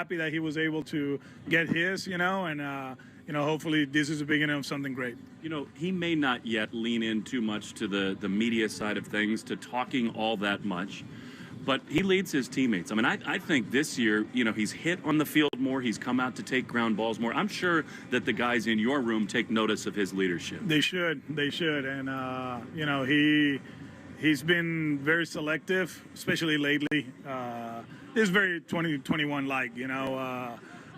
happy that he was able to get his, and hopefully this is the beginning of something great. He may not yet lean in too much to the media side of things, to talking all that much, but he leads his teammates. I mean, I think this year, he's hit on the field more. He's come out to take ground balls more. I'm sure that the guys in your room take notice of his leadership. They should. And, he's been very selective, especially lately. It's very 2021-like,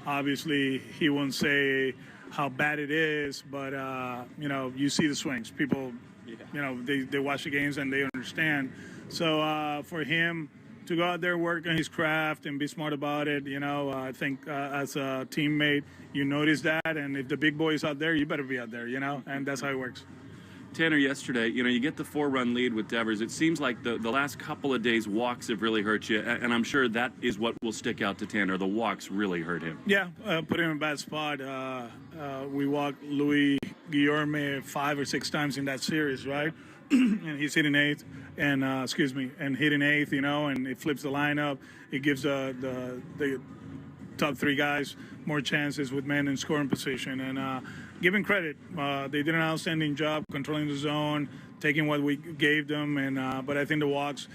obviously he won't say how bad it is, but, you see the swings. People, they watch the games and they understand. So for him to go out there, work on his craft and be smart about it, I think as a teammate, you notice that. And if the big boy is out there, you better be out there, and that's how it works. Tanner, yesterday, you get the 4-run lead with Devers. It seems like the last couple of days, walks have really hurt you, and I'm sure that is what will stick out to Tanner. The walks really hurt him. Yeah, put him in a bad spot. We walked Luis Guillorme 5 or 6 times in that series, right? And he's hitting eighth, and hitting eighth, and it flips the lineup. It gives the top 3 guys more chances with men in scoring position, and giving credit, they did an outstanding job controlling the zone, taking what we gave them, and but I think the walks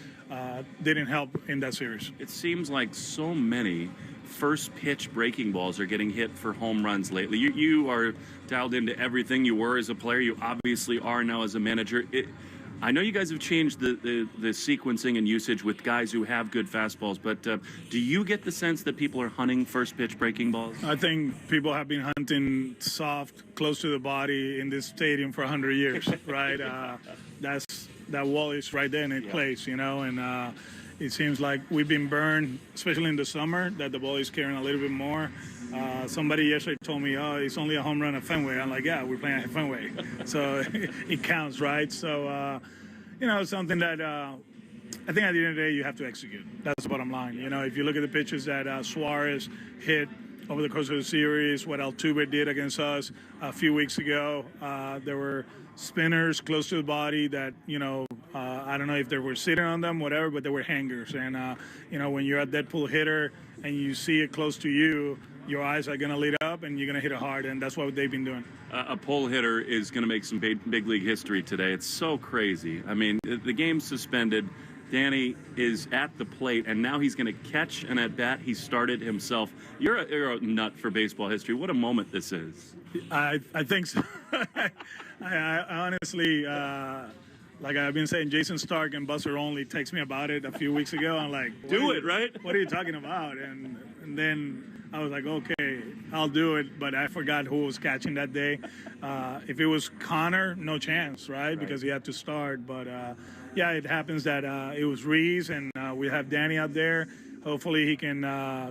didn't help in that series. It seems like so many first pitch breaking balls are getting hit for home runs lately. You are dialed into everything you were as a player. You obviously are now as a manager. I know you guys have changed the sequencing and usage with guys who have good fastballs, but do you get the sense that people are hunting first pitch breaking balls? I think people have been hunting soft, close to the body in this stadium for 100 years, right? That wall is right there and it plays, and it seems like we've been burned, especially in the summer, that the ball is carrying a little bit more. Somebody yesterday told me, it's only a home run at Fenway. I'm like, yeah, we're playing at Fenway. So it counts, right? So, something that I think at the end of the day, you have to execute. That's the bottom line. If you look at the pitches that Suarez hit over the course of the series, what Altuve did against us a few weeks ago, there were spinners close to the body that, I don't know if they were sitting on them, whatever, but they were hangers. And, when you're a dead pull hitter and you see it close to you, your eyes are going to light up and you're going to hit it hard, and that's what they've been doing. A pull hitter is going to make some big league history today. It's so crazy. I mean, the game's suspended. Danny is at the plate, and now he's going to catch an at-bat he started himself. You're a nut for baseball history. What a moment this is. I think so. I honestly, like I've been saying, Jason Stark and Buster Only texted me about it a few weeks ago. I'm like, do it, right? What are you talking about? And then I was like, okay, I'll do it. But I forgot who was catching that day. If it was Connor, no chance, right? Because he had to start. But, it happens that it was Reese, and we have Danny out there. Hopefully he can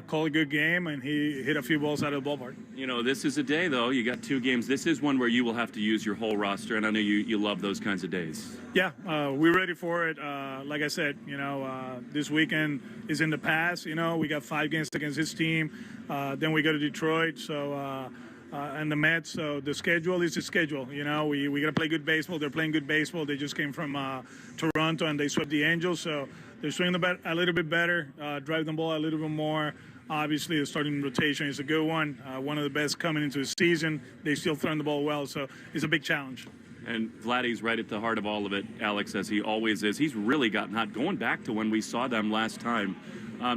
call a good game, and he hit a few balls out of the ballpark. This is a day, though. You got 2 games. This is one where you will have to use your whole roster, and I know you love those kinds of days. Yeah, we're ready for it. Like I said, this weekend is in the past. We got 5 games against this team. Then we go to Detroit, and the Mets. So the schedule is the schedule. We got to play good baseball. They're playing good baseball. They just came from Toronto, and they swept the Angels. So they're swinging the bat a little bit better, drive the ball a little bit more. Obviously, the starting rotation is a good one. One of the best coming into the season. They still throwing the ball well, so it's a big challenge. And Vladdy's right at the heart of all of it, Alex, as he always is. He's really gotten hot. Going back to when we saw them last time,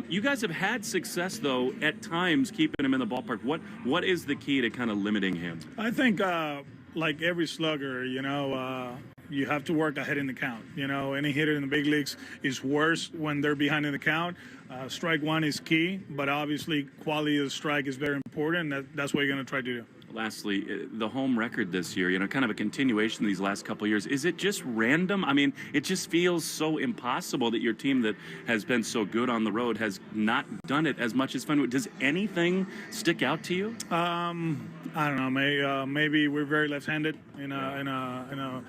you guys have had success, though, at times keeping him in the ballpark. What is the key to kind of limiting him? I think, like every slugger, you have to work ahead in the count. Any hitter in the big leagues is worse when they're behind in the count. Strike one is key, but obviously quality of the strike is very important. That's what you're going to try to do. Lastly, the home record this year, kind of a continuation of these last couple of years. Is it just random? I mean, it just feels so impossible that your team that has been so good on the road has not done it as much as Fenway. Does anything stick out to you? I don't know. Maybe we're very left-handed in a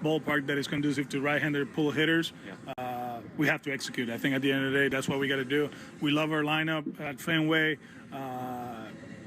ballpark that is conducive to right-handed pull hitters. Yeah. We have to execute. I think at the end of the day, that's what we got to do. We love our lineup at Fenway.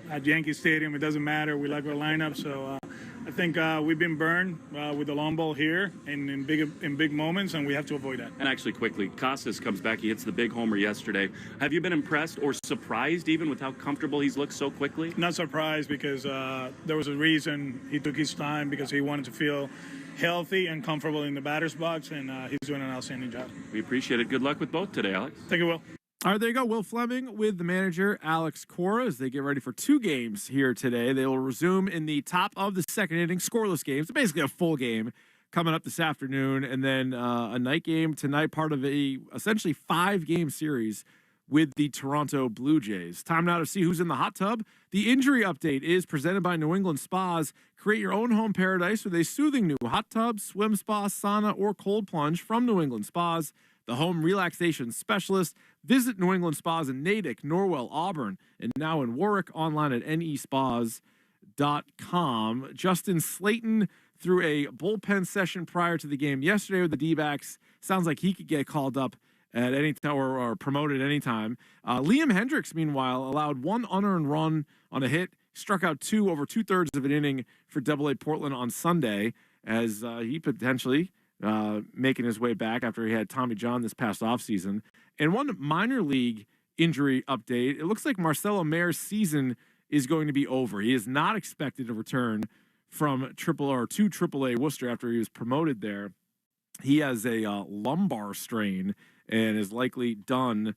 At Yankee Stadium, it doesn't matter. We like our lineup, so I think we've been burned with the long ball here and in big moments, and we have to avoid that. And actually, quickly, Costas comes back. He hits the big homer yesterday. Have you been impressed or surprised even with how comfortable he's looked so quickly? Not surprised, because there was a reason he took his time, because he wanted to feel healthy and comfortable in the batter's box, and he's doing an outstanding job. We appreciate it. Good luck with both today, Alex. Thank you, Will. All right, there you go. Will Fleming with the manager, Alex Cora, as they get ready for 2 games here today. They will resume in the top of the second inning, scoreless games, basically a full game coming up this afternoon, and then a night game tonight, part of a essentially 5-game series with the Toronto Blue Jays. Time now to see who's in the hot tub. The injury update is presented by New England Spas. Create your own home paradise with a soothing new hot tub, swim spa, sauna, or cold plunge from New England Spas, the home relaxation specialist. Visit New England Spas in Natick, Norwell, Auburn, and now in Warwick, online at nespas.com. Justin Slayton threw a bullpen session prior to the game yesterday with the D-backs. Sounds like he could get called up at any time or promoted anytime. Liam Hendricks, meanwhile, allowed 1 unearned run on a hit, struck out 2 over 2/3 of an inning for AA Portland on Sunday, as he potentially making his way back after he had Tommy John this past offseason. And one minor league injury update, it looks like Marcelo Maier's season is going to be over. He is not expected to return from AAA Worcester after he was promoted there. He has a lumbar strain and is likely done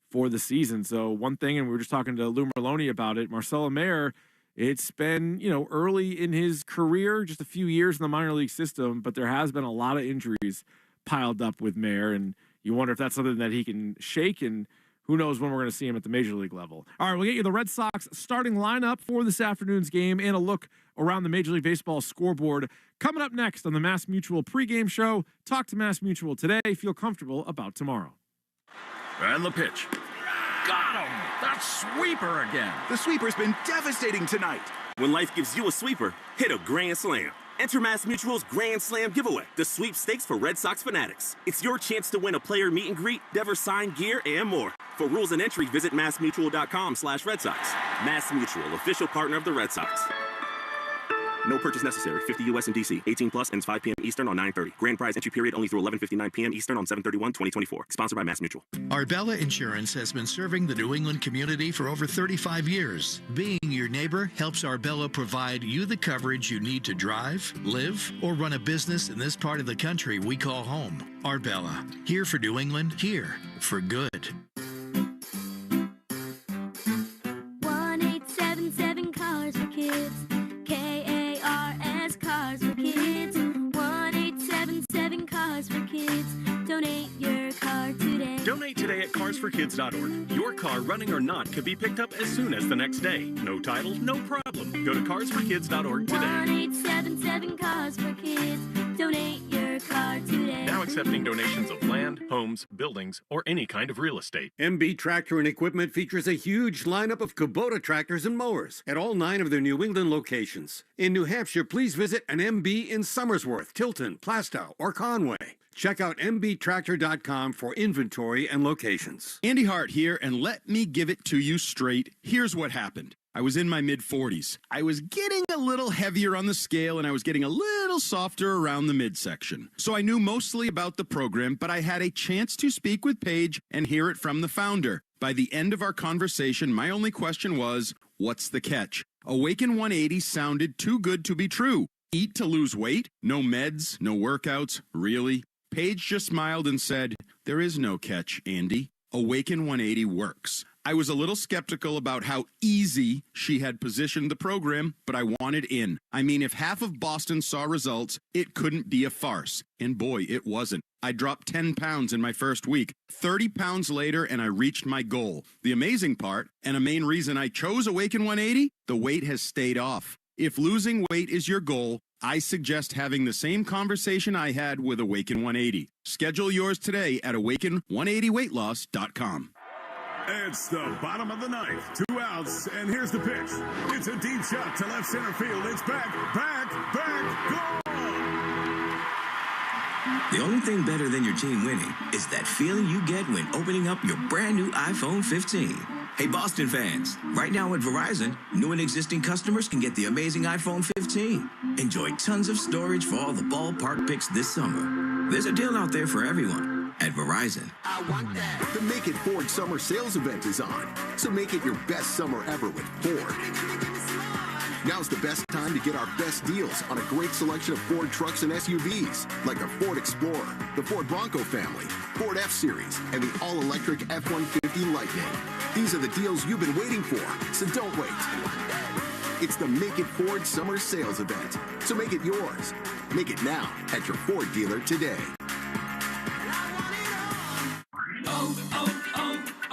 for the season. So one thing, and we were just talking to Lou Merloni about it, Marcelo Maier, it's been, early in his career, just a few years in the minor league system, but there has been a lot of injuries piled up with Maier, and you wonder if that's something that he can shake, and who knows when we're going to see him at the major league level. All right, we'll get you the Red Sox starting lineup for this afternoon's game and a look around the Major League Baseball scoreboard. Coming up next on the Mass Mutual pregame show, talk to Mass Mutual today, feel comfortable about tomorrow. And the pitch. Got him! That sweeper again. The sweeper's been devastating tonight. When life gives you a sweeper, hit a grand slam. Enter Mass Mutual's Grand Slam giveaway, the sweepstakes for Red Sox fanatics. It's your chance to win a player meet and greet, Dever signed gear, and more. For rules and entry, visit massmutual.com/Red Sox. Mass Mutual, official partner of the Red Sox. No purchase necessary. 50 U.S. and D.C. 18 plus ends 5 p.m. Eastern on 9/30. Grand prize entry period only through 11:59 p.m. Eastern on 7/31/2024. Sponsored by Mass Mutual. Arbella Insurance has been serving the New England community for over 35 years. Being your neighbor helps Arbella provide you the coverage you need to drive, live, or run a business in this part of the country we call home. Arbella, here for New England, here for good. 1877 Cars for Kids. K-A-R-S Cars for Kids. 1877 Cars for Kids. Donate your car today. Donate today at carsforkids.org. Your car, running or not, could be picked up as soon as the next day. No title, no problem. Go to carsforkids.org today. 1877 Cars for Kids. Donate your car today. Now accepting donations of land, homes, buildings, or any kind of real estate. MB Tractor and Equipment features a huge lineup of Kubota tractors and mowers at all 9 of their New England locations. In New Hampshire, please visit an MB in Somersworth, Tilton, Plastow, or Conway. Check out mbtractor.com for inventory and locations. Andy Hart here, and let me give it to you straight. Here's what happened. I was in my mid-40s. I was getting a little heavier on the scale, and I was getting a little softer around the midsection. So I knew mostly about the program, but I had a chance to speak with Paige and hear it from the founder. By the end of our conversation, my only question was, what's the catch? Awaken 180 sounded too good to be true. Eat to lose weight? No meds, no workouts, really? Paige just smiled and said, there is no catch, Andy. Awaken 180 works. I was a little skeptical about how easy she had positioned the program, but I wanted in. I mean, if half of Boston saw results, it couldn't be a farce. And boy, it wasn't. I dropped 10 pounds in my first week, 30 pounds later, and I reached my goal. The amazing part, and a main reason I chose Awaken 180, the weight has stayed off. If losing weight is your goal, I suggest having the same conversation I had with Awaken 180. Schedule yours today at awaken180weightloss.com. It's the bottom of the ninth, 2 outs, and here's the pitch. It's a deep shot to left center field. It's back, gone! The only thing better than your team winning is that feeling you get when opening up your brand new iPhone 15. Hey, Boston fans, right now at Verizon, new and existing customers can get the amazing iPhone 15. Enjoy tons of storage for all the ballpark picks this summer. There's a deal out there for everyone at Verizon. I want that. The Make It Ford Summer Sales Event is on, so make it your best summer ever with Ford. Now's the best time to get our best deals on a great selection of Ford trucks and SUVs, like the Ford Explorer, the Ford Bronco family, Ford F-Series, and the all-electric F-150 Lightning. These are the deals you've been waiting for, so don't wait. It's the Make It Ford Summer Sales Event, so make it yours. Make it now at your Ford dealer today.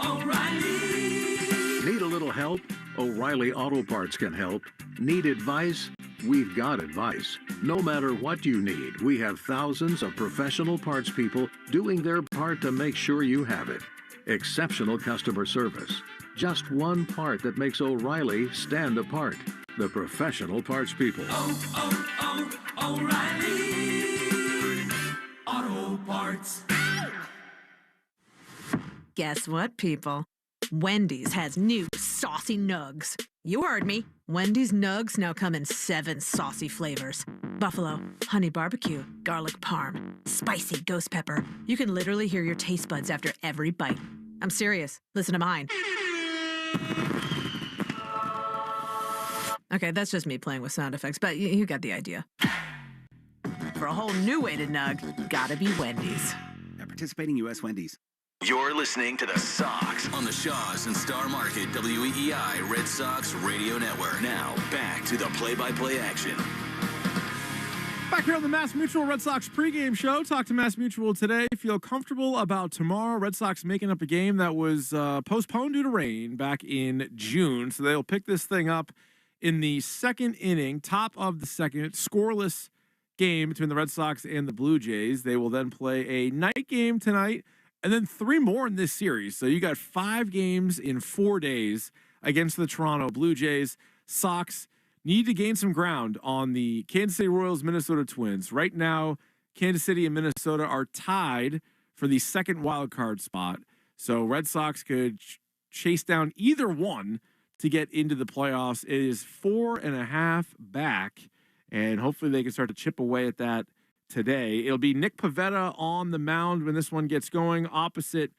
O'Reilly. Need a little help? O'Reilly Auto Parts can help. Need advice? We've got advice. No matter what you need, we have thousands of professional parts people doing their part to make sure you have it. Exceptional customer service. Just one part that makes O'Reilly stand apart. The professional parts people. O'Reilly Auto Parts. Guess what, people? Wendy's has new saucy nugs. You heard me. Wendy's nugs now come in 7 saucy flavors. Buffalo, honey barbecue, garlic parm, spicy ghost pepper. You can literally hear your taste buds after every bite. I'm serious. Listen to mine. Okay, that's just me playing with sound effects, but you got the idea. For a whole new way to nug, gotta be Wendy's. At participating U.S. Wendy's. You're listening to the Sox on the Shaws and Star Market WEEI Red Sox Radio Network. Now, back to the play-by-play action. Back here on the Mass Mutual Red Sox pregame show. Talk to Mass Mutual today. Feel comfortable about tomorrow. Red Sox making up a game that was postponed due to rain back in June. So they'll pick this thing up in the second inning, top of the second, scoreless game between the Red Sox and the Blue Jays. They will then play a night game tonight and then 3 more in this series. So you got 5 games in 4 days against the Toronto Blue Jays. Sox need to gain some ground on the Kansas City Royals, Minnesota Twins. Right now, Kansas City and Minnesota are tied for the second wild card spot. So Red Sox could chase down either one to get into the playoffs. It is 4.5 back, and hopefully they can start to chip away at that today. It'll be Nick Pivetta on the mound when this one gets going, opposite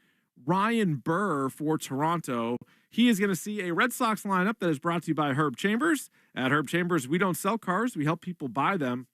Ryan Burr for Toronto. He is going to see a Red Sox lineup that is brought to you by Herb Chambers. At Herb Chambers, we don't sell cars, we help people buy them.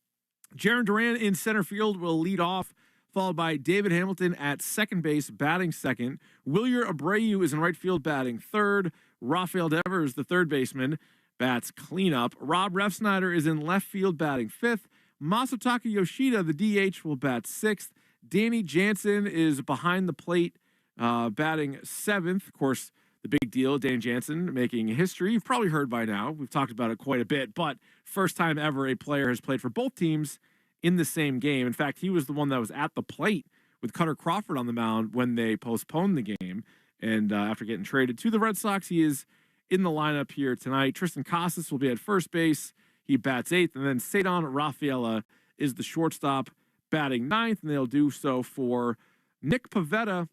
Jarren Duran in center field will lead off, followed by David Hamilton at second base, batting second. Wilyer Abreu is in right field, batting third. Rafael Devers, the third baseman, bats cleanup. Rob Refsnyder is in left field, batting fifth. Masataka Yoshida, the DH, will bat sixth. Danny Jansen is behind the plate, batting seventh. Of course, the big deal, Dan Jansen making history. You've probably heard by now. We've talked about it quite a bit, but first time ever a player has played for both teams in the same game. In fact, he was the one that was at the plate with Cutter Crawford on the mound when they postponed the game. And after getting traded to the Red Sox, he is in the lineup here tonight. Tristan Casas will be at first base. He bats eighth. And then Cedon Rafaela is the shortstop, batting ninth. And they'll do so for Nick Pivetta,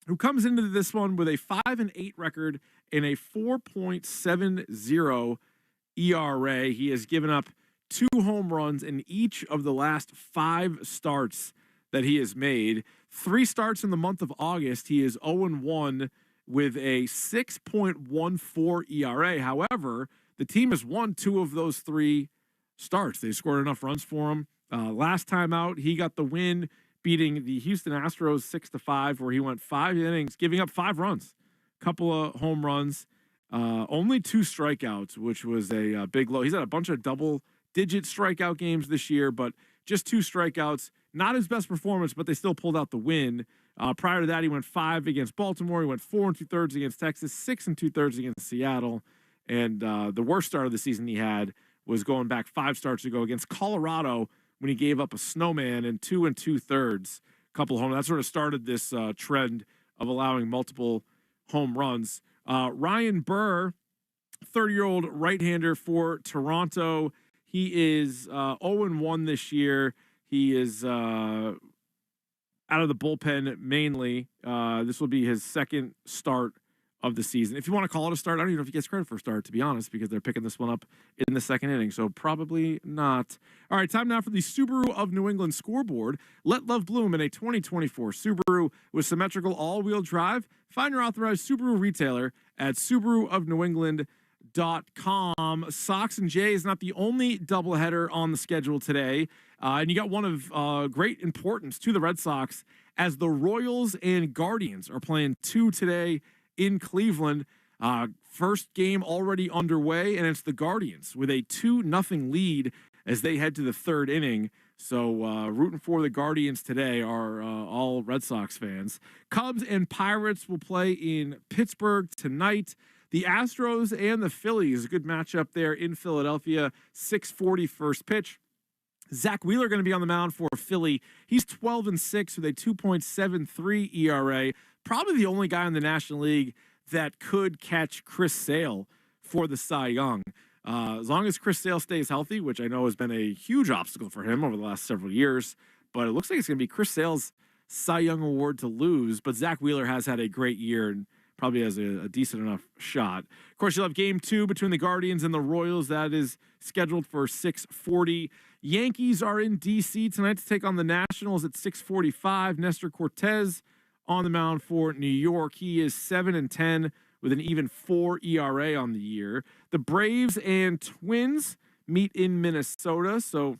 who comes into this one with a 5-8 record and a 4.70 ERA. He has given up 2 home runs in each of the last 5 starts that he has made. 3 starts in the month of August. He is 0-1 with a 6.14 ERA. However, the team has won 2 of those 3 starts. They scored enough runs for him. Last time out, he got the win, beating the Houston Astros 6-5, where he went 5 innings, giving up 5 runs, couple of home runs, only 2 strikeouts, which was a big low. He's had a bunch of double-digit strikeout games this year, but just 2 strikeouts. Not his best performance, but they still pulled out the win. Prior to that, he went 5 against Baltimore. He went 4 2/3 against Texas, 6 2/3 against Seattle. And the worst start of the season he had was going back 5 starts ago against Colorado when he gave up a snowman and 2 2/3 couple home. That sort of started this trend of allowing multiple home runs. Ryan Burr, 30-year-old right-hander for Toronto. He is 0-1 this year. He is out of the bullpen mainly. This will be his second start of the season. If you want to call it a start, I don't even know if he gets credit for a start, to be honest, because they're picking this one up in the second inning. So probably not. All right, time now for the Subaru of New England scoreboard. Let love bloom in a 2024 Subaru with symmetrical all-wheel drive. Find your authorized Subaru retailer at SubaruofNewEngland.com. Sox and Jays not the only doubleheader on the schedule today. And you got one of great importance to the Red Sox as the Royals and Guardians are playing 2 today in Cleveland. First game already underway, and it's the Guardians with a 2-0 lead as they head to the third inning. So rooting for the Guardians today are all Red Sox fans. Cubs and Pirates will play in Pittsburgh tonight. The Astros and the Phillies, a good matchup there in Philadelphia. 6:40 first pitch. Zach Wheeler going to be on the mound for Philly. He's 12-6 with a 2.73 ERA. Probably the only guy in the National League that could catch Chris Sale for the Cy Young. As long as Chris Sale stays healthy, which I know has been a huge obstacle for him over the last several years, but it looks like it's going to be Chris Sale's Cy Young award to lose. But Zach Wheeler has had a great year and probably has a decent enough shot. Of course, you'll have game 2 between the Guardians and the Royals. That is scheduled for 6:40. Yankees are in D.C. tonight to take on the Nationals at 6:45. Nestor Cortez on the mound for New York. He is 7-10 with an even 4 ERA on the year. The Braves and Twins meet in Minnesota, so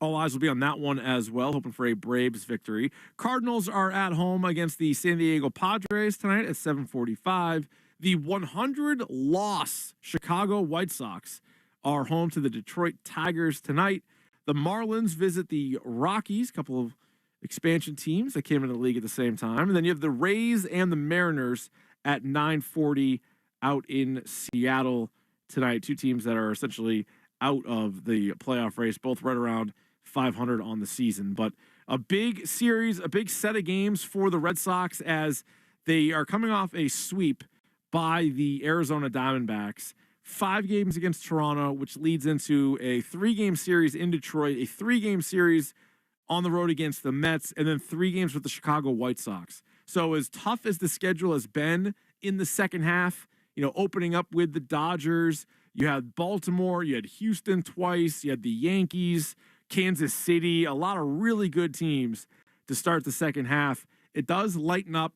all eyes will be on that one as well, hoping for a Braves victory. Cardinals are at home against the San Diego Padres tonight at 7:45. The 100-loss Chicago White Sox are home to the Detroit Tigers tonight. The Marlins visit the Rockies, a couple of expansion teams that came into the league at the same time. And then you have the Rays and the Mariners at 9:40 out in Seattle tonight. 2 teams that are essentially out of the playoff race, both right around 500 on the season. But a big series, a big set of games for the Red Sox as they are coming off a sweep by the Arizona Diamondbacks. 5 games against Toronto, which leads into a 3-game series in Detroit, a 3-game series on the road against the Mets, and then 3 games with the Chicago White Sox. So as tough as the schedule has been in the second half, opening up with the Dodgers, you had Baltimore, you had Houston twice, you had the Yankees, Kansas City, a lot of really good teams to start the second half. It does lighten up,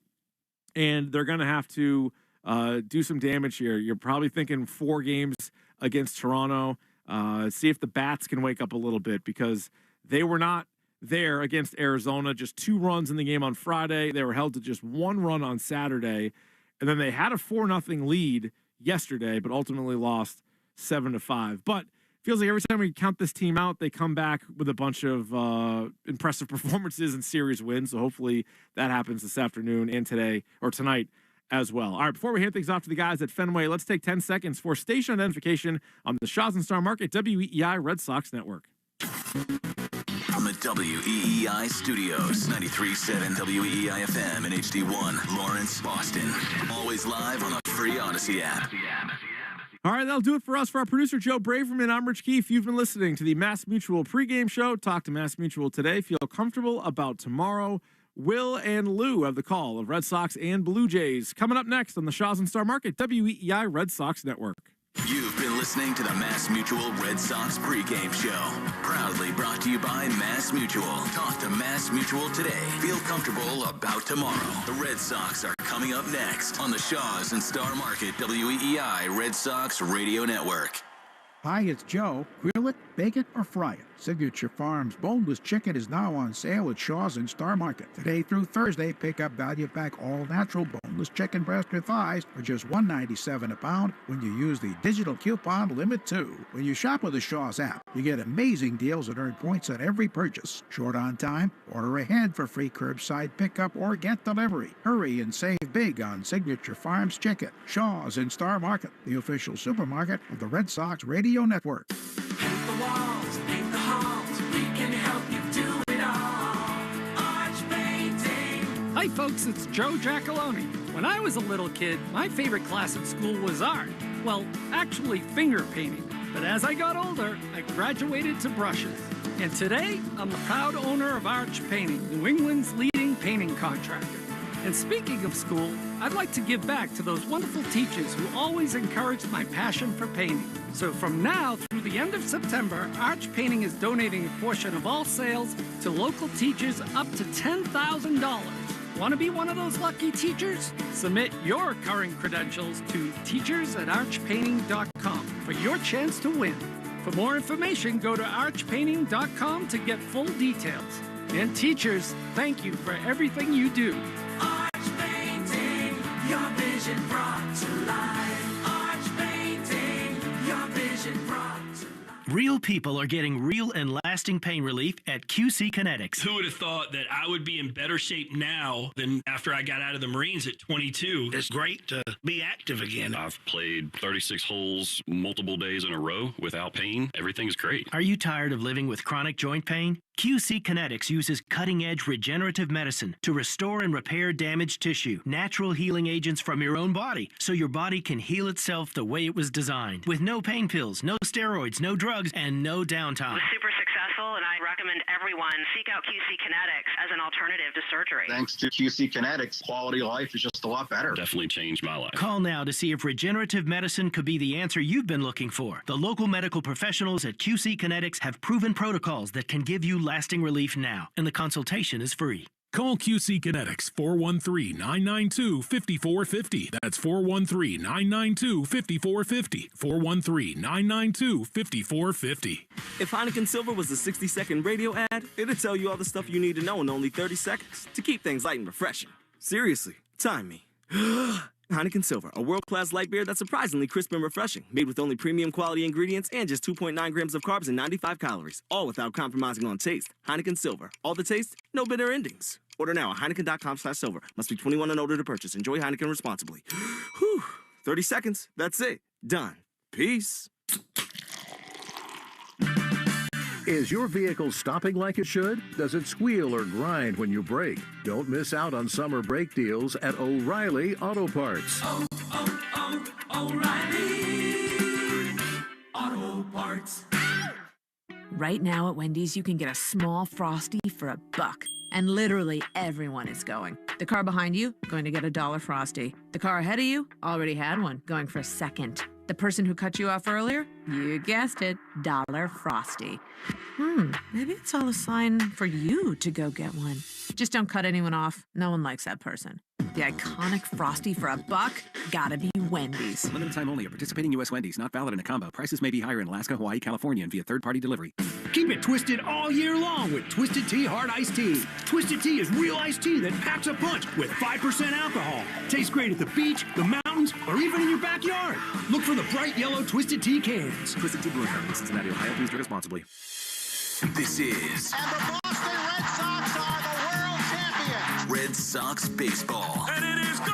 and they're going to have to do some damage here. You're probably thinking 4 games against Toronto. See if the bats can wake up a little bit, because they were not there against Arizona. Just 2 runs in the game on Friday. They were held to just 1 run on Saturday. And then they had a 4-0 lead yesterday, but ultimately lost 7-5. But feels like every time we count this team out, they come back with a bunch of impressive performances and series wins. So hopefully that happens this afternoon and today or tonight as well. All right, before we hand things off to the guys at Fenway, let's take 10 seconds for station identification on the Shaw's and Star Market WEEI Red Sox Network. From the WEEI studios, 93.7 WEEI FM and HD1, Lawrence, Boston. Always live on the free Odyssey app. All right, that'll do it for us. For our producer, Joe Braverman, I'm Rich Keefe. You've been listening to the Mass Mutual pregame show. Talk to Mass Mutual today. Feel comfortable about tomorrow. Will and Lou have the call of Red Sox and Blue Jays. Coming up next on the Shaw's and Star Market WEEI Red Sox Network. You've been listening to the Mass Mutual Red Sox pregame show. Proudly brought to you by Mass Mutual. Talk to Mass Mutual today. Feel comfortable about tomorrow. The Red Sox are coming up next on the Shaw's and Star Market WEEI Red Sox Radio Network. Hi, it's Joe. Grill it, bake it, or fry it. Signature Farms boneless chicken is now on sale at Shaw's and Star Market. Today through Thursday, pick up value-pack all-natural boneless chicken breast or thighs for just $1.97 a pound when you use the digital coupon Limit 2. When you shop with the Shaw's app, you get amazing deals and earn points on every purchase. Short on time? Order ahead for free curbside pickup or get delivery. Hurry and save big on Signature Farms chicken. Shaw's and Star Market, the official supermarket of the Red Sox Radio Network. Paint the walls, paint the halls, we can help you do it all. Arch Painting. Hi folks, it's Joe Giacalone. When I was a little kid, my favorite class at school was art. Well, actually finger painting. But as I got older, I graduated to brushes. And today, I'm the proud owner of Arch Painting, New England's leading painting contractor. And speaking of school, I'd like to give back to those wonderful teachers who always encouraged my passion for painting. So from now through the end of September, Arch Painting is donating a portion of all sales to local teachers up to $10,000. Want to be one of those lucky teachers? Submit your current credentials to teachers@archpainting.com for your chance to win. For more information, go to archpainting.com to get full details. And teachers, thank you for everything you do. Arch Painting, your vision brought to life. Arch Painting, your vision brought to life. Real people are getting real and lasting pain relief at QC Kinetics. Who would have thought that I would be in better shape now than after I got out of the Marines at 22? It's great to be active again. I've played 36 holes multiple days in a row without pain. Everything's great. Are you tired of living with chronic joint pain? QC Kinetics uses cutting-edge regenerative medicine to restore and repair damaged tissue, natural healing agents from your own body, so your body can heal itself the way it was designed. With no pain pills, no steroids, no drugs, and no downtime. It was super successful, and I recommend everyone seek out QC Kinetics as an alternative to surgery. Thanks to QC Kinetics, quality of life is just a lot better. Definitely changed my life. Call now to see if regenerative medicine could be the answer you've been looking for. The local medical professionals at QC Kinetics have proven protocols that can give you lasting relief now, and the consultation is free. Call QC Kinetics 413-992-5450. That's 413-992-5450. 413-992-5450. If Heineken Silver was a 60-second radio ad, it'd tell you all the stuff you need to know in only 30 seconds to keep things light and refreshing. Seriously, time me. Heineken Silver, a world-class light beer that's surprisingly crisp and refreshing, made with only premium quality ingredients and just 2.9 grams of carbs and 95 calories, all without compromising on taste. Heineken Silver, all the taste, no bitter endings. Order now at Heineken.com/silver. Must be 21 and older to purchase. Enjoy Heineken responsibly. Whew, 30 seconds, that's it. Done. Peace. Is your vehicle stopping like it should? Does it squeal or grind when you brake? Don't miss out on summer brake deals at O'Reilly Auto Parts. O'Reilly Auto Parts. Right now at Wendy's, you can get a small Frosty for $1. And literally everyone is going. The car behind you, going to get a $1 Frosty. The car ahead of you, already had one, going for a second. The person who cut you off earlier, you guessed it, $1 Frosty. Maybe it's all a sign for you to go get one. Just don't cut anyone off. No one likes that person. The iconic Frosty for $1, gotta be Wendy's. Limited time only at participating U.S. Wendy's. Not valid in a combo. Prices may be higher in Alaska, Hawaii, California, and via third-party delivery. Keep it twisted all year long with Twisted Tea Hard Iced Tea. Twisted Tea is real iced tea that packs a punch with 5% alcohol. Tastes great at the beach, the mountains, or even in your backyard. Look for the bright yellow Twisted Tea cans. Twisted Tea Brewing Company, Cincinnati, Ohio. Please drink responsibly. This is And the Boston Red Sox are the world champions. Red Sox Baseball. And it is good!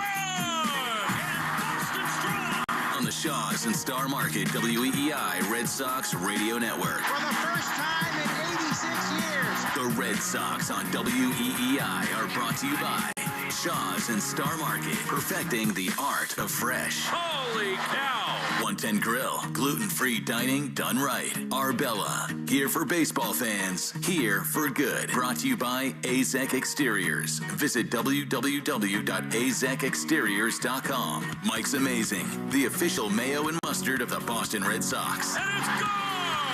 On the Shaws and Star Market WEEI Red Sox Radio Network. For the first time in 86 years. The Red Sox on WEEI are brought to you by Shaws and Star Market, perfecting the art of fresh. Holy cow! 110 Grill, gluten-free dining done right. Arbella, here for baseball fans, here for good. Brought to you by AZEK Exteriors. Visit www.azekexteriors.com. Mike's Amazing, the official mayo and mustard of the Boston Red Sox. And it's gone!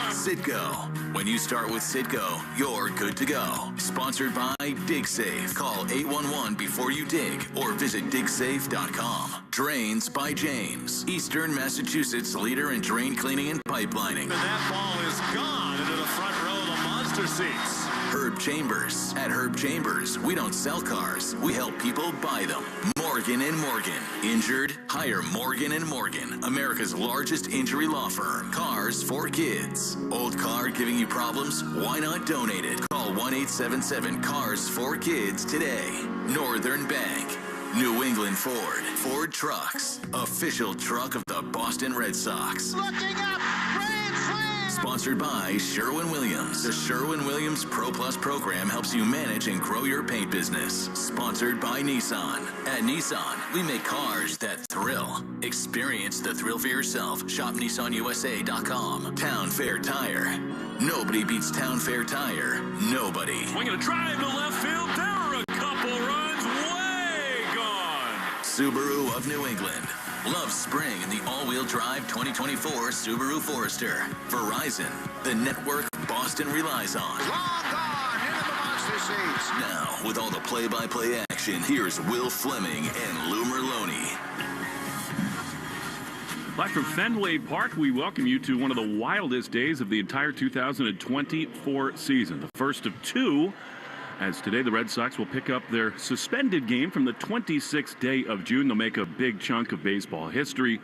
Citgo. When you start with Citgo, you're good to go. Sponsored by DigSafe. Call 811 before you dig or visit digsafe.com. Drains by James. Eastern Massachusetts leader in drain cleaning and pipelining. And that ball is gone into the front row of the monster seats. Herb Chambers. At Herb Chambers, we don't sell cars. We help people buy them. Morgan & Morgan. Injured? Hire Morgan & Morgan. America's largest injury law firm. Cars for kids. Old car giving you problems? Why not donate it? Call 1-877-CARS-4-KIDS today. Northern Bank. New England Ford. Ford Trucks. Official truck of the Boston Red Sox. Looking up, grand slam! Sponsored by Sherwin-Williams. The Sherwin-Williams Pro Plus program helps you manage and grow your paint business. Sponsored by Nissan. At Nissan, we make cars that thrill. Experience the thrill for yourself. Shop NissanUSA.com. Town Fair Tire. Nobody beats Town Fair Tire. Nobody. Swinging a drive to left field. There are a couple runs. Way Subaru of New England. Love spring in the all-wheel drive 2024 Subaru Forester. Verizon, the network Boston relies on. Long gone into the monster seats. Now, with all the play-by-play action, here's Will Fleming and Lou Merlone. Live from Fenway Park, we welcome you to one of the wildest days of the entire 2024 season. The first of two, as today the Red Sox will pick up their suspended game from the 26th day of June. They'll make a big chunk of baseball history.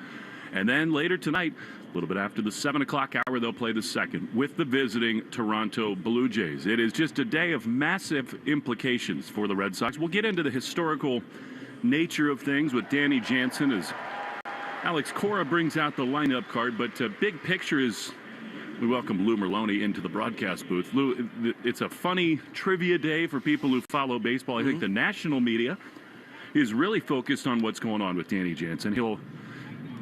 And then later tonight, a little bit after the 7 o'clock hour, they'll play the second with the visiting Toronto Blue Jays. It is just a day of massive implications for the Red Sox. We'll get into the historical nature of things with Danny Jansen as Alex Cora brings out the lineup card, but big picture is we welcome Lou Merlone into the broadcast booth. Lou, it's a funny trivia day for people who follow baseball. I think the national media is really focused on what's going on with Danny Jansen. He'll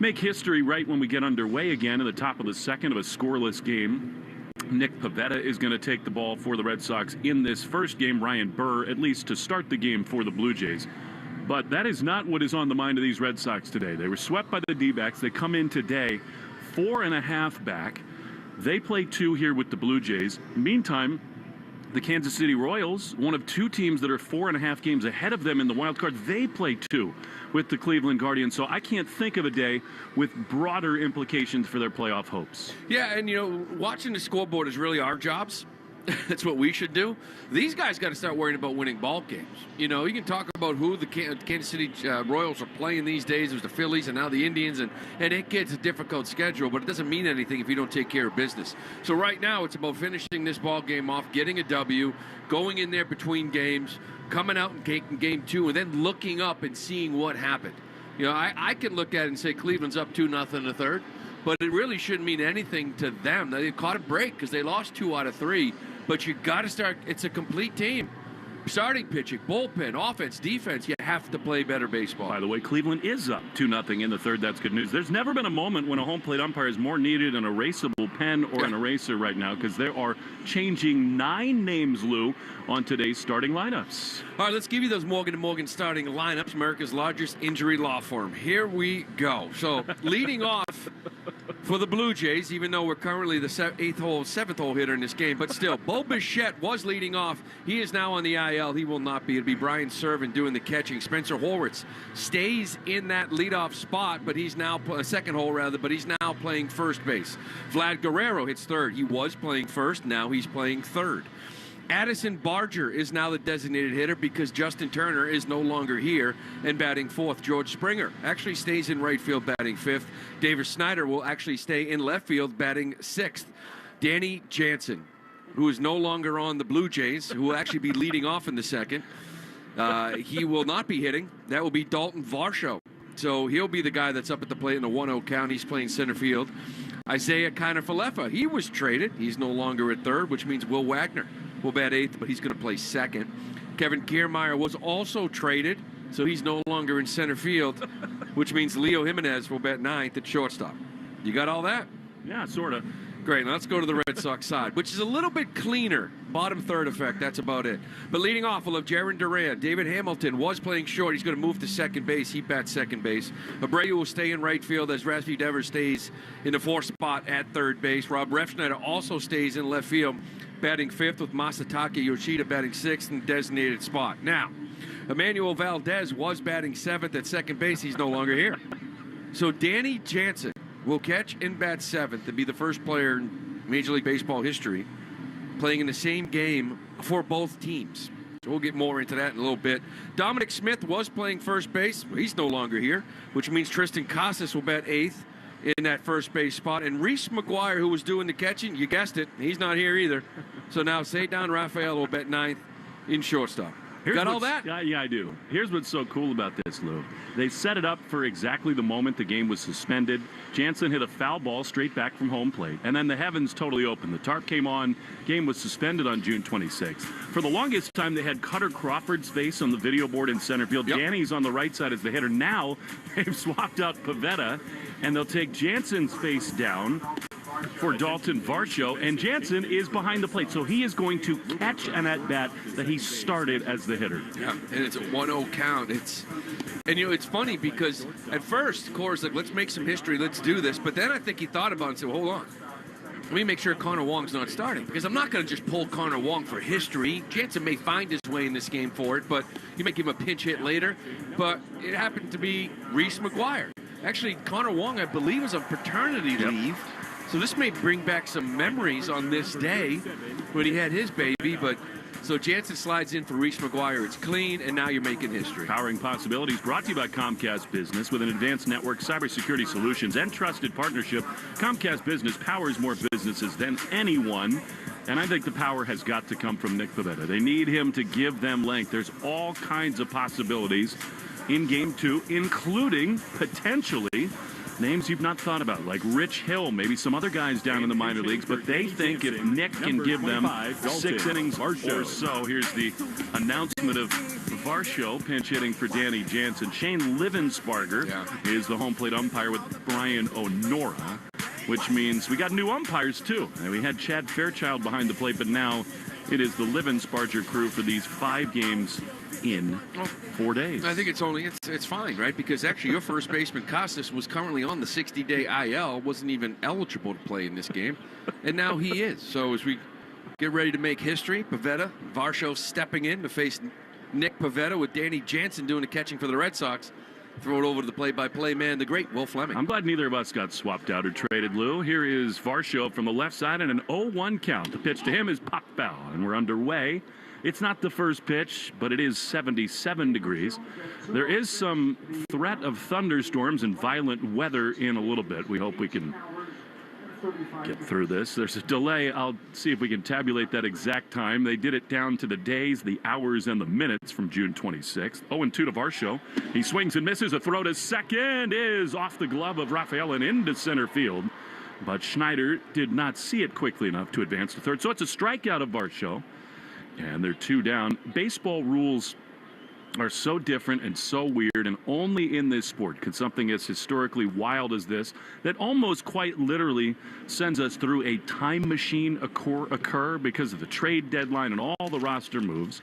make history right when we get underway again in the top of the second of a scoreless game. Nick Pivetta is going to take the ball for the Red Sox in this first game. Ryan Burr, at least to start the game for the Blue Jays. But that is not what is on the mind of these Red Sox today. They were swept by the D-backs. They come in today 4.5 back. They play 2 here with the Blue Jays. Meantime, the Kansas City Royals, one of 2 teams that are 4.5 games ahead of them in the wild card, they play 2 with the Cleveland Guardians. So I can't think of a day with broader implications for their playoff hopes. Yeah, and, watching the scoreboard is really our jobs. That's what we should do. These guys got to start worrying about winning ball games. You can talk about who the Kansas City Royals are playing these days. It was the Phillies and now the Indians, and it gets a difficult schedule, but it doesn't mean anything if you don't take care of business. So right now it's about finishing this ball game off, getting a W, going in there between games, coming out and taking game 2, and then looking up and seeing what happened. I can look at it and say Cleveland's up 2-0 in the third, but it really shouldn't mean anything to them. They caught a break because they lost 2 out of 3. But you got to start. It's a complete team. Starting pitching, bullpen, offense, defense. You have to play better baseball. By the way, Cleveland is up 2-0 in the third. That's good news. There's never been a moment when a home plate umpire is more needed an erasable pen or an eraser right now, because there are changing 9 names, Lou, on today's starting lineups. All right, let's give you those Morgan & Morgan starting lineups, America's largest injury law firm. Here we go. So leading off for the Blue Jays, even though we're currently the 7th hole hitter in this game, but still, Bo Bichette was leading off. He is now on the IL. He will not be. It'll be Brian Servant doing the catching. Spencer Horwitz stays in that leadoff spot, but he's now second hole rather, but he's now playing first base. Vlad Guerrero hits third. He was playing first. Now he's playing third. Addison Barger is now the designated hitter because Justin Turner is no longer here and batting fourth. George Springer actually stays in right field batting fifth. David Snyder will actually stay in left field batting sixth. Danny Jansen, who is no longer on the Blue Jays, who will actually be leading off in the second. He will not be hitting. That will be Dalton Varsho. So he'll be the guy that's up at the plate in the 1-0 count. He's playing center field. Isaiah Kiner-Falefa, he was traded. He's no longer at third, which means Will Wagner will bat eighth, but he's going to play second. Kevin Kiermaier was also traded, so he's no longer in center field, which means Leo Jimenez will bat ninth at shortstop. You got all that? Yeah, sort of. Great. Now let's go to the Red Sox side, which is a little bit cleaner. Bottom third effect. That's about it. But leading off, we'll have Jaron Duran. David Hamilton was playing short. He's going to move to second base. He bats second base. Abreu will stay in right field as Rafi Devers stays in the fourth spot at third base. Rob Refsnyder also stays in left field, batting fifth, with Masataka Yoshida batting sixth in the designated spot. Now, Emmanuel Valdez was batting seventh at second base. He's no longer here. So Danny Jansen will catch and bat seventh and be the first player in Major League Baseball history playing in the same game for both teams. So we'll get more into that in a little bit. Dominic Smith was playing first base. He's no longer here, which means Tristan Casas will bat eighth in that first base spot. And Reese McGuire, who was doing the catching, you guessed it, he's not here either. So now Cedar Rafael will bat ninth in shortstop. Got all that? Yeah, I do. Here's what's so cool about this, Lou. They set it up for exactly the moment the game was suspended. Jansen hit a foul ball straight back from home plate, and then the heavens totally opened. The tarp came on. Game was suspended on June 26th. For the longest time, they had Cutter Crawford's face on the video board in center field. Yep. Danny's on the right side as the hitter. Now they've swapped out Pivetta, and they'll take Jansen's face down for Dalton Varsho, and Jansen is behind the plate, so he is going to catch an at-bat that he started as the hitter. Yeah, and it's a 1-0 count. It's And, it's funny because at first, Cora's like, let's make some history, let's do this. But then I think he thought about it and said, well, hold on. Let me make sure Connor Wong's not starting because I'm not going to just pull Connor Wong for history. Jansen may find his way in this game for it, but you may give him a pinch hit later. But it happened to be Reese McGuire. Actually, Connor Wong, I believe, is on paternity leave. So this may bring back some memories on this day when he had his baby. But so Jansen slides in for Reese McGuire. It's clean, and now you're making history. Powering Possibilities brought to you by Comcast Business. With an advanced network, cybersecurity solutions, and trusted partnership, Comcast Business powers more businesses than anyone. And I think the power has got to come from Nick Pivetta. They need him to give them length. There's all kinds of possibilities in Game 2, including potentially names you've not thought about, like Rich Hill, maybe some other guys down in the minor leagues, but they think if Nick can give them 6 innings or so. Here's the announcement of Varsho pinch hitting for Danny Jansen. Shane Livensparger is the home plate umpire with Brian O'Nora, which means we got new umpires, too. And we had Chad Fairchild behind the plate, but now it is the Livensparger crew for these 5 games in 4 days. I think it's fine, right? Because actually your first baseman, Costas, was currently on the 60-day IL, wasn't even eligible to play in this game, and now he is. So as we get ready to make history, Pivetta, Varsho stepping in to face Nick Pivetta with Danny Jansen doing the catching for the Red Sox. Throw it over to the play-by-play man, the great Will Fleming. I'm glad neither of us got swapped out or traded, Lou. Here is Varsho from the left side and an 0-1 count. The pitch to him is pop foul, and we're underway. It's not the first pitch, but it is 77 degrees. There is some threat of thunderstorms and violent weather in a little bit. We hope we can get through this. There's a delay. I'll see if we can tabulate that exact time. They did it down to the days, the hours, and the minutes from June 26th. 0-2 to Varsho. He swings and misses. A throw to second is off the glove of Rafael and into center field. But Schneider did not see it quickly enough to advance to third. So it's a strikeout of Varsho. And they're 2 down. Baseball rules are so different and so weird, and only in this sport could something as historically wild as this, that almost quite literally sends us through a time machine occur because of the trade deadline and all the roster moves.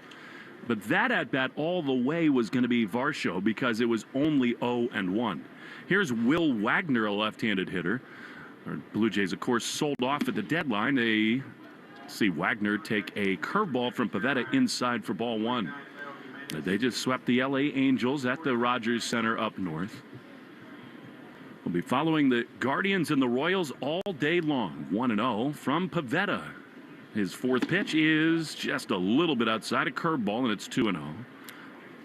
But that at-bat all the way was going to be Varsho because it was only 0-1. Here's Will Wagner, a left-handed hitter. Our Blue Jays, of course, sold off at the deadline. They see Wagner take a curveball from Pivetta inside for ball 1. They just swept the LA Angels at the Rogers Center up north. We'll be following the Guardians and the Royals all day long. 1-0 from Pivetta. His 4th pitch is just a little bit outside, a curveball, and it's 2-0.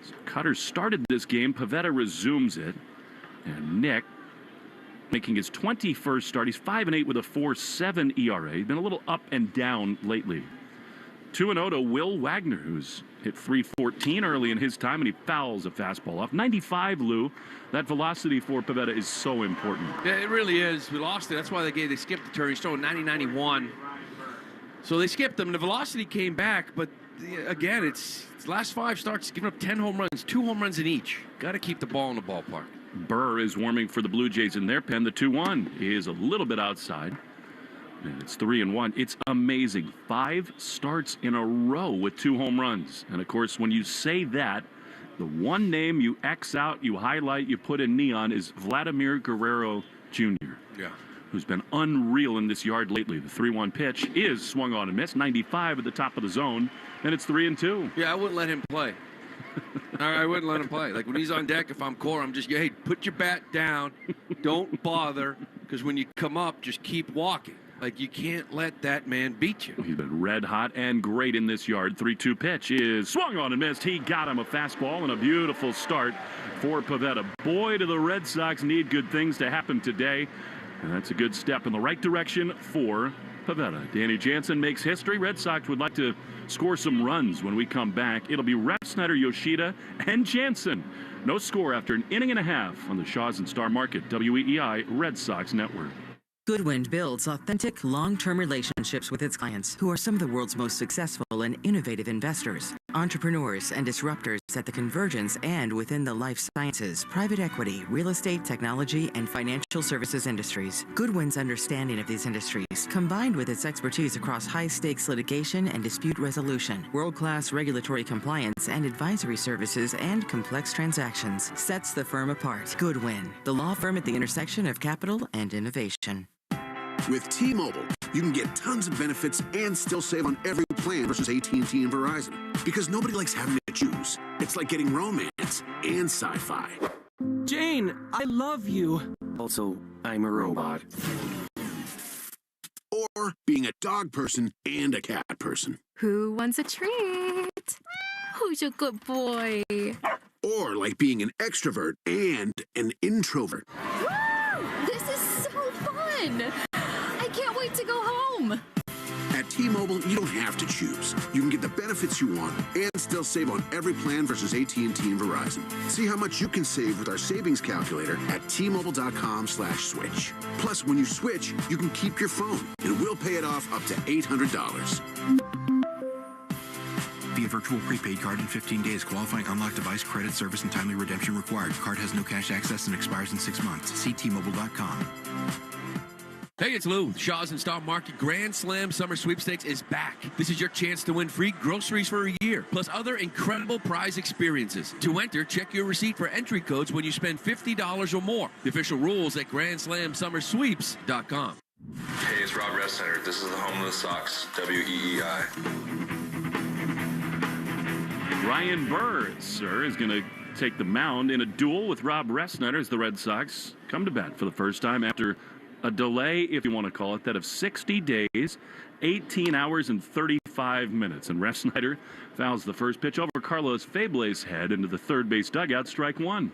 So Cutter started this game. Pivetta resumes it. And Nick, making his 21st start. He's 5-8 with a 4.7 ERA. He's been a little up and down lately. 2-0 to Will Wagner, who's hit .314 early in his time, and he fouls a fastball off. 95, Lou. That velocity for Pivetta is so important. Yeah, it really is. We lost it. That's why they skipped the turn. He's throwing 90-91. So they skipped him. The velocity came back, but again, it's last 5 starts, giving up 10 home runs, 2 home runs in each. Got to keep the ball in the ballpark. Burr is warming for the Blue Jays in their pen. The 2-1 is a little bit outside. And it's 3-1. It's amazing. 5 starts in a row with 2 home runs. And, of course, when you say that, the one name you X out, you highlight, you put in neon is Vladimir Guerrero Jr., who's been unreal in this yard lately. The 3-1 pitch is swung on and missed. 95 at the top of the zone. And it's 3-2. Yeah, I wouldn't let him play. I wouldn't let him play. Like, when he's on deck, if I'm Cora, I'm just, hey, put your bat down. Don't bother. Because when you come up, just keep walking. Like, you can't let that man beat you. He's been red hot and great in this yard. 3-2 pitch is swung on and missed. He got him a fastball and a beautiful start for Pivetta. Boy, do the Red Sox need good things to happen today. And that's a good step in the right direction for Pivetta. Danny Jansen makes history. Red Sox would like to score some runs when we come back. It'll be Rep Snyder, Yoshida, and Jansen. No score after an inning and a half on the Shaws and Star Market WEEI Red Sox Network. Goodwind builds authentic, long-term relationships with its clients, who are some of the world's most successful and innovative investors. Entrepreneurs and disruptors at the convergence and within the life sciences, private equity, real estate, technology, and financial services industries. Goodwin's understanding of these industries, combined with its expertise across high-stakes litigation and dispute resolution, world-class regulatory compliance and advisory services, and complex transactions, sets the firm apart. Goodwin, the law firm at the intersection of capital and innovation. With T-Mobile, you can get tons of benefits and still save on every plan versus AT&T and Verizon. Because nobody likes having to choose. It's like getting romance and sci-fi. Jane, I love you. Also, I'm a robot. Or being a dog person and a cat person. Who wants a treat? Who's a good boy? Or like being an extrovert and an introvert. Woo! This is so fun! I can't wait to go home. At T-Mobile, you don't have to choose. You can get the benefits you want and still save on every plan versus AT&T and Verizon. See how much you can save with our savings calculator at T-Mobile.com/switch. Plus, when you switch, you can keep your phone, and we'll pay it off up to $800. Via virtual prepaid card in 15 days. Qualifying unlocked device, credit, service, and timely redemption required. Card has no cash access and expires in 6 months. See T-Mobile.com. Hey, it's Lou. Shaw's and Star Market Grand Slam Summer Sweepstakes is back. This is your chance to win free groceries for a year, plus other incredible prize experiences. To enter, check your receipt for entry codes when you spend $50 or more. The official rules at GrandSlamSummerSweeps.com. Hey, it's Rob Center. This is the home of the Sox, WEEI. Ryan Burr, sir, is going to take the mound in a duel with Rob Resnitter as the Red Sox come to bat for the first time after a delay, if you want to call it that, of 60 days, 18 hours and 35 minutes. And Resnitter fouls the first pitch over Carlos Fable's head into the third base dugout, strike one.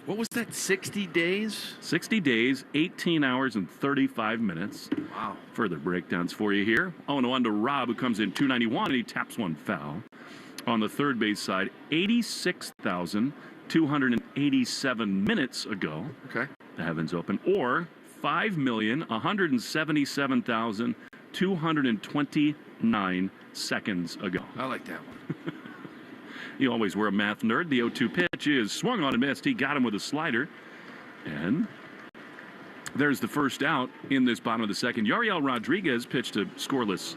What was that, 60 days? 60 days, 18 hours and 35 minutes. Wow. Further breakdowns for you here. 0-1 to Rob, who comes in 291, and he taps one foul. On the third base side, 86,287 minutes ago. Okay. The heavens open. Or 5,177,229 seconds ago. I like that one. You always were a math nerd. The 0-2 pitch is swung on and missed. He got him with a slider. And there's the first out in this bottom of the second. Yariel Rodriguez pitched a scoreless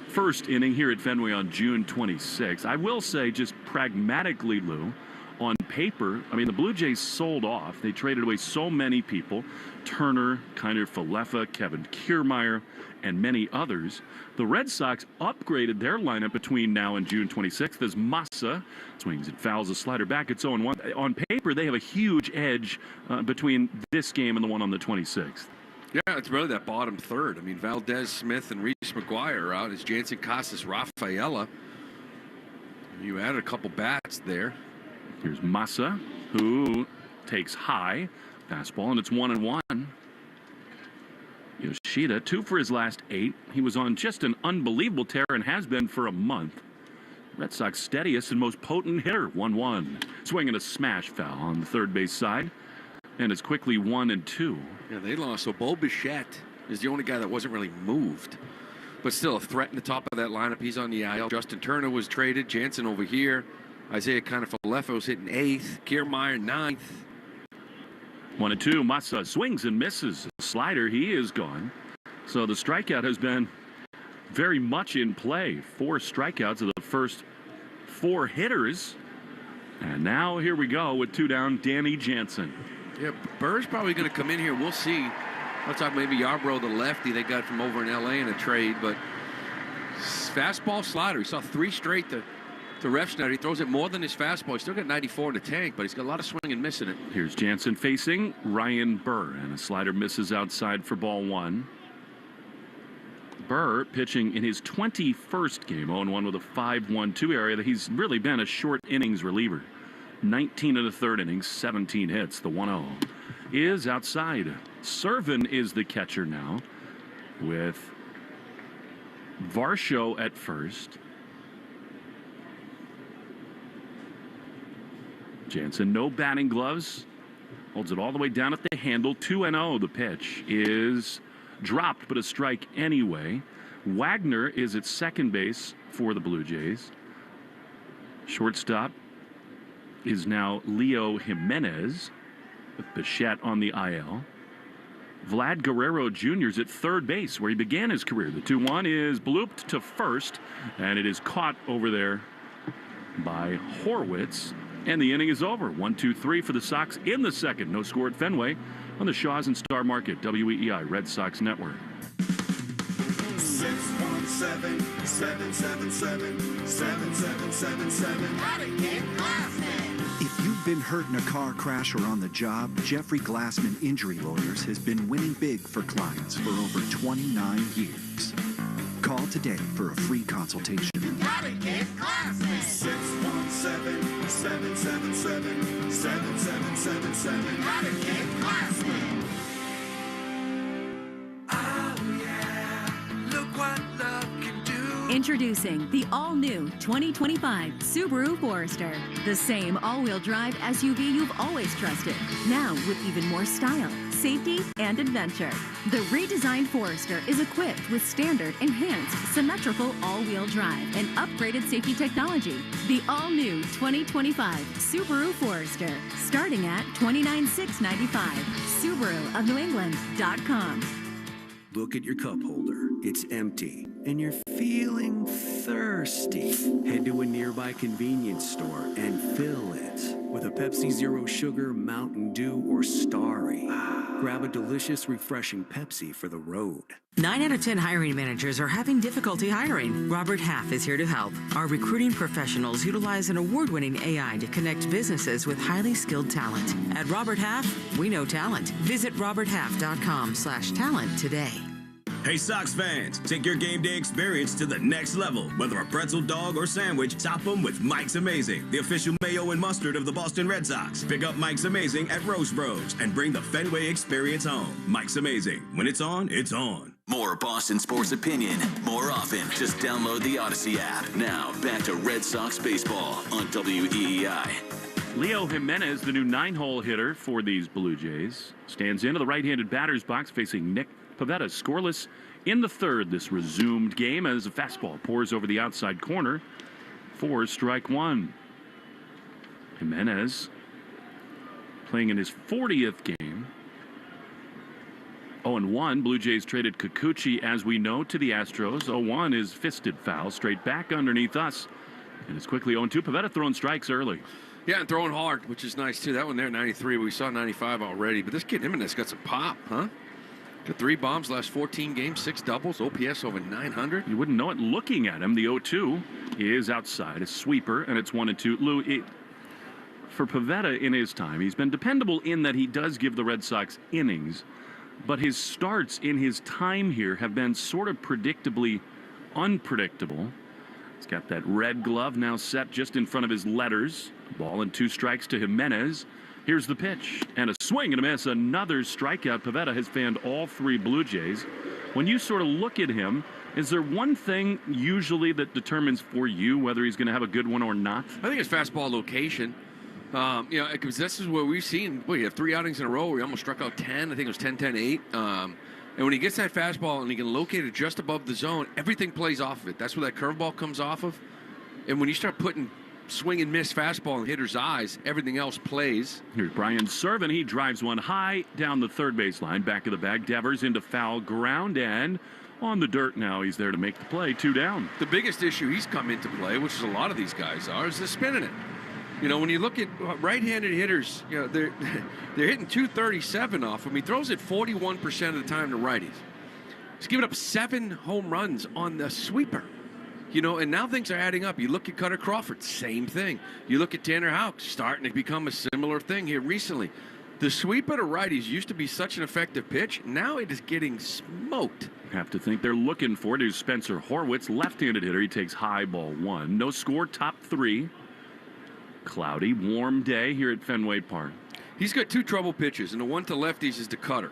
first inning here at Fenway on June 26th. I will say, just pragmatically, Lou, on paper, I mean, the Blue Jays sold off. They traded away so many people. Turner, Kiner Falefa, Kevin Kiermaier, and many others. The Red Sox upgraded their lineup between now and June 26th as Massa swings and fouls a slider back at 0-1. On paper, they have a huge edge between this game and the one on the 26th. Yeah, it's really that bottom third. I mean, Valdez, Smith, and Reese McGuire are out. It's Jansen, Casas, Rafaela. You added a couple bats there. Here's Massa, who takes high. Fastball, and it's 1-1. Yoshida, 2 for his last 8. He was on just an unbelievable tear and has been for a month. Red Sox steadiest and most potent hitter, 1-1. Swinging a smash foul on the third base side. And it's quickly 1-2. Yeah, they lost. So Bo Bichette is the only guy that wasn't really moved. But still a threat in the top of that lineup. He's on the IL. Justin Turner was traded. Jansen over here. Isaiah Kiner-Falefa was hitting 8th. Kiermaier 9th. 1-2. Massa swings and misses. Slider, he is gone. So the strikeout has been very much in play. 4 strikeouts of the first 4 hitters. And now here we go with 2 down, Danny Jansen. Yeah, Burr's probably going to come in here. We'll see. I'll talk maybe Yarbrough, the lefty they got from over in L.A. in a trade. But fastball, slider. He saw 3 straight to Refsnyder. He throws it more than his fastball. He's still got 94 in the tank, but he's got a lot of swing and miss in it. Here's Jansen facing Ryan Burr, and a slider misses outside for ball 1. Burr pitching in his 21st game, 0-1 with a 5.12 area. He's really been a short innings reliever. 19 in the third innings, 17 hits. The 1-0 is outside. Servin is the catcher now, with Varsho at first. Jansen, no batting gloves. Holds it all the way down at the handle. 2-0. The pitch is dropped, but a strike anyway. Wagner is at second base for the Blue Jays. Shortstop is now Leo Jimenez with Bichette on the IL. Vlad Guerrero Jr. is at third base where he began his career. The 2-1 is blooped to first, and it is caught over there by Horwitz. And the inning is over. 1-2-3 for the Sox in the second. No score at Fenway on the Shaws and Star Market, WEEI Red Sox Network. 617-777-7777. If you've been hurt in a car crash or on the job, Jeffrey Glassman Injury Lawyers has been winning big for clients for over 29 years. Call today for a free consultation. You gotta get Glassman. 617-777-7777. Gotta get Glassman. Oh yeah, look what love can do. Introducing the all-new 2025 Subaru Forester. The same all-wheel drive SUV you've always trusted. Now with even more style, safety, and adventure. The redesigned Forester is equipped with standard, enhanced, symmetrical all-wheel drive and upgraded safety technology. The all-new 2025 Subaru Forester, starting at $29,695. SubaruofNewEngland.com. Look at your cup holder. It's empty. And you're feeling thirsty. Head to a nearby convenience store and fill it with a Pepsi Zero Sugar, Mountain Dew, or Starry. Grab a delicious, refreshing Pepsi for the road. 9 out of 10 hiring managers are having difficulty hiring. Robert Half is here to help. Our recruiting professionals utilize an award-winning AI to connect businesses with highly skilled talent. At Robert Half, we know talent. Visit roberthalf.com/talent today. Hey Sox fans, take your game day experience to the next level. Whether a pretzel, dog, or sandwich, top them with Mike's Amazing, the official mayo and mustard of the Boston Red Sox. Pick up Mike's Amazing at Roast Bros and bring the Fenway experience home. Mike's Amazing. When it's on, it's on. More Boston sports opinion, more often. Just download the Odyssey app. Now, back to Red Sox baseball on WEEI. Leo Jimenez, the new 9-hole hitter for these Blue Jays, stands into the right-handed batter's box facing Nick Pivetta, scoreless in the third. This resumed game as a fastball pours over the outside corner for strike one. Jimenez playing in his 40th game. 0-1. Blue Jays traded Kikuchi, as we know, to the Astros. 0-1 is fisted foul straight back underneath us. And it's quickly 0-2. Pivetta throwing strikes early. Yeah, and throwing hard, which is nice, too. That one there, 93. We saw 95 already. But this kid, Jimenez, got some pop, huh? Got 3 bombs last 14 games, 6 doubles, OPS over 900. You wouldn't know it looking at him. The 0-2 is outside, a sweeper, and it's 1-2. Lou, for Pivetta in his time, he's been dependable in that he does give the Red Sox innings, but his starts in his time here have been sort of predictably unpredictable. He's got that red glove now set just in front of his letters. Ball and 2 strikes to Jimenez. Here's the pitch, and a swing and a miss. Another strikeout. Pivetta has fanned all 3 Blue Jays. When you sort of look at him, is there one thing usually that determines for you whether he's going to have a good one or not? I think it's fastball location. Because this is where we've seen, you have 3 outings in a row where he almost struck out 10. I think it was 10-10-8. And when he gets that fastball and he can locate it just above the zone, everything plays off of it. That's where that curveball comes off of. And when you start putting swing and miss fastball in hitter's eyes, everything else plays. Here's Brian Servin. He drives one high down the third baseline. Back of the bag. Devers into foul ground and on the dirt now. He's there to make the play. 2 down. The biggest issue he's come into play, which is a lot of these guys are, is the spinning it. You know, when you look at right-handed hitters, you know, they're hitting 237 off him. He throws it 41% of the time to righties. He's given up 7 home runs on the sweeper. You know, and now things are adding up. You look at Cutter Crawford, same thing. You look at Tanner Houck, starting to become a similar thing here recently. The sweeper to righties used to be such an effective pitch. Now it is getting smoked. Have to think they're looking for it. Here's Spencer Horwitz, left-handed hitter. He takes high, ball 1. No score, top 3. Cloudy, warm day here at Fenway Park. He's got 2 trouble pitches, and the one to lefties is the cutter.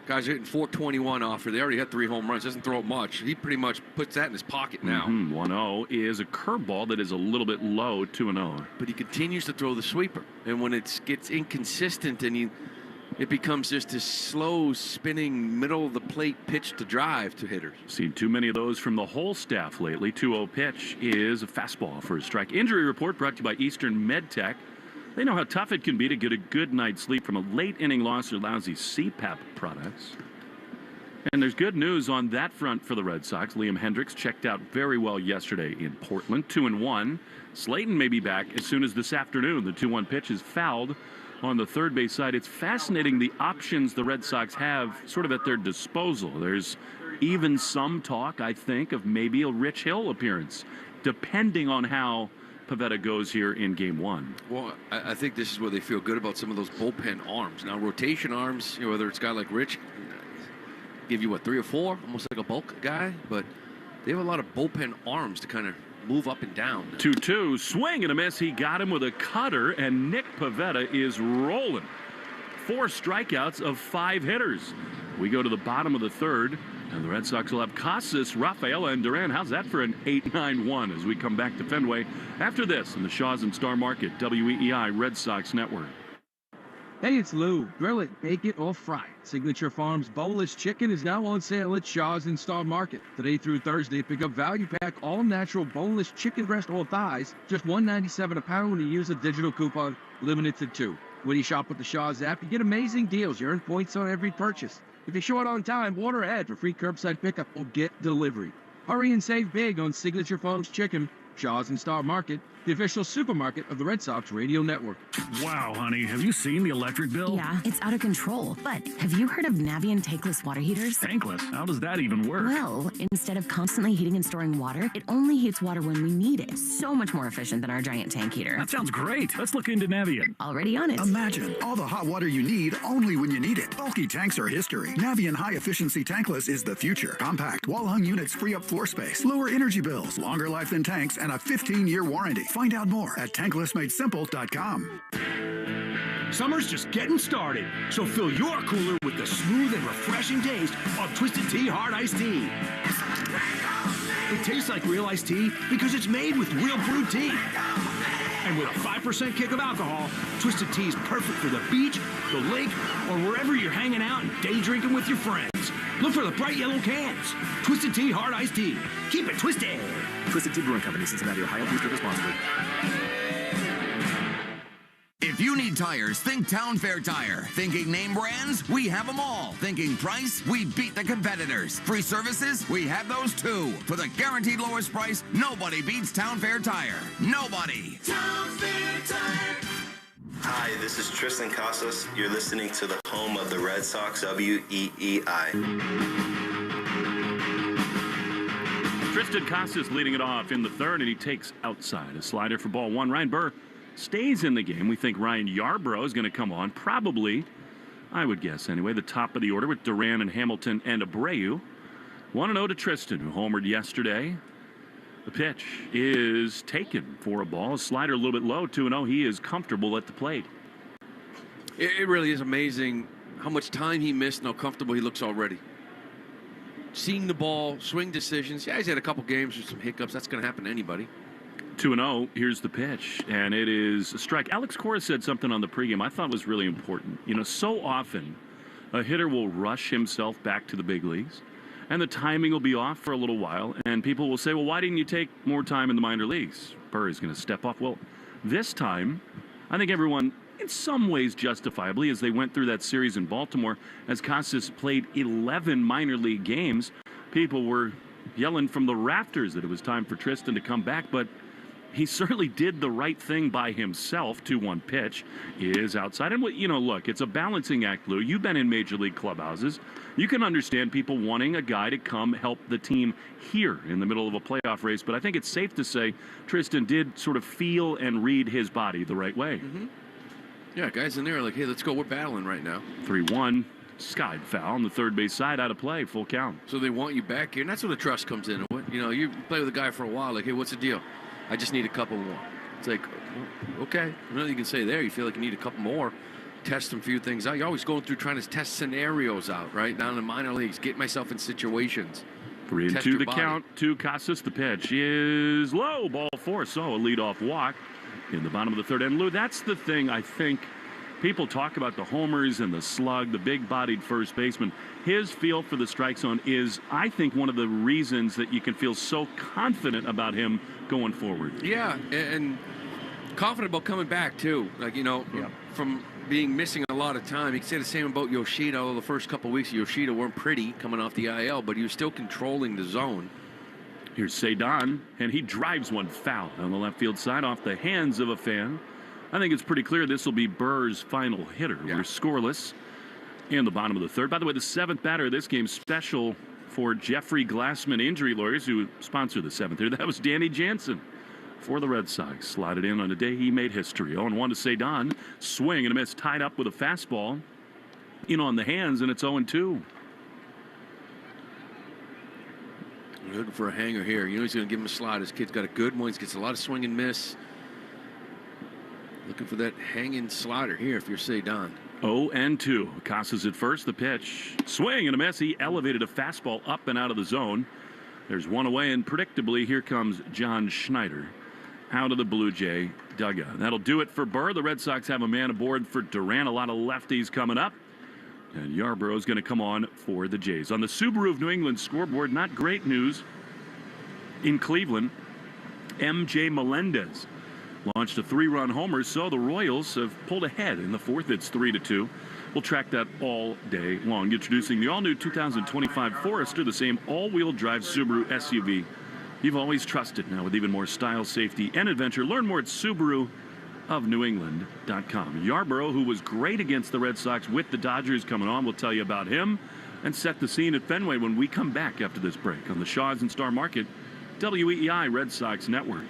Guys are hitting 421 off her. They already had 3 home runs. Doesn't throw it much. He pretty much puts that in his pocket now. 1-0 is a curveball that is a little bit low, 2-0. But he continues to throw the sweeper. And when it gets inconsistent and it becomes just this slow spinning middle of the plate pitch to drive to hitters. Seen too many of those from the whole staff lately. 2-0 pitch is a fastball for a strike. Injury report brought to you by Eastern MedTech. They know how tough it can be to get a good night's sleep from a late inning loss or lousy CPAP products. And there's good news on that front for the Red Sox. Liam Hendricks checked out very well yesterday in Portland, 2-1. Slayton may be back as soon as this afternoon. The 2-1 pitch is fouled on the third base side. It's fascinating the options the Red Sox have sort of at their disposal. There's even some talk, I think, of maybe a Rich Hill appearance, depending on how Pivetta goes here in Game 1. Well, I think this is where they feel good about some of those bullpen arms. Now, rotation arms, whether it's a guy like Rich, give you, 3 or 4, almost like a bulk guy, but they have a lot of bullpen arms to kind of move up and down. 2-2, swing and a miss. He got him with a cutter, and Nick Pivetta is rolling. 4 strikeouts of 5 hitters. We go to the bottom of the third, and the Red Sox will have Casas, Rafaela, and Duran. How's that for an 8-9-1 as we come back to Fenway after this in the Shaw's and Star Market, WEEI Red Sox Network. Hey, it's Lou. Grill it, bake it, or fry it. Signature Farms boneless chicken is now on sale at Shaw's and Star Market. Today through Thursday, pick up value pack all-natural boneless chicken breast or thighs, just $1.97 a pound when you use a digital coupon, limited to 2. When you shop with the Shaw's app, you get amazing deals. You earn points on every purchase. If you're short on time, order ahead for free curbside pickup or get delivery. Hurry and save big on Signature Farms chicken. Shaw's and Star Market, the official supermarket of the Red Sox Radio Network. Wow, honey, have you seen the electric bill? Yeah, it's out of control. But have you heard of Navien tankless water heaters? Tankless? How does that even work? Well, instead of constantly heating and storing water, it only heats water when we need it. So much more efficient than our giant tank heater. That sounds great. Let's look into Navien. Already on it. Imagine all the hot water you need only when you need it. Bulky tanks are history. Navien high-efficiency tankless is the future. Compact, wall-hung units free up floor space, lower energy bills, longer life than tanks, and a 15-year warranty. Find out more at tanklessmadesimple.com. Summer's just getting started, so fill your cooler with the smooth and refreshing taste of Twisted Tea Hard Iced Tea. It tastes like real iced tea because it's made with real brewed tea. And with a 5% kick of alcohol, Twisted Tea is perfect for the beach, the lake, or wherever you're hanging out and day drinking with your friends. Look for the bright yellow cans. Twisted Tea Hard Iced Tea. Keep it twisted. Twisted Tea Brewing Company, Cincinnati, Ohio. Please drink responsibly. If you need tires, think Town Fair Tire. Thinking name brands? We have them all. Thinking price? We beat the competitors. Free services? We have those too. For the guaranteed lowest price, nobody beats Town Fair Tire. Nobody. Town Fair Tire. Hi, this is Tristan Casas. You're listening to the home of the Red Sox, WEEI. Tristan Casas leading it off in the third, and he takes outside. A slider for ball 1. Ryan Burr stays in the game. We think Ryan Yarbrough is going to come on. Probably, I would guess anyway, the top of the order with Duran and Hamilton and Abreu. 1-0 to Tristan, who homered yesterday. The pitch is taken for a ball. A slider a little bit low, 2-0. He is comfortable at the plate. It really is amazing how much time he missed and how comfortable he looks already. Seeing the ball, swing decisions. Yeah, he's had a couple games with some hiccups. That's going to happen to anybody. 2-0. Here's the pitch, and it is a strike. Alex Cora said something on the pregame I thought was really important. You know, so often a hitter will rush himself back to the big leagues, and the timing will be off for a little while, and people will say, well, why didn't you take more time in the minor leagues? Burr is going to step off. Well, this time, I think everyone, in some ways justifiably, as they went through that series in Baltimore, as Casas played 11 minor league games, people were yelling from the rafters that it was time for Tristan to come back, but he certainly did the right thing by himself. 2-1 pitch is outside. And, you know, look, it's a balancing act, Lou. You've been in major league clubhouses. You can understand people wanting a guy to come help the team here in the middle of a playoff race. But I think it's safe to say Tristan did sort of feel and read his body the right way. Mm-hmm. Yeah, guys in there are like, hey, let's go. We're battling right now. 3-1. Skied foul on the third base side, out of play, full count. So they want you back here. And that's where the trust comes in. You know, you play with a guy for a while, like, hey, what's the deal? I just need a couple more. It's like, okay, nothing you can say there. You feel like you need a couple more. Test some few things out. You're always going through trying to test scenarios out, right? Down in the minor leagues, get myself in situations. 3-2 the count to Casas. The pitch is low, ball 4. So a leadoff walk in the bottom of the third. And Lou, that's the thing I think People talk about the homers and the slug, the big-bodied first baseman. His feel for the strike zone is, I think, one of the reasons that you can feel so confident about him going forward. Yeah, and confident about coming back, too. Like, from being missing a lot of time. You can say the same about Yoshida, although the first couple of weeks of Yoshida weren't pretty coming off the IL, but he was still controlling the zone. Here's Cedon, and he drives one foul on the left field side off the hands of a fan. I think it's pretty clear this will be Burr's final hitter. Yeah. We're scoreless in the bottom of the third. By the way, the seventh batter of this game, special for Jeffrey Glassman Injury Lawyers, who sponsored the seventh hitter. That was Danny Jansen for the Red Sox. Slotted in on the day he made history. 0-1 to Cedon. Swing and a miss, tied up with a fastball. In on the hands, and it's 0-2. Looking for a hanger here. He's going to give him a slide. His kid's got a good one. He gets a lot of swing and miss. Looking for that hanging slider here if you're Cedon. 0-2. Casas at first. The pitch. Swing and a miss. He elevated a fastball up and out of the zone. There's one away, and predictably, here comes John Schneider out of the Blue Jay dugout. That'll do it for Burr. The Red Sox have a man aboard for Duran. A lot of lefties coming up. And Yarbrough's going to come on for the Jays. On the Subaru of New England scoreboard, not great news in Cleveland. M.J. Melendez launched a 3-run homer, so the Royals have pulled ahead in the fourth. It's 3-2. We'll track that all day long. Introducing the all-new 2025 Forester, the same all-wheel drive Subaru SUV you've always trusted, now with even more style, safety, and adventure. Learn more at SubaruofNewEngland.com. Yarbrough, who was great against the Red Sox with the Dodgers coming on, we'll tell you about him and set the scene at Fenway when we come back after this break on the Shaws and Star Market WEEI Red Sox Network.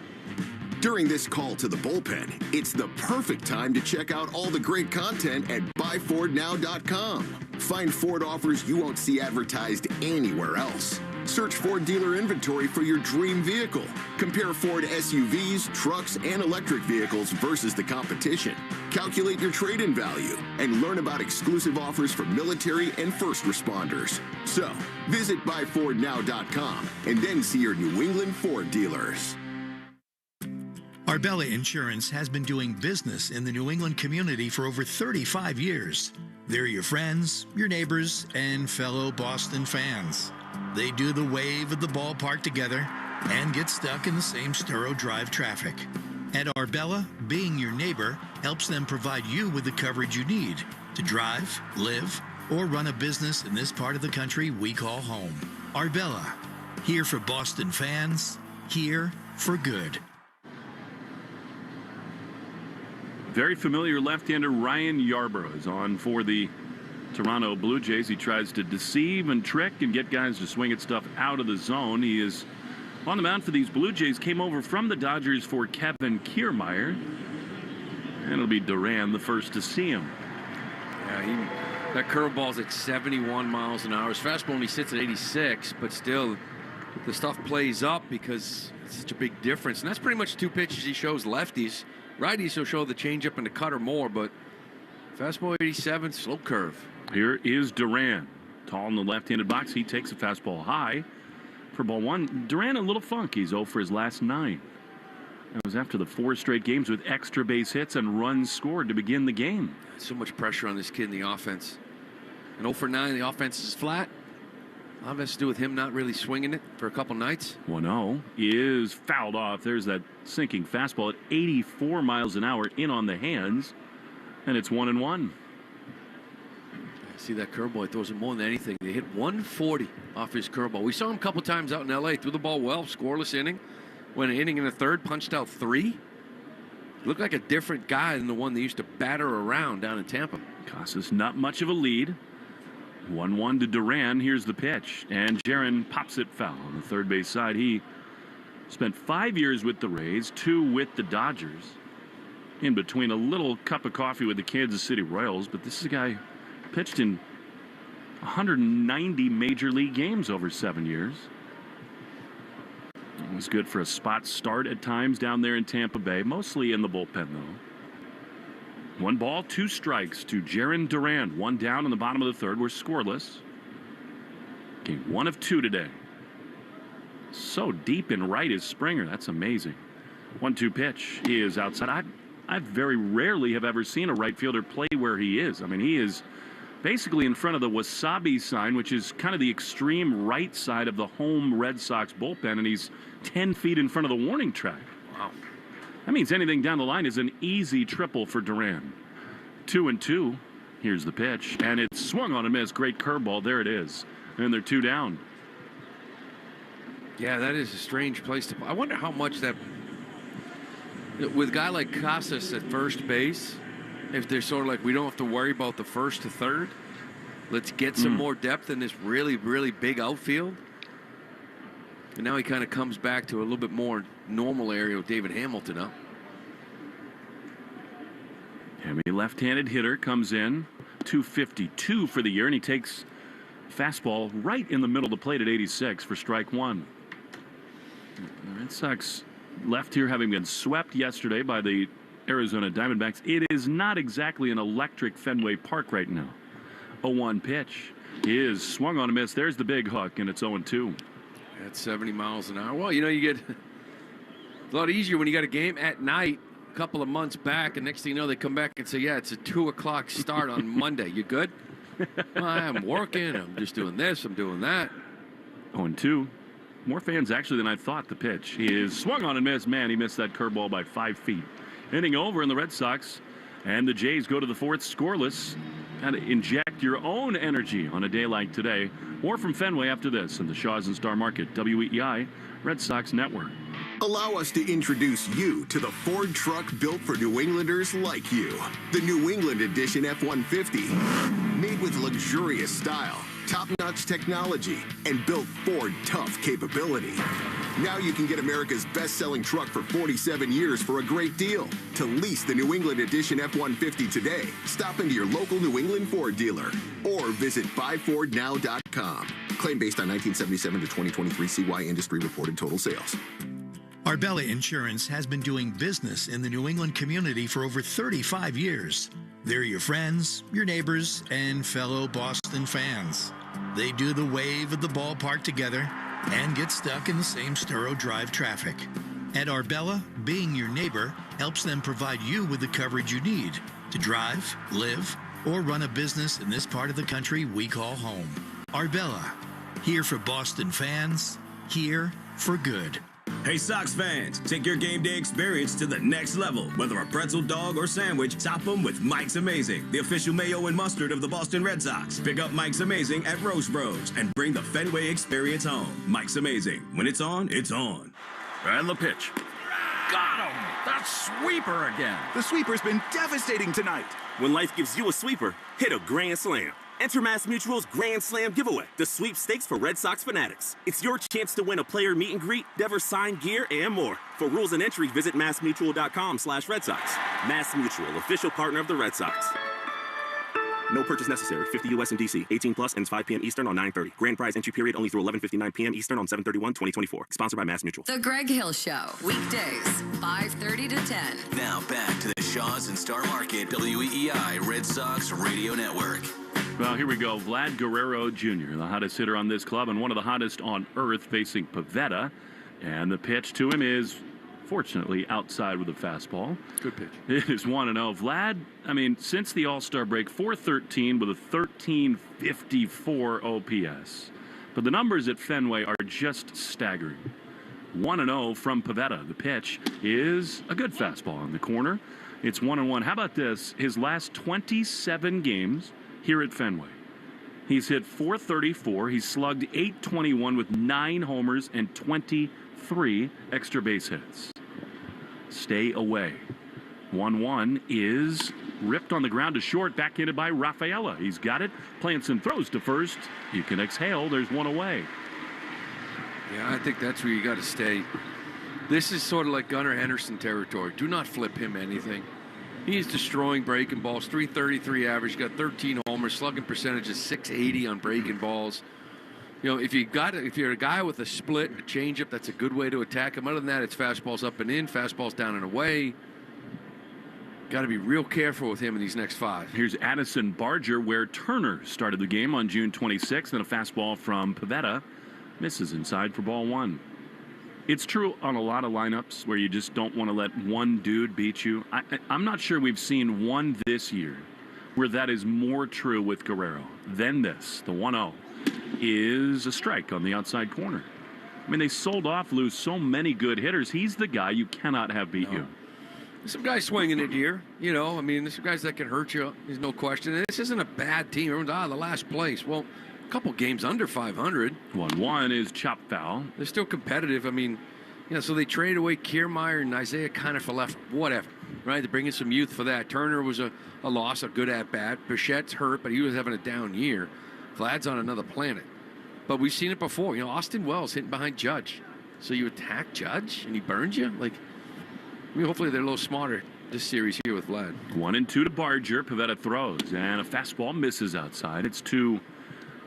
During this call to the bullpen, it's the perfect time to check out all the great content at buyfordnow.com. Find Ford offers you won't see advertised anywhere else. Search Ford dealer inventory for your dream vehicle. Compare Ford SUVs, trucks, and electric vehicles versus the competition. Calculate your trade-in value and learn about exclusive offers for military and first responders. So, visit buyfordnow.com and then see your New England Ford dealers. Arbella Insurance has been doing business in the New England community for over 35 years. They're your friends, your neighbors, and fellow Boston fans. They do the wave at the ballpark together and get stuck in the same Sturo Drive traffic. At Arbella, being your neighbor helps them provide you with the coverage you need to drive, live, or run a business in this part of the country we call home. Arbella, here for Boston fans, here for good. Very familiar left-hander Ryan Yarbrough is on for the Toronto Blue Jays. He tries to deceive and trick and get guys to swing at stuff out of the zone. He is on the mound for these Blue Jays. Came over from the Dodgers for Kevin Kiermaier. And it'll be Duran the first to see him. Yeah, that curveball's at 71 miles an hour. His fastball only sits at 86, but still the stuff plays up because it's such a big difference. And that's pretty much two pitches he shows lefties. Righties will show the changeup and the cutter more, but fastball 87, slow curve. Here is Duran. Tall in the left-handed box. He takes a fastball high for ball one. Duran a little funk. He's 0 for his last 9. That was after the 4 straight games with extra base hits and runs scored to begin the game. So much pressure on this kid in the offense. And 0 for 9, the offense is flat. A lot has to do with him not really swinging it for a couple nights. 1-0 is fouled off. There's that sinking fastball at 84 miles an hour in on the hands. And it's 1-1. See that curveball, he throws it more than anything. They hit 140 off his curveball. We saw him a couple times out in L.A. Threw the ball well, scoreless inning. Went an inning in the third, punched out 3. Looked like a different guy than the one they used to batter around down in Tampa. Casas not much of a lead. 1-1 to Duran. Here's the pitch. And Jaron pops it foul on the third base side. He spent 5 years with the Rays, 2 with the Dodgers. In between a little cup of coffee with the Kansas City Royals. But this is a guy pitched in 190 major league games over 7 years. It was good for a spot start at times down there in Tampa Bay. Mostly in the bullpen, though. 1 ball, 2 strikes to Jaron Duran. 1 down in the bottom of the third. We're scoreless. Game 1 of 2 today. So deep in right is Springer. That's amazing. 1-2 pitch is outside. I very rarely have ever seen a right fielder play where he is. I mean, he is basically in front of the Wasabi sign, which is kind of the extreme right side of the home Red Sox bullpen, and he's 10 feet in front of the warning track. Wow. That means anything down the line is an easy triple for Duran. 2-2. Here's the pitch, and it's swung on and missed. Great curveball. There it is. And they're 2 down. Yeah, that is a strange place to play. I wonder how much that, with a guy like Casas at first base, if they're sort of like, we don't have to worry about the first to third. Let's get some more depth in this really, really big outfield. And now he kind of comes back to a little bit more normal area with David Hamilton up. A left-handed hitter comes in, 252 for the year, and he takes fastball right in the middle of the plate at 86 for strike one. The Red Sox left here having been swept yesterday by the Arizona Diamondbacks. It is not exactly an electric Fenway Park right now. 0-1 pitch is swung on a miss. There's the big hook, and it's 0-2. At 70 miles an hour. Well, you know, you get a lot easier when you got a game at night a couple of months back, and next thing you know, they come back and say, yeah, it's a 2 o'clock start on Monday. You good? Well, I'm working. I'm just doing this. I'm doing that. 0-2. More fans actually than I thought. The pitch. He is swung on and missed. Man, he missed that curveball by 5 feet. Inning over, and the Red Sox and the Jays go to the fourth scoreless. Got to inject your own energy on a day like today. More from Fenway after this in the Shaws and Star Market, WEEI Red Sox Network. Allow us to introduce you to the Ford truck built for New Englanders like you. The New England Edition F-150. Made with luxurious style, top-notch technology, and built Ford tough capability. Now you can get America's best-selling truck for 47 years for a great deal. To lease the New England Edition F-150 today, stop into your local New England Ford dealer or visit buyfordnow.com. Claim based on 1977 to 2023 CY industry reported total sales. Arbella Insurance has been doing business in the New England community for over 35 years. They're your friends, your neighbors, and fellow Boston fans. They do the wave at the ballpark together and get stuck in the same Sturrow Drive traffic. At Arbella, being your neighbor helps them provide you with the coverage you need to drive, live, or run a business in this part of the country we call home. Arbella, here for Boston fans, here for good. Hey Sox fans, take your game day experience to the next level. Whether a pretzel dog or sandwich, top them with Mike's Amazing, the official mayo and mustard of the Boston Red Sox. Pick up Mike's Amazing at Roast Bros and bring the Fenway experience home. Mike's Amazing. When it's on, it's on. And the pitch. Got him! That sweeper again. The sweeper's been devastating tonight. When life gives you a sweeper, hit a grand slam. Enter MassMutual's Grand Slam giveaway, the sweepstakes for Red Sox fanatics. It's your chance to win a player meet and greet, Devers signed gear, and more. For rules and entry, visit massmutual.com/Red Sox. MassMutual, official partner of the Red Sox. No purchase necessary. 50 U.S. and D.C. 18 plus ends 5 p.m. Eastern on 9/30. Grand prize entry period only through 11:59 p.m. Eastern on 7/31/2024. Sponsored by MassMutual. The Greg Hill Show, weekdays, 5:30 to 10. Now back to the Shaws and Star Market, WEEI Red Sox Radio Network. Well, here we go. Vlad Guerrero Jr., the hottest hitter on this club and one of the hottest on earth, facing Pivetta. And the pitch to him is, fortunately, outside with a fastball. Good pitch. It is 1-0. Vlad, I mean, since the All-Star break, 413 with a 1354 OPS. But the numbers at Fenway are just staggering. 1-0 from Pivetta. The pitch is a good fastball in the corner. It's 1-1. How about this? His last 27 games here at Fenway, he's hit .434. He's slugged .821 with 9 homers and 23 extra base hits. Stay away. 1-1 is ripped on the ground to short, backhanded by Rafaela. He's got it. Planson throws to first. You can exhale. There's one away. Yeah, I think that's where you got to stay. This is sort of like Gunnar Henderson territory. Do not flip him anything. He's destroying breaking balls. .333 average. Got 13 homers. Slugging percentage is .680 on breaking balls. You know, if you're a guy with a split, a changeup, that's a good way to attack him. Other than that, it's fastballs up and in, fastballs down and away. Got to be real careful with him in these next 5. Here's Addison Barger, where Turner started the game on June 26th, and a fastball from Pivetta misses inside for ball 1. It's true on a lot of lineups where you just don't want to let one dude beat you. I'm not sure we've seen one this year where that is more true with Guerrero than this. The 1-0 is a strike on the outside corner. I mean, they sold off Lou so many good hitters. He's the guy you cannot have beat you. There's some guys swinging it here. I mean, there's some guys that can hurt you. There's no question. And this isn't a bad team. Everyone's, the last place. Well, a couple games under 500. 1-1 is chop foul. They're still competitive. I mean, so they traded away Kiermaier and Isaiah Kiner for left. Whatever, right? They're bringing some youth for that. Turner was a loss, a good at-bat. Bichette's hurt, but he was having a down year. Vlad's on another planet. But we've seen it before. Austin Wells hitting behind Judge. So you attack Judge and he burns you? Hopefully they're a little smarter this series here with Vlad. 1-2 to Barger. Pivetta throws, and a fastball misses outside. It's 2-2.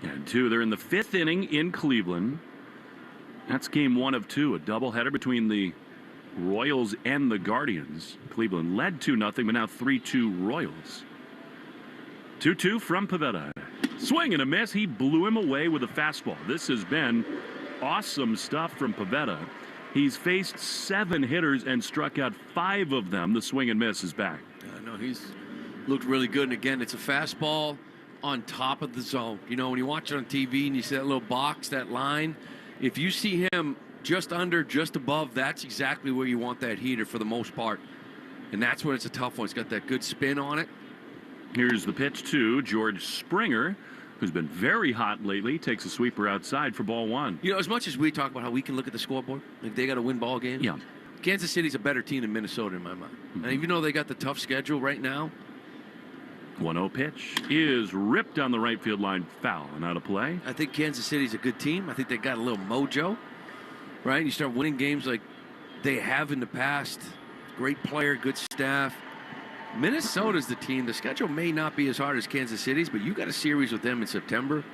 They're in the 5th inning in Cleveland. That's game 1 of 2, a doubleheader between the Royals and the Guardians. Cleveland led 2-0, but now 3-2 Royals. 2-2 from Pivetta. Swing and a miss. He blew him away with a fastball. This has been awesome stuff from Pivetta. He's faced 7 hitters and struck out 5 of them. The swing and miss is back. No, he's looked really good. And again, it's a fastball on top of the zone. When you watch it on TV and you see that little box, that line, if you see him just under, just above, that's exactly where you want that heater for the most part. And that's when it's a tough one. It's got that good spin on it. Here's the pitch to George Springer, who's been very hot lately. Takes a sweeper outside for ball 1. As much as we talk about how we can look at the scoreboard, they got to win ball games. Yeah. Kansas City's a better team than Minnesota in my mind. And even though they got the tough schedule right now. 1-0 pitch is ripped down the right field line, foul and out of play. I think Kansas City's a good team. I think they got a little mojo, right? You start winning games like they have in the past. Great player, good staff. Minnesota's the team. The schedule may not be as hard as Kansas City's, but you got a series with them in September.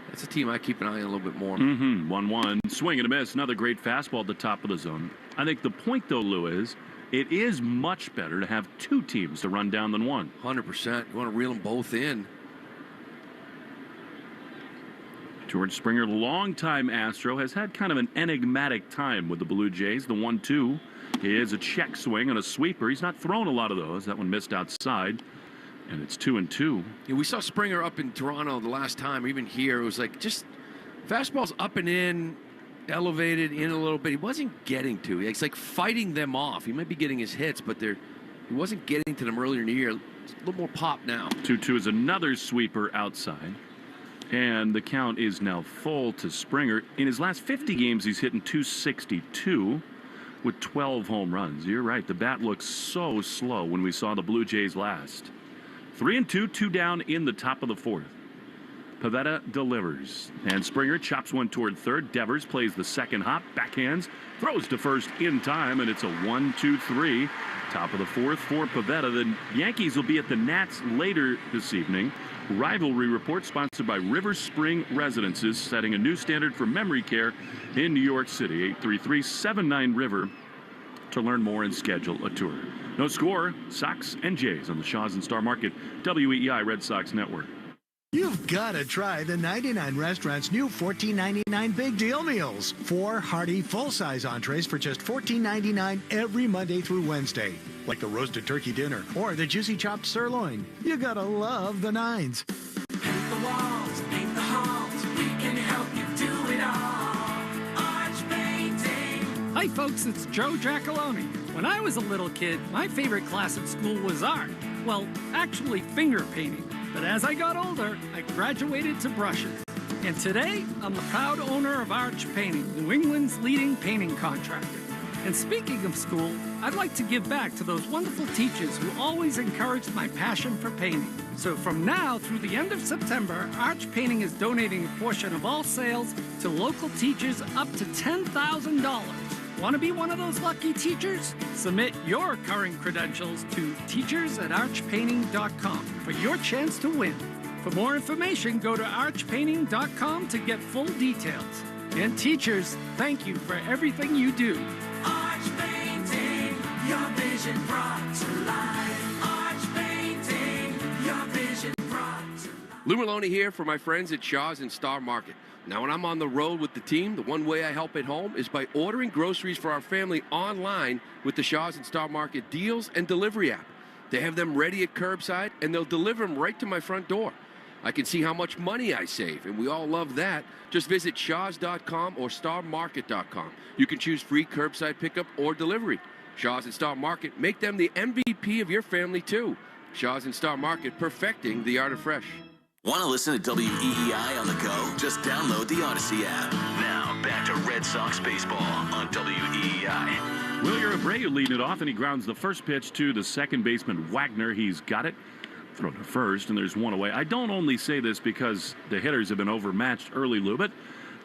That's a team I keep an eye on a little bit more. 1-1. Swing and a miss. Another great fastball at the top of the zone. I think the point, though, Lou, is it is much better to have 2 teams to run down than 1. 100%. You want to reel them both in. George Springer, longtime Astro, has had kind of an enigmatic time with the Blue Jays. The 1-2 is a check swing and a sweeper. He's not thrown a lot of those. That one missed outside. And it's 2-2. Yeah, we saw Springer up in Toronto the last time, even here. It was like just fastballs up and in, elevated in a little bit. He wasn't getting to. It's like fighting them off. He might be getting his hits, but he wasn't getting to them earlier in the year. It's a little more pop now. 2-2 is another sweeper outside. And the count is now full to Springer. In his last 50 games, he's hitting .262 with 12 home runs. You're right. The bat looks so slow when we saw the Blue Jays last. 3-2, 2 down in the top of the 4th. Pivetta delivers. And Springer chops one toward third. Devers plays the second hop. Backhands. Throws to first in time. And it's a 1-2-3. Top of the 4th for Pivetta. The Yankees will be at the Nats later this evening. Rivalry report sponsored by River Spring Residences, setting a new standard for memory care in New York City. 833-79-RIVER to learn more and schedule a tour. No score, Sox and Jays on the Shaw's and Star Market, WEEI Red Sox Network. You've got to try the 99 Restaurant's new $14.99 Big Deal Meals. 4 hearty, full-size entrees for just $14.99 every Monday through Wednesday. Like the roasted turkey dinner or the juicy chopped sirloin. You gotta love the 9s. Paint the walls, paint the halls. We can help you do it all. Arch Painting. Hi folks, it's Joe Giacalone. When I was a little kid, my favorite class at school was art. Well, actually finger painting. But as I got older, I graduated to brushes. And today, I'm the proud owner of Arch Painting, New England's leading painting contractor. And speaking of school, I'd like to give back to those wonderful teachers who always encouraged my passion for painting. So from now through the end of September, Arch Painting is donating a portion of all sales to local teachers up to $10,000. Want to be one of those lucky teachers? Submit your current credentials to teachers@archpainting.com for your chance to win. For more information, go to archpainting.com to get full details. And teachers, thank you for everything you do. Arch Painting, your vision brought to life. Arch Painting, your vision brought to life. Lou Maloney here for my friends at Shaw's and Star Market. Now, when I'm on the road with the team, the one way I help at home is by ordering groceries for our family online with the Shaw's and Star Market deals and delivery app. They have them ready at curbside, and they'll deliver them right to my front door. I can see how much money I save, and we all love that. Just visit shaws.com or starmarket.com. You can choose free curbside pickup or delivery. Shaw's and Star Market, make them the MVP of your family, too. Shaw's and Star Market, perfecting the art of fresh. Want to listen to WEEI on the go? Just download the Odyssey app. Now, back to Red Sox baseball on WEEI. Willier Abreu leading it off, and he grounds the first pitch to the second baseman, Wagner. He's got it. Thrown to first, and there's one away. I don't only say this because the hitters have been overmatched early, Lou, but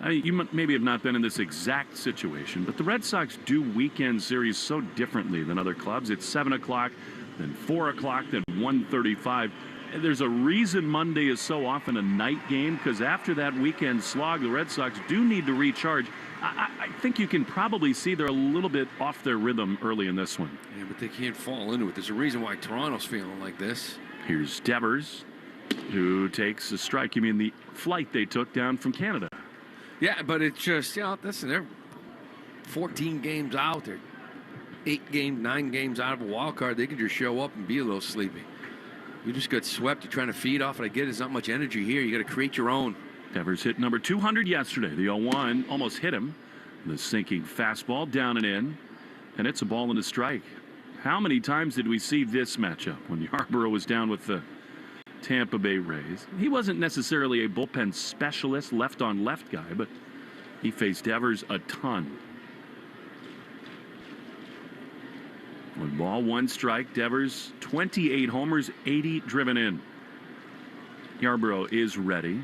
you maybe have not been in this exact situation, but the Red Sox do weekend series so differently than other clubs. It's 7 o'clock, then 4 o'clock, then 1:35. There's a reason Monday is so often a night game, because after that weekend slog, the Red Sox do need to recharge. I think you can probably see they're a little bit off their rhythm early in this one. Yeah, but they can't fall into it. There's a reason why Toronto's feeling like this. Here's Devers, who takes a strike. You mean the flight they took down from Canada? Yeah, but it's just, listen, they're 14 games out. They're 9 games out of a wild card. They can just show up and be a little sleepy. You just got swept. You're trying to feed off it. I get there's not much energy here. You got to create your own. Devers hit number 200 yesterday. The 0-1 almost hit him. The sinking fastball down and in, and it's a ball and a strike. How many times did we see this matchup when Yarbrough was down with the Tampa Bay Rays? He wasn't necessarily a bullpen specialist, left-on-left guy, but he faced Devers a ton. 1 ball, 1 strike. Devers, 28 homers, 80 driven in. Yarbrough is ready.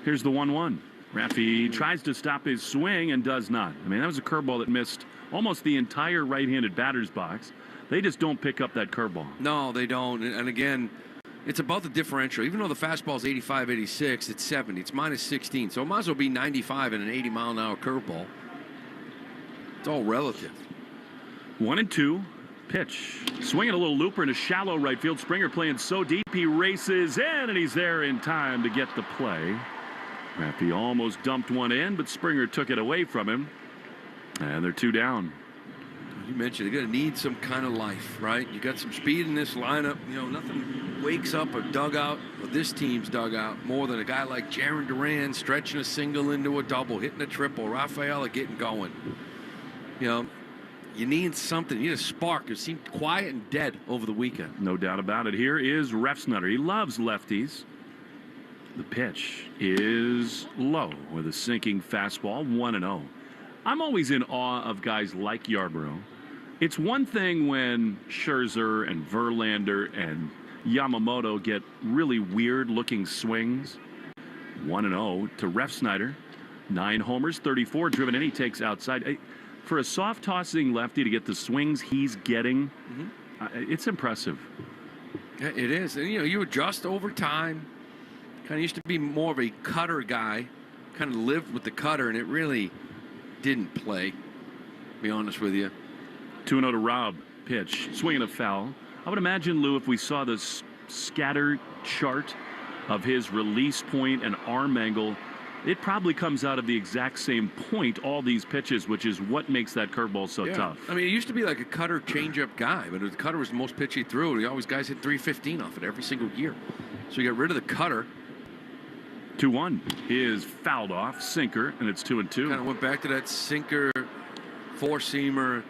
Here's the 1-1. Raffy tries to stop his swing and does not. I mean, that was a curveball that missed almost the entire right-handed batter's box. They just don't pick up that curveball. No, they don't. And again, it's about the differential. Even though the fastball's 85, 86, it's 70. It's minus 16. So it might as well be 95 and an 80-mile-an-hour curveball. It's all relative. 1-2. Pitch. Swinging a little looper in a shallow right field. Springer playing so deep he races in, and he's there in time to get the play. Raffy almost dumped one in, but Springer took it away from him. And they're 2 down. You mentioned they're going to need some kind of life, right? You got some speed in this lineup. Nothing wakes up a dugout, or this team's dugout, more than a guy like Jarren Duran stretching a single into a double, hitting a triple, Rafaela getting going. You need something. You need a spark. It seemed quiet and dead over the weekend. No doubt about it. Here is Refsnyder. He loves lefties. The pitch is low with a sinking fastball, 1-0. I'm always in awe of guys like Yarbrough. It's one thing when Scherzer and Verlander and Yamamoto get really weird-looking swings. 1-0 to Refsnyder. 9 homers, 34 driven in. He takes outside. For a soft-tossing lefty to get the swings he's getting, it's impressive. Yeah, it is. And, you adjust over time. Kind of used to be more of a cutter guy. Kind of lived with the cutter, and it really didn't play, to be honest with you. 2-0 to Rob. Pitch. Swinging a foul. I would imagine, Lou, if we saw this scatter chart of his release point and arm angle, it probably comes out of the exact same point, all these pitches, which is what makes that curveball so tough. I mean, it used to be like a cutter changeup guy, but the cutter was the most pitch he threw. Guys hit 315 off it every single year. So you got rid of the cutter. 2-1 is fouled off, sinker, and it's 2-2. Kind of went back to that sinker, four-seamer,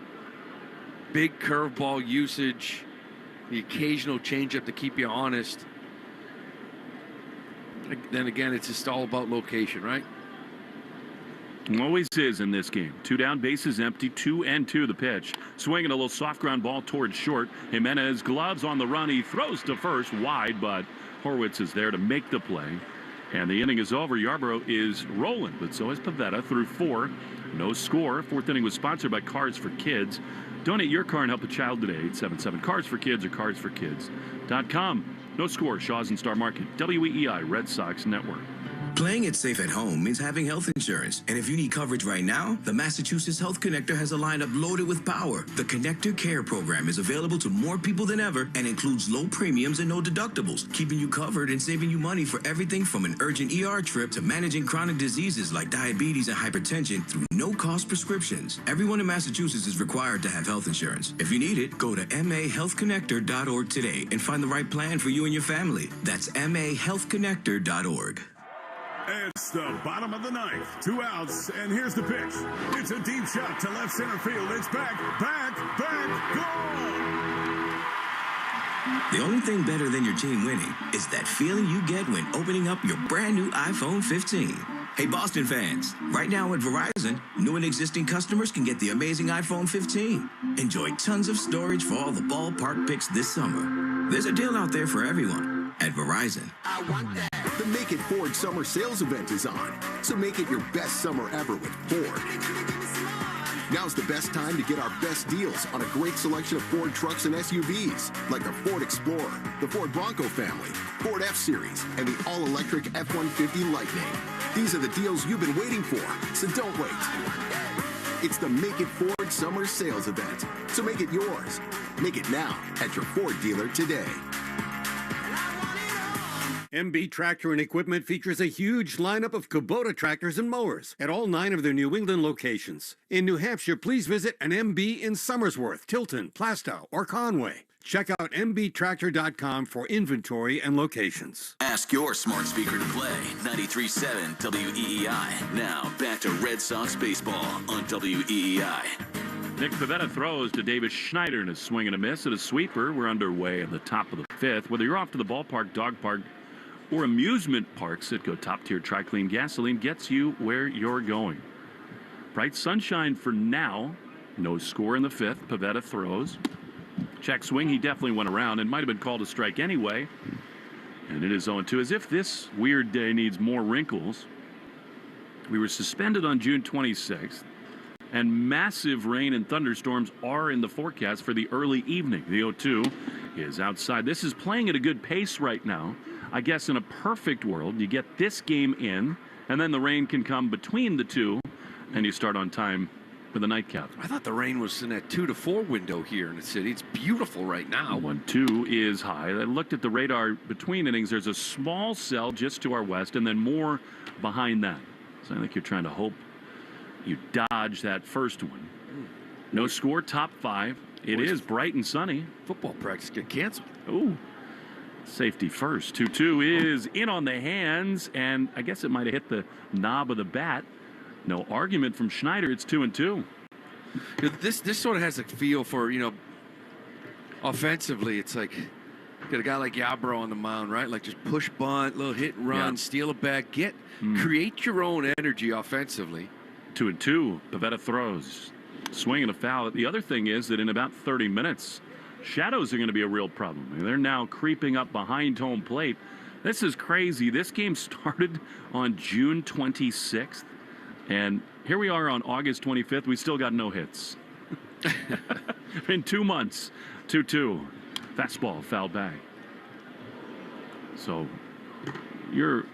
big curveball usage, the occasional changeup to keep you honest. Then again, it's just all about location, right? Always is in this game. 2 down, bases empty, 2-2 the pitch. Swinging a little soft ground ball towards short. Jimenez, gloves on the run. He throws to first, wide, but Horwitz is there to make the play. And the inning is over. Yarbrough is rolling, but so is Pivetta through 4. No score. 4th inning was sponsored by Cars for Kids. Donate your car and help a child today. 877 Cars for Kids or carsforkids.com. No score. Shaw's and Star Market. WEEI Red Sox Network. Playing it safe at home means having health insurance. And if you need coverage right now, the Massachusetts Health Connector has a lineup loaded with power. The Connector Care program is available to more people than ever and includes low premiums and no deductibles, keeping you covered and saving you money for everything from an urgent ER trip to managing chronic diseases like diabetes and hypertension through no-cost prescriptions. Everyone in Massachusetts is required to have health insurance. If you need it, go to mahealthconnector.org today and find the right plan for you and your family. That's mahealthconnector.org. It's the bottom of the ninth. 2 outs, and here's the pitch. It's a deep shot to left center field. It's back, gone! The only thing better than your team winning is that feeling you get when opening up your brand new iPhone 15. Hey, Boston fans, right now at Verizon, new and existing customers can get the amazing iPhone 15. Enjoy tons of storage for all the ballpark picks this summer. There's a deal out there for everyone at Verizon. I want that. The Make It Ford summer sales event is on, so make it your best summer ever with Ford. Now's the best time to get our best deals on a great selection of Ford trucks and SUVs, like the Ford Explorer, the Ford Bronco family, Ford F-Series, and the all-electric F-150 Lightning. These are the deals you've been waiting for, so don't wait. It's the Make It Ford summer sales event, so make it yours. Make it now at your Ford dealer today. MB Tractor and Equipment features a huge lineup of Kubota tractors and mowers at all 9 of their New England locations. In New Hampshire, please visit an MB in Somersworth, Tilton, Plastow, or Conway. Check out mbtractor.com for inventory and locations. Ask your smart speaker to play 93.7 WEEI. Now back to Red Sox baseball on WEEI. Nick Pivetta throws to Davis Schneider in a swing and a miss at a sweeper. We're underway in the top of the 5th. Whether you're off to the ballpark, dog park, or amusement parks, Citgo top-tier Tri-Clean gasoline gets you where you're going. Bright sunshine for now. No score in the 5th. Pivetta throws. Check swing. He definitely went around and might have been called a strike anyway. And it is 0-2. As if this weird day needs more wrinkles. We were suspended on June 26th. And massive rain and thunderstorms are in the forecast for the early evening. The 0-2 is outside. This is playing at a good pace right now. I guess in a perfect world, you get this game in, and then the rain can come between the two, and you start on time with a nightcap. I thought the rain was in that 2 to 4 window here in the city. It's beautiful right now. 1-2 is high. I looked at the radar between innings. There's a small cell just to our west, and then more behind that. So I think you're trying to hope you dodge that first one. No score, top 5. It is bright and sunny. Football practice get canceled. Ooh. Safety first. 2-2 is in on the hands, and I guess it might have hit the knob of the bat. No argument from Schneider. It's 2-2. This sort of has a feel for, offensively. It's like got a guy like Yarbrough on the mound, right? Like just push bunt, little hit and run, steal it back, create your own energy offensively. 2-2. Pivetta throws. Swing and a foul. The other thing is that in about 30 minutes, shadows are going to be a real problem. They're now creeping up behind home plate. This is crazy. This game started on June 26th, and here we are on August 25th. We still got no hits. In 2 months, 2-2. Fastball, foul back. So your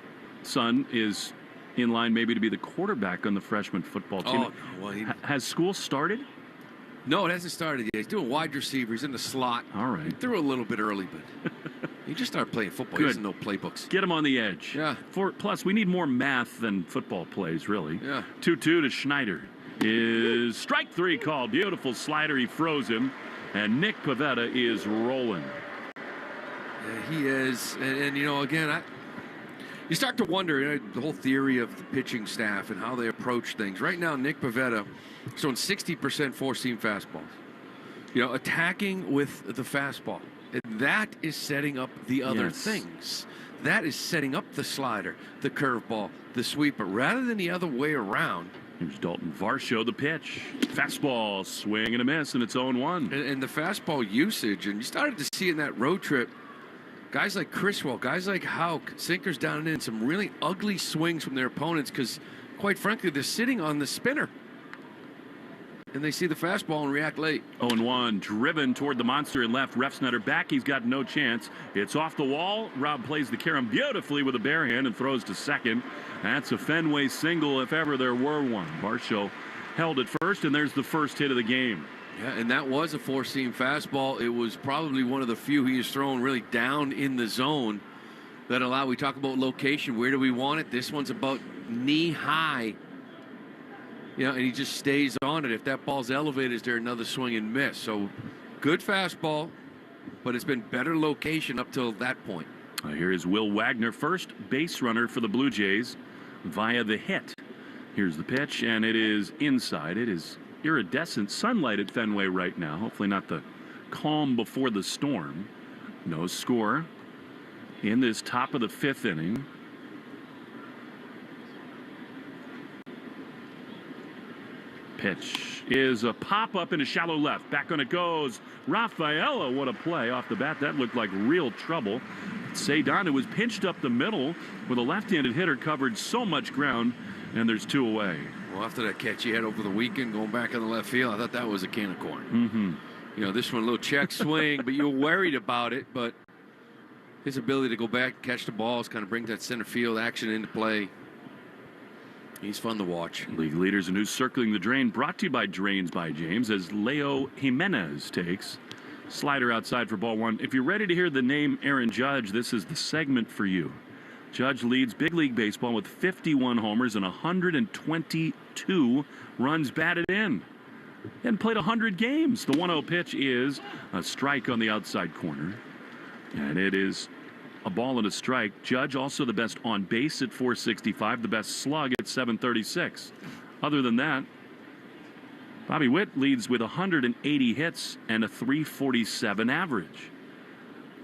son is in line maybe to be the quarterback on the freshman football team. Has school started? No, it hasn't started yet. He's doing wide receiver. He's in the slot. All right. He threw a little bit early, but he just started playing football. He doesn't know playbooks. Get him on the edge. Yeah. Plus, we need more math than football plays, really. Yeah. 2-2 to Schneider. Is strike 3 called. Beautiful slider. He froze him. And Nick Pivetta is rolling. Yeah, he is. And again, you start to wonder the whole theory of the pitching staff and how they approach things. Right now, Nick Pivetta is throwing 60% four-seam fastballs. Attacking with the fastball. And that is setting up the other things. That is setting up the slider, the curveball, the sweeper, rather than the other way around. Here's Dalton Varsho, the pitch. Fastball, swing and a miss, and it's 0-1. And the fastball usage, and you started to see in that road trip, guys like Criswell, guys like Houck, sinkers down and in, some really ugly swings from their opponents because, quite frankly, they're sitting on the spinner. and they see the fastball and react late. 0-1, driven toward the monster in left. Refsnyder back. He's got no chance. It's off the wall. Rob plays the carom beautifully with a bare hand and throws to second. That's a Fenway single if ever there were one. Varsho held at first, and there's the first hit of the game. Yeah, and that was a four-seam fastball. It was probably one of the few he has thrown really down in the zone that allow. We talk about location. Where do we want it? This one's about knee high. And he just stays on it. If that ball's elevated, is there another swing and miss? So good fastball, but it's been better location up till that point. Here is Will Wagner, first base runner for the Blue Jays via the hit. Here's the pitch, and it is inside. It is iridescent sunlight at Fenway right now. Hopefully not the calm before the storm. No score in this top of the fifth inning. Pitch is a pop-up into shallow left. Back on it goes. Rafaela, what a play off the bat. That looked like real trouble. Cedon, who was pinched up the middle with a left-handed hitter, covered so much ground, and there's two away. Well, after that catch he had over the weekend going back in the left field, I thought that was a can of corn. Mm-hmm. This one, a little check swing, but you're worried about it. But his ability to go back, catch the balls, kind of bring that center field action into play. He's fun to watch. League leaders and who's circling the drain, brought to you by Drains by James, as Leo Jimenez takes slider outside for ball one. If you're ready to hear the name Aaron Judge, this is the segment for you. Judge leads big league baseball with 51 homers and 122 runs batted in. And played 100 games. The 1-0 pitch is a strike on the outside corner. And it is a ball and a strike. Judge also the best on base at 465, the best slug at 736. Other than that, Bobby Witt leads with 180 hits and a 347 average.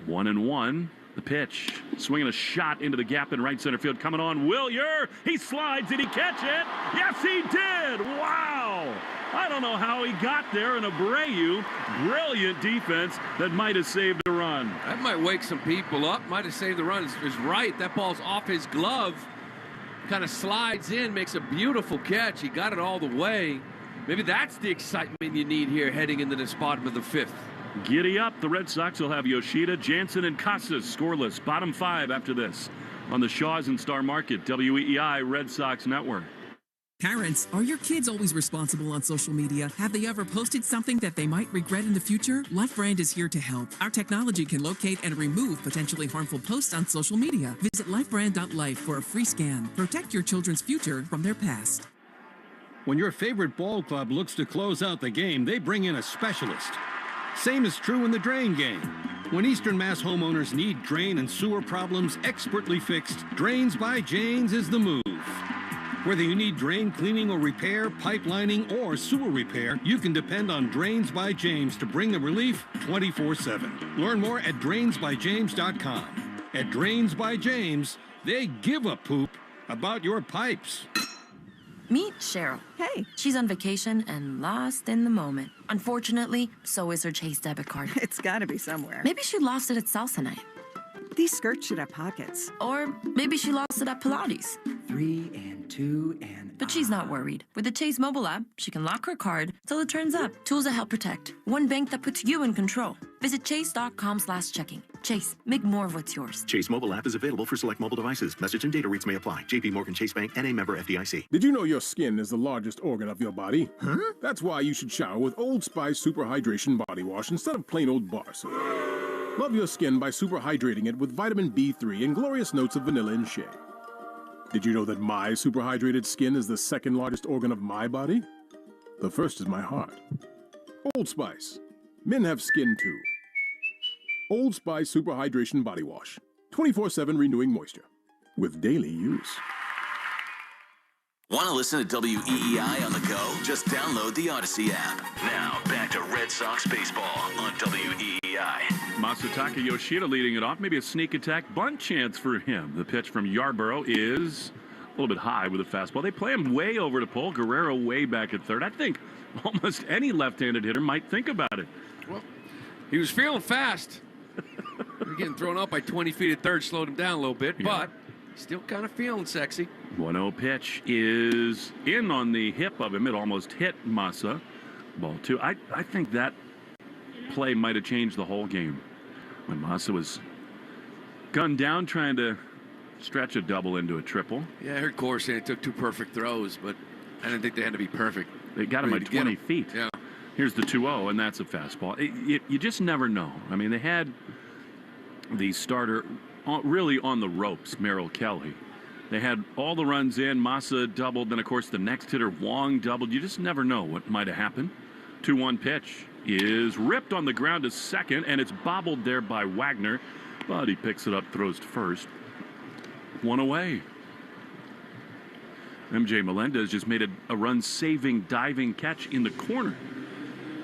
1-1. The pitch, swinging a shot into the gap in right center field. Coming on, Willier. He slides. Did he catch it? Yes, he did. Wow. I don't know how he got there in Abreu. Brilliant defense that might have saved a run. That might wake some people up. Might have saved the run. Is right. That ball's off his glove. Kind of slides in, makes a beautiful catch. He got it all the way. Maybe that's the excitement you need here heading into this bottom of the fifth. Giddy up. The Red Sox will have Yoshida, Jansen, and Casas scoreless. Bottom five after this on the Shaws and Star Market, WEEI Red Sox Network. Parents, are your kids always responsible on social media? Have they ever posted something that they might regret in the future? LifeBrand is here to help. Our technology can locate and remove potentially harmful posts on social media. Visit lifebrand.life for a free scan. Protect your children's future from their past. When your favorite ball club looks to close out the game, they bring in a specialist. Same is true in the drain game. When Eastern Mass homeowners need drain and sewer problems expertly fixed, Drains by James is the move. Whether you need drain cleaning or repair, pipelining, or sewer repair, you can depend on Drains by James to bring the relief 24/7. Learn more at drainsbyjames.com. At Drains by James, they give a poop about your pipes. Meet Cheryl. Hey. She's on vacation and lost in the moment. Unfortunately, so is her Chase debit card. It's gotta be somewhere. Maybe she lost it at salsa night. These skirts should have pockets. Or maybe she lost it at Pilates. 3 and 2 and... But she's not worried. With the Chase mobile app, she can lock her card till it turns up. Tools that help protect. One bank that puts you in control. Visit chase.com/checking. Chase, make more of what's yours. Chase mobile app is available for select mobile devices. Message and data rates may apply. JP Morgan Chase Bank, N.A. member FDIC. Did you know your skin is the largest organ of your body? Huh? That's why you should shower with Old Spice Super Hydration Body Wash instead of plain old bar soap. Love your skin by super hydrating it with vitamin B3 and glorious notes of vanilla and shea. Did you know that my super hydrated skin is the second largest organ of my body? The first is my heart. Old Spice. Men have skin too. Old Spice Super Hydration Body Wash. 24/7 renewing moisture. With daily use. Want to listen to WEEI on the go? Just download the Odyssey app. Now, back to Red Sox baseball on WEEI. Masataka Yoshida leading it off. Maybe a sneak attack bunt chance for him. The pitch from Yarborough is a little bit high with a fastball. They play him way over to pull. Guerrero way back at third. I think almost any left-handed hitter might think about it. Well, he was feeling fast. Getting thrown out by 20 feet at third slowed him down a little bit, but still kind of feeling sexy. 1-0 pitch is in on the hip of him. It almost hit Massa. Ball 2. I think that play might have changed the whole game when Massa was gunned down trying to stretch a double into a triple. Yeah, I heard Core saying it took 2 perfect throws, but I didn't think they had to be perfect. They got him by 20 feet. Yeah. Here's the 2-0, and that's a fastball. You just never know. I mean, they had the starter really on the ropes, Merrill Kelly. They had all the runs in. Massa doubled. Then, of course, the next hitter, Wong, doubled. You just never know what might have happened. 2-1 pitch is ripped on the ground to second, and it's bobbled there by Wagner. But he picks it up, throws to first. 1 away. MJ Melendez just made a run-saving diving catch in the corner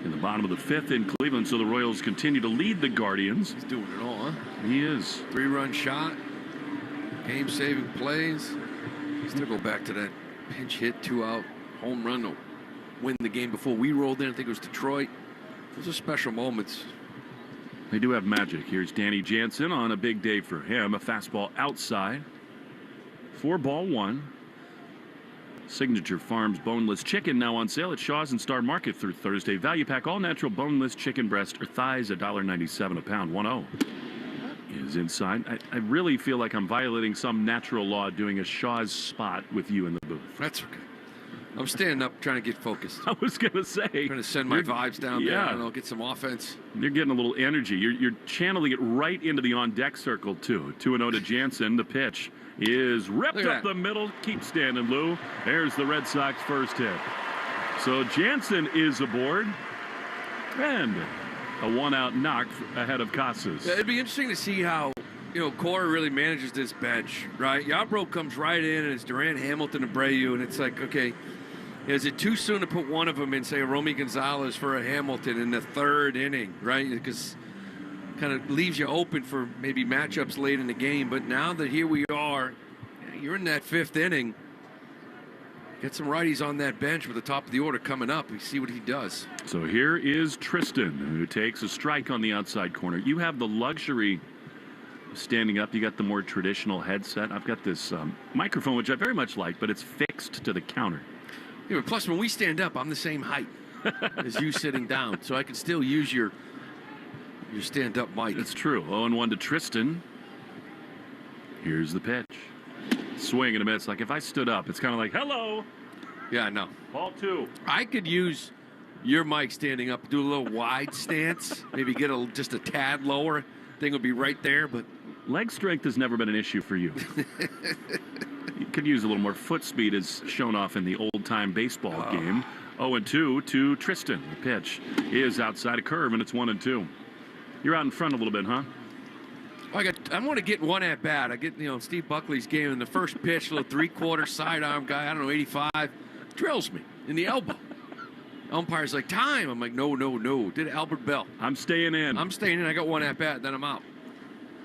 in the bottom of the 5th in Cleveland. So the Royals continue to lead the Guardians. He's doing it all, huh? He is. 3-run shot. Game-saving plays. Still go back to that pinch hit, 2-out home run to win the game before we rolled in. I think it was Detroit. Those are special moments. They do have magic. Here's Danny Jansen on a big day for him. A fastball outside. 4-1. Signature Farms boneless chicken now on sale at Shaw's and Star Market through Thursday. Value pack all natural boneless chicken breast or thighs, $1.97 a pound. 1-0 is inside. I really feel like I'm violating some natural law doing a Shaw's spot with you in the booth. That's okay. I'm standing up trying to get focused. I was going to say. Trying to send my vibes down there. I don't know, get some offense. You're getting a little energy. You're channeling it right into the on-deck circle, too. 2-0 to Jansen. The pitch is ripped up the middle. Keep standing, Lou. There's the Red Sox first hit. So Jansen is aboard. And a one-out knock ahead of Casas. It'd be interesting to see how, Cora really manages this bench, right? Yarbrough comes right in, and it's Durant, Hamilton, Abreu, and it's like, okay, is it too soon to put one of them in, say, a Romy Gonzalez for a Hamilton in the 3rd inning, right? Because kind of leaves you open for maybe matchups late in the game. But now that here we are, you're in that 5th inning. Get some righties on that bench with the top of the order coming up. We see what he does. So here is Tristan, who takes a strike on the outside corner. You have the luxury of standing up. You got the more traditional headset. I've got this microphone, which I very much like, but it's fixed to the counter. Yeah, but plus, when we stand up, I'm the same height as you sitting down, so I can still use your stand-up mic. It's true. 0-1 to Tristan. Here's the pitch. Swing and a miss. Like if I stood up, it's kind of like, hello. Yeah, I know. Ball 2. I could use your mic standing up, do a little wide stance, maybe get just a tad lower. Thing would be right there, but leg strength has never been an issue for you. You could use a little more foot speed, as shown off in the old-time baseball game. 0-2 to Tristan. The pitch is outside a curve, and it's 1-2. You're out in front a little bit, huh? I want to get one at bat. I get Steve Buckley's game in the first pitch, little 3/4 sidearm guy. I don't know, 85, drills me in the elbow. Umpire's like, time. I'm like, no. Did Albert Bell. I'm staying in. I got one at bat, then I'm out.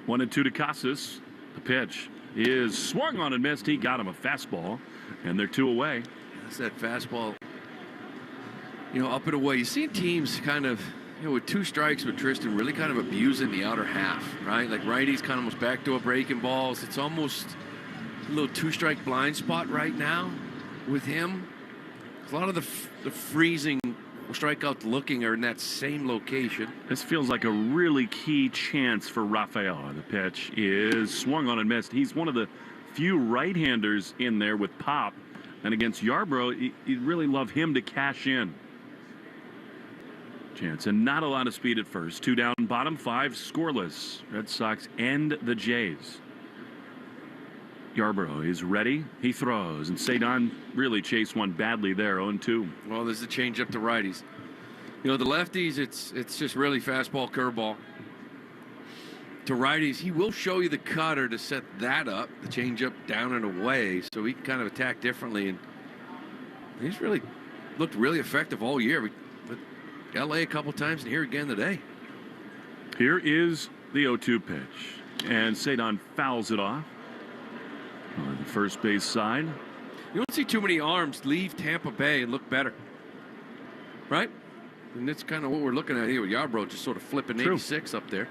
1-2 to Casas. The pitch is swung on and missed. He got him a fastball, and they're 2 away. That's that fastball. Up and away. You see teams kind of, with 2 strikes with Tristan, really kind of abusing the outer half, right? Like righties kind of almost backdoor breaking balls. It's almost a little 2-strike blind spot right now with him. A lot of the freezing strikeout looking are in that same location. This feels like a really key chance for Rafael. The pitch is swung on and missed. He's one of the few right-handers in there with pop. And against Yarbrough, you'd really love him to cash in. Jansen, not a lot of speed at first. 2 down, bottom 5, scoreless. Red Sox end the Jays. Yarbrough is ready. He throws, and Cedon really chased one badly there, 0-2. Well, there's a changeup to righties. The lefties, it's just really fastball, curveball. To righties, he will show you the cutter to set that up, the changeup down and away, so he can kind of attack differently. And he's really looked really effective all year. With LA a couple times and here again today. Here is the 0-2 pitch, and Cedon fouls it off on the first base side. You don't see too many arms leave Tampa Bay and look better, right? And that's kind of what we're looking at here with Yarbrough, just sort of flipping 86 up there.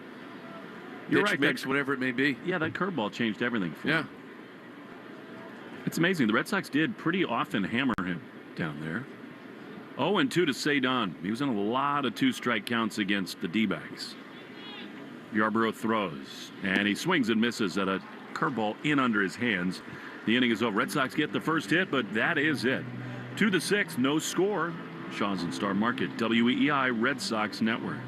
You're Pitch right, mix, whatever it may be. Yeah, that curveball changed everything for him. It's amazing. The Red Sox did pretty often hammer him down there. 0-2 to Saydon. He was in a lot of two-strike counts against the D-backs. Yarborough throws, and he swings and misses at a curveball in under his hands. The inning is over. Red Sox get the first hit, but that is it. 2-6, no score. Shaw's and Star Market, WEEI Red Sox Network.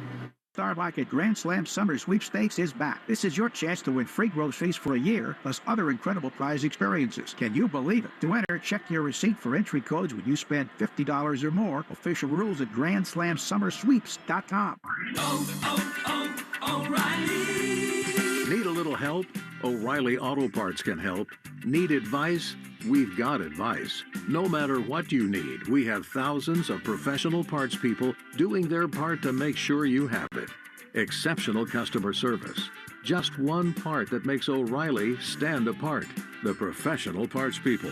Star Market Grand Slam Summer Sweepstakes is back. This is your chance to win free groceries for a year, plus other incredible prize experiences. Can you believe it? To enter, check your receipt for entry codes when you spend $50 or more. Official rules at GrandSlamSummerSweeps.com. O'Reilly. Need a little help? O'Reilly Auto Parts can help. Need advice? We've got advice. No matter what you need, we have thousands of professional parts people doing their part to make sure you have it. Exceptional customer service. Just one part that makes O'Reilly stand apart. The professional parts people.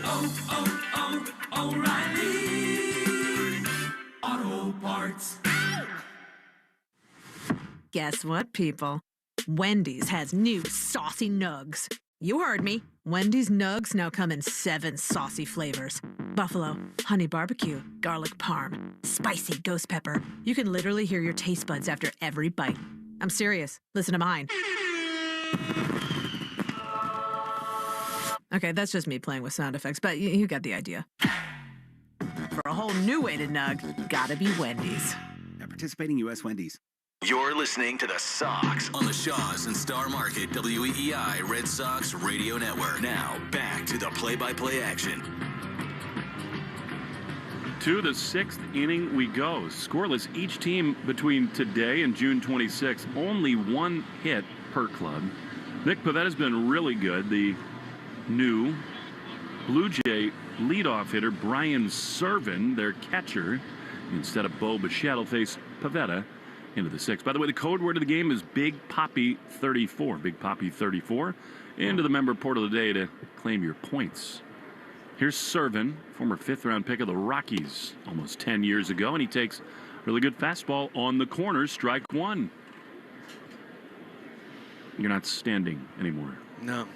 O'Reilly Auto Parts. Guess what, people? Wendy's has new saucy nugs. You heard me. Wendy's nugs now come in 7 saucy flavors. Buffalo, honey barbecue, garlic parm, spicy ghost pepper. You can literally hear your taste buds after every bite. I'm serious. Listen to mine. Okay, that's just me playing with sound effects, but you got the idea. For a whole new way to nug, gotta be Wendy's. At participating U.S. Wendy's. You're listening to the Sox on the Shaw's and Star Market WEEI Red Sox Radio Network. Now, back to the play-by-play action. To the 6th inning we go. Scoreless each team between today and June 26th. Only 1 hit per club. Nick Pavetta's been really good. The new Blue Jay leadoff hitter, Brian Servin, their catcher, instead of Bo Bichette, will face Pavetta into the 6th. By the way, the code word of the game is Big Poppy 34. Big Poppy 34. Into the member portal today to claim your points. Here's Servin, former 5th-round pick of the Rockies almost 10 years ago, and he takes a really good fastball on the corner, strike 1. You're not standing anymore. No.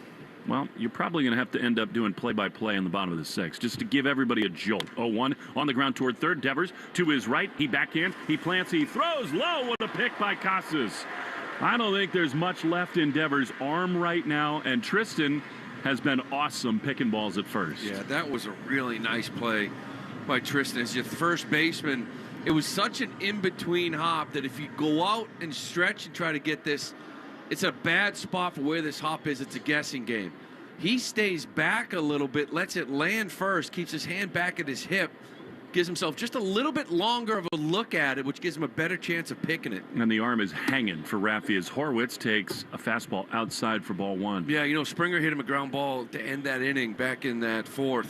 Well, you're probably going to have to end up doing play-by-play on the bottom of the 6th, just to give everybody a jolt. 0-1 on the ground toward third. Devers to his right. He backhands. He plants. He throws low with a pick by Casas. I don't think there's much left in Devers' arm right now, and Tristan has been awesome picking balls at first. Yeah, that was a really nice play by Tristan. As your first baseman, it was such an in-between hop that if you go out and stretch and try to get this, it's a bad spot for where this hop is. It's a guessing game. He stays back a little bit, lets it land first, keeps his hand back at his hip, gives himself just a little bit longer of a look at it, which gives him a better chance of picking it. And the arm is hanging for Raffy as Horwitz takes a fastball outside for ball 1. Yeah, you know, Springer hit him a ground ball to end that inning back in that 4th.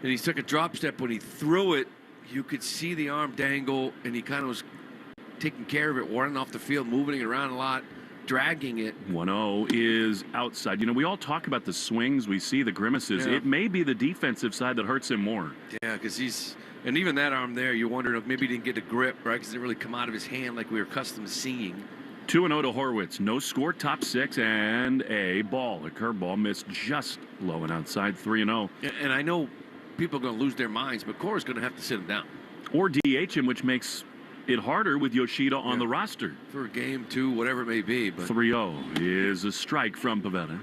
And he took a drop step. When he threw it, you could see the arm dangle, and he kind of was taking care of it, running off the field, moving it around a lot, dragging it. 1-0 is outside. You know, we all talk about the swings. We see the grimaces. Yeah. It may be the defensive side that hurts him more. Yeah, because and even that arm there, you're wondering if maybe he didn't get a grip, right? Because it didn't really come out of his hand like we were accustomed to seeing. 2-0 to Horwitz. No score, top 6, and a ball. A curveball missed just low and outside. 3-0. And I know people are going to lose their minds, but Cora's going to have to sit him down. Or DH him, which makes it harder with Yoshida on the roster. For a game, 2, whatever it may be. But 3-0 is a strike from Pavetta.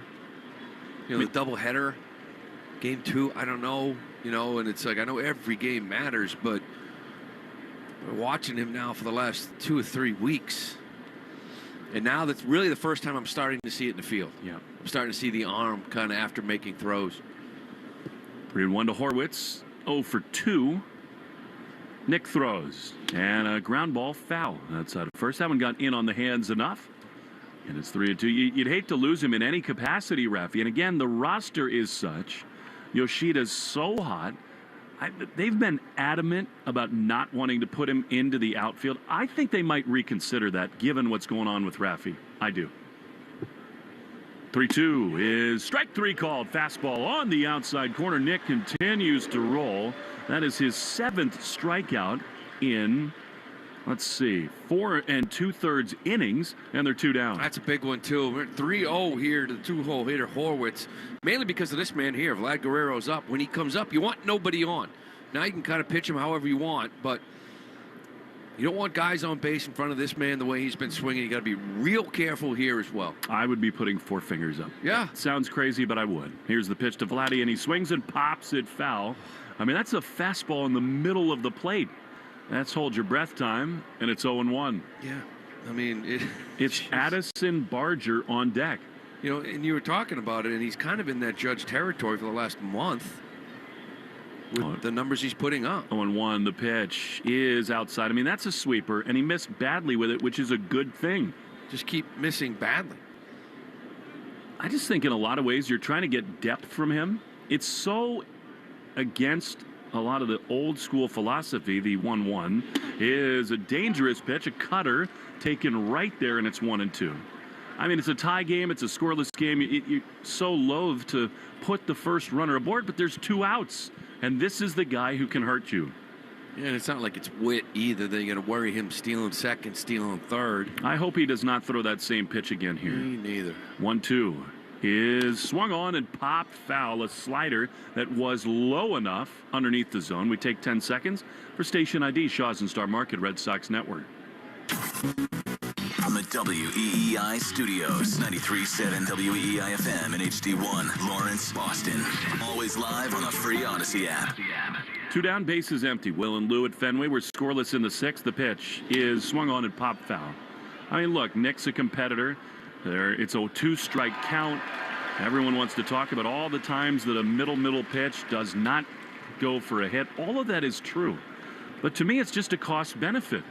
You know, the doubleheader, game 2, I don't know. You know, and it's like, I know every game matters, but we're watching him now for the last 2 or 3 weeks. And now that's really the first time I'm starting to see it in the field. Yeah. I'm starting to see the arm kind of after making throws. 3-1 to Horwitz. 0 for 2. Nick throws. And a ground ball foul outside of first. That one got in on the hands enough. And it's 3-2. You'd hate to lose him in any capacity, Rafi. And again, the roster is such. Yoshida's so hot. They've been adamant about not wanting to put him into the outfield. I think they might reconsider that, given what's going on with Rafi. I do. 3-2 is strike 3 called. Fastball on the outside corner. Nick continues to roll. That is his 7th strikeout in, let's see, 4 2/3 innings, and they're 2 down. That's a big one, too. We're 3-0 here to the 2-hole hitter, Horwitz. Mainly because of this man here. Vlad Guerrero's up. When he comes up, you want nobody on. Now you can kind of pitch him however you want, but you don't want guys on base in front of this man the way he's been swinging. You got to be real careful here as well. I would be putting 4 fingers up. Yeah. Sounds crazy, but I would. Here's the pitch to Vladdy, and he swings and pops it foul. I mean, that's a fastball in the middle of the plate. That's hold your breath time, and it's 0-1. Yeah. I mean, it's Addison Barger on deck. You know, and you were talking about it, and he's kind of in that Judge territory for the last month with the numbers he's putting up. 0-1, the pitch is outside. I mean, that's a sweeper, and he missed badly with it, which is a good thing. Just keep missing badly. I just think in a lot of ways you're trying to get depth from him. It's so against a lot of the old school philosophy. The 1-1 is a dangerous pitch, a cutter taken right there, and it's 1-2. I mean, it's a tie game. It's a scoreless game. You're so loath to put the first runner aboard, but there's 2 outs, and this is the guy who can hurt you. Yeah, and it's not like it's Witt either. They're going to worry him stealing second, stealing third. I hope he does not throw that same pitch again here. Me neither. 1-2 is swung on and popped foul. A slider that was low enough underneath the zone. We take 10 seconds for station ID, Shaw's and Star Market, Red Sox Network. From the WEEI studios, 93.7 WEEI FM and HD1, Lawrence, Boston. Always live on the free Odyssey app. 2 down, bases empty. Will and Lou at Fenway. We're scoreless in the 6th. The pitch is swung on and popped foul. I mean, look, Nick's a competitor. It's a 2-strike count. Everyone wants to talk about all the times that a middle pitch does not go for a hit. All of that is true. But to me, it's just a cost benefit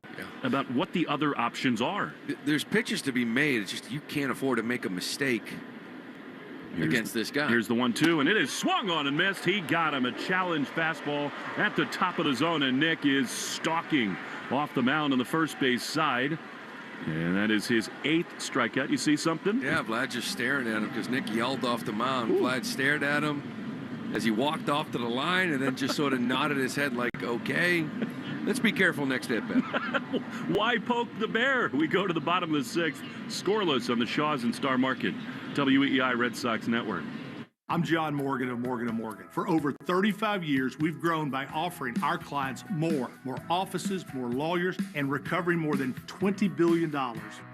about what the other options are. There's pitches to be made. It's just you can't afford to make a mistake against this guy. Here's the 1-2, and it is swung on and missed. He got him. A challenge fastball at the top of the zone, and Nick is stalking off the mound on the first base side. And that is his 8th strikeout. You see something? Yeah, Vlad just staring at him because Nick yelled off the mound. Ooh. Vlad stared at him as he walked off to the line and then just sort of nodded his head like, okay, let's be careful next at bat. Why poke the bear? We go to the bottom of the 6th. Scoreless on the Shaw's and Star Market, WEEI Red Sox Network. I'm John Morgan of Morgan & Morgan. For over 35 years, we've grown by offering our clients more offices, more lawyers, and recovering more than $20 billion.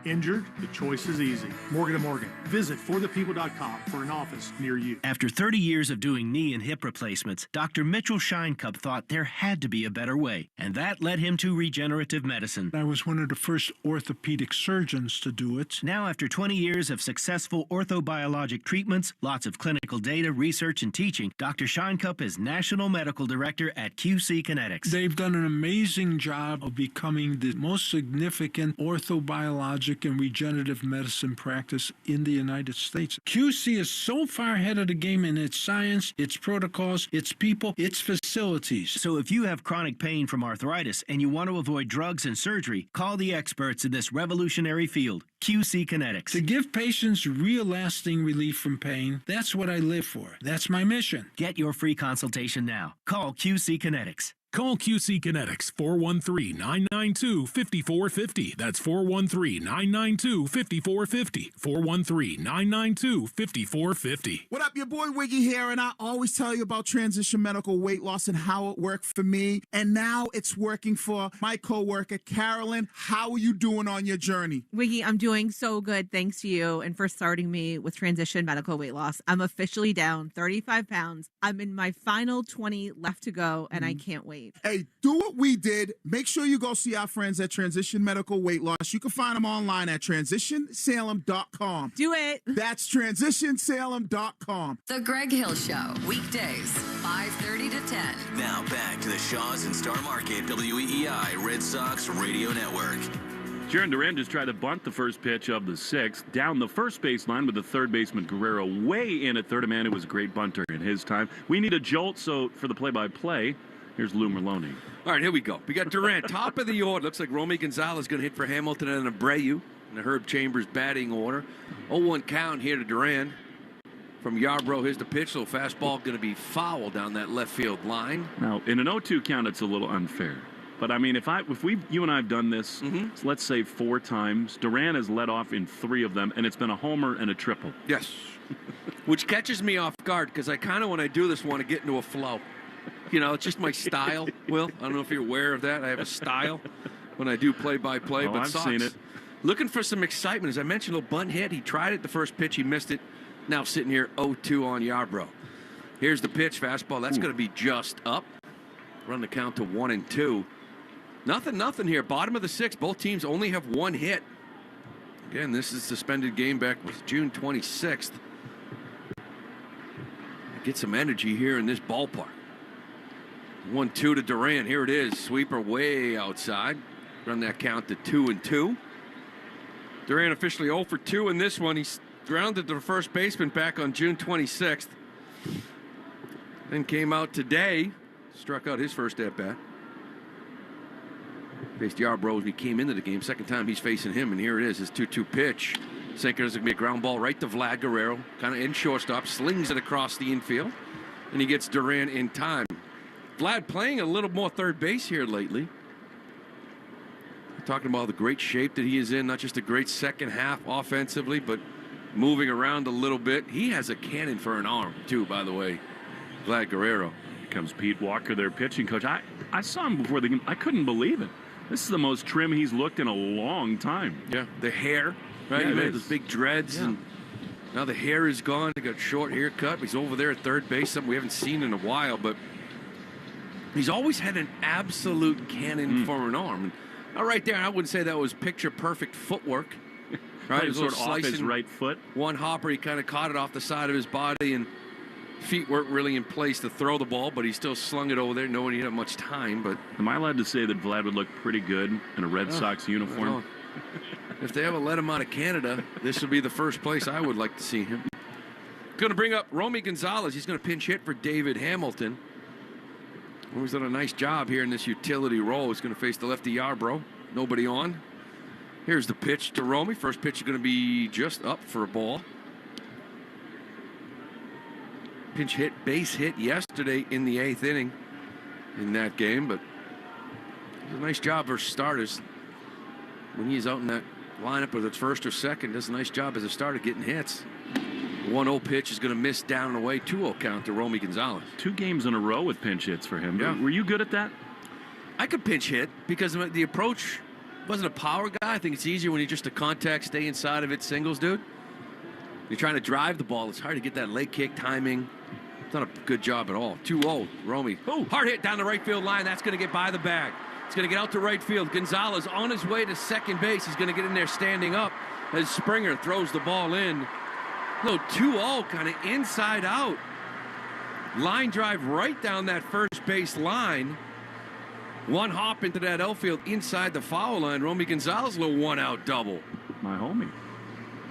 Injured? The choice is easy. Morgan & Morgan. Visit forthepeople.com for an office near you. After 30 years of doing knee and hip replacements, Dr. Mitchell Scheinkup thought there had to be a better way, and that led him to regenerative medicine. I was one of the first orthopedic surgeons to do it. Now, after 20 years of successful orthobiologic treatments, lots of clinical data, research, and teaching, Dr. Scheinkup is National Medical Director at QC Kinetics. They've done an amazing job of becoming the most significant orthobiologic and regenerative medicine practice in the United States. QC is so far ahead of the game in its science, its protocols, its people, its facilities. So if you have chronic pain from arthritis and you want to avoid drugs and surgery, call the experts in this revolutionary field, QC Kinetics. To give patients real lasting relief from pain, that's what I live for. That's my mission. Get your free consultation now. Call QC Kinetics. Call QC Kinetics, 413-992-5450. That's 413-992-5450. 413-992-5450. What up, your boy Wiggy here, and I always tell you about Transition Medical Weight Loss and how it worked for me, and now it's working for my coworker, Carolyn. How are you doing on your journey? Wiggy, I'm doing so good, thanks to you and for starting me with Transition Medical Weight Loss. I'm officially down 35 pounds. I'm in my final 20 left to go, and I can't wait. Hey, do what we did. Make sure you go see our friends at Transition Medical Weight Loss. You can find them online at transitionsalem.com. Do it. That's transitionsalem.com. The Greg Hill Show, weekdays, 5:30 to 10. Now back to the Shaw's and Star Market WEEI Red Sox Radio Network. Jaron Duran just tried to bunt the first pitch of the 6th down the first baseline with the third baseman Guerrero way in at third. Man, it was a great bunter in his time. We need a jolt, so for the play-by-play, here's Lou Merlone. All right, here we go. We got Durant, top of the order. Looks like Romy Gonzalez going to hit for Hamilton and Abreu in the Herb Chambers batting order. 0-1 count here to Durant. From Yarbrough, here's the pitch. So fastball going to be foul down that left field line. Now, in an 0-2 count, it's a little unfair. But, I mean, if you and I have done this, so let's say 4 times, Durant has led off in 3 of them, and it's been a homer and a triple. Yes. Which catches me off guard because I kind of, when I do this, want to get into a flow. It's just my style, Will. I don't know if you're aware of that. I have a style when I do play-by-play. Oh, but I've Sox, seen it. looking for some excitement. As I mentioned, a little bunt hit. He tried it the first pitch. He missed it. Now sitting here 0-2 on Yarbrough. Here's the pitch, fastball. That's going to be just up. Run the count to 1-2. Nothing here. Bottom of the sixth. Both teams only have one hit. Again, this is suspended game back was June 26th. Get some energy here in this ballpark. 1-2 to Duran. Here it is. Sweeper way outside. Run that count to 2-2. Duran officially 0 for 2 in this one. He's grounded to the first baseman back on June 26th. Then came out today. Struck out his first at-bat. Faced Yarbrough as he came into the game. Second time he's facing him, and here it is, his 2-2 pitch. Sinker is going to be a ground ball right to Vlad Guerrero. Kind of in shortstop, slings it across the infield, and he gets Duran in time. Vlad playing a little more third base here lately. Talking about the great shape that he is in, not just a great second half offensively, but moving around a little bit. He has a cannon for an arm, too, by the way, Vlad Guerrero. Here comes Pete Walker, their pitching coach. I saw him before the game. I couldn't believe it. This is the most trim he's looked in a long time. Yeah, the hair, right? Yeah, He had those big dreads, and now the hair is gone. He got a short haircut. He's over there at third base, something we haven't seen in a while, but he's always had an absolute cannon for an arm. Now, right there, I wouldn't say that was picture-perfect footwork. Right, It sort of off his right foot. One hopper, he kind of caught it off the side of his body, and feet weren't really in place to throw the ball, but he still slung it over there, knowing he didn't have much time. But am I allowed to say that Vlad would look pretty good in a Red Sox uniform? Well, if they ever let him out of Canada, this would be the first place I would like to see him. Going to bring up Romy Gonzalez. He's going to pinch hit for David Hamilton. He's done a nice job here in this utility role. He's going to face the lefty Yarbrough. Nobody on. Here's the pitch to Romy. First pitch is going to be just up for a ball. Pinch hit, base hit yesterday in the 8th inning in that game, but a nice job for starters when he's out in that lineup, whether it's first or second. Does a nice job as a starter getting hits. 1-0 pitch is going to miss down and away. 2-0 count to Romy Gonzalez. 2 games in a row with pinch hits for him. Yeah. Were you good at that? I could pinch hit because the approach wasn't a power guy. I think it's easier when you're just a contact, stay inside of it, singles, dude. You're trying to drive the ball. It's hard to get that leg kick timing. It's not a good job at all. 2-0, Romy. Oh, hard hit down the right field line. That's going to get by the bag. It's going to get out to right field. Gonzalez on his way to second base. He's going to get in there standing up as Springer throws the ball in. No, 2-0, kind of inside out. Line drive right down that first base line. One hop into that outfield inside the foul line. Romy Gonzalez, a little one-out double. My homie.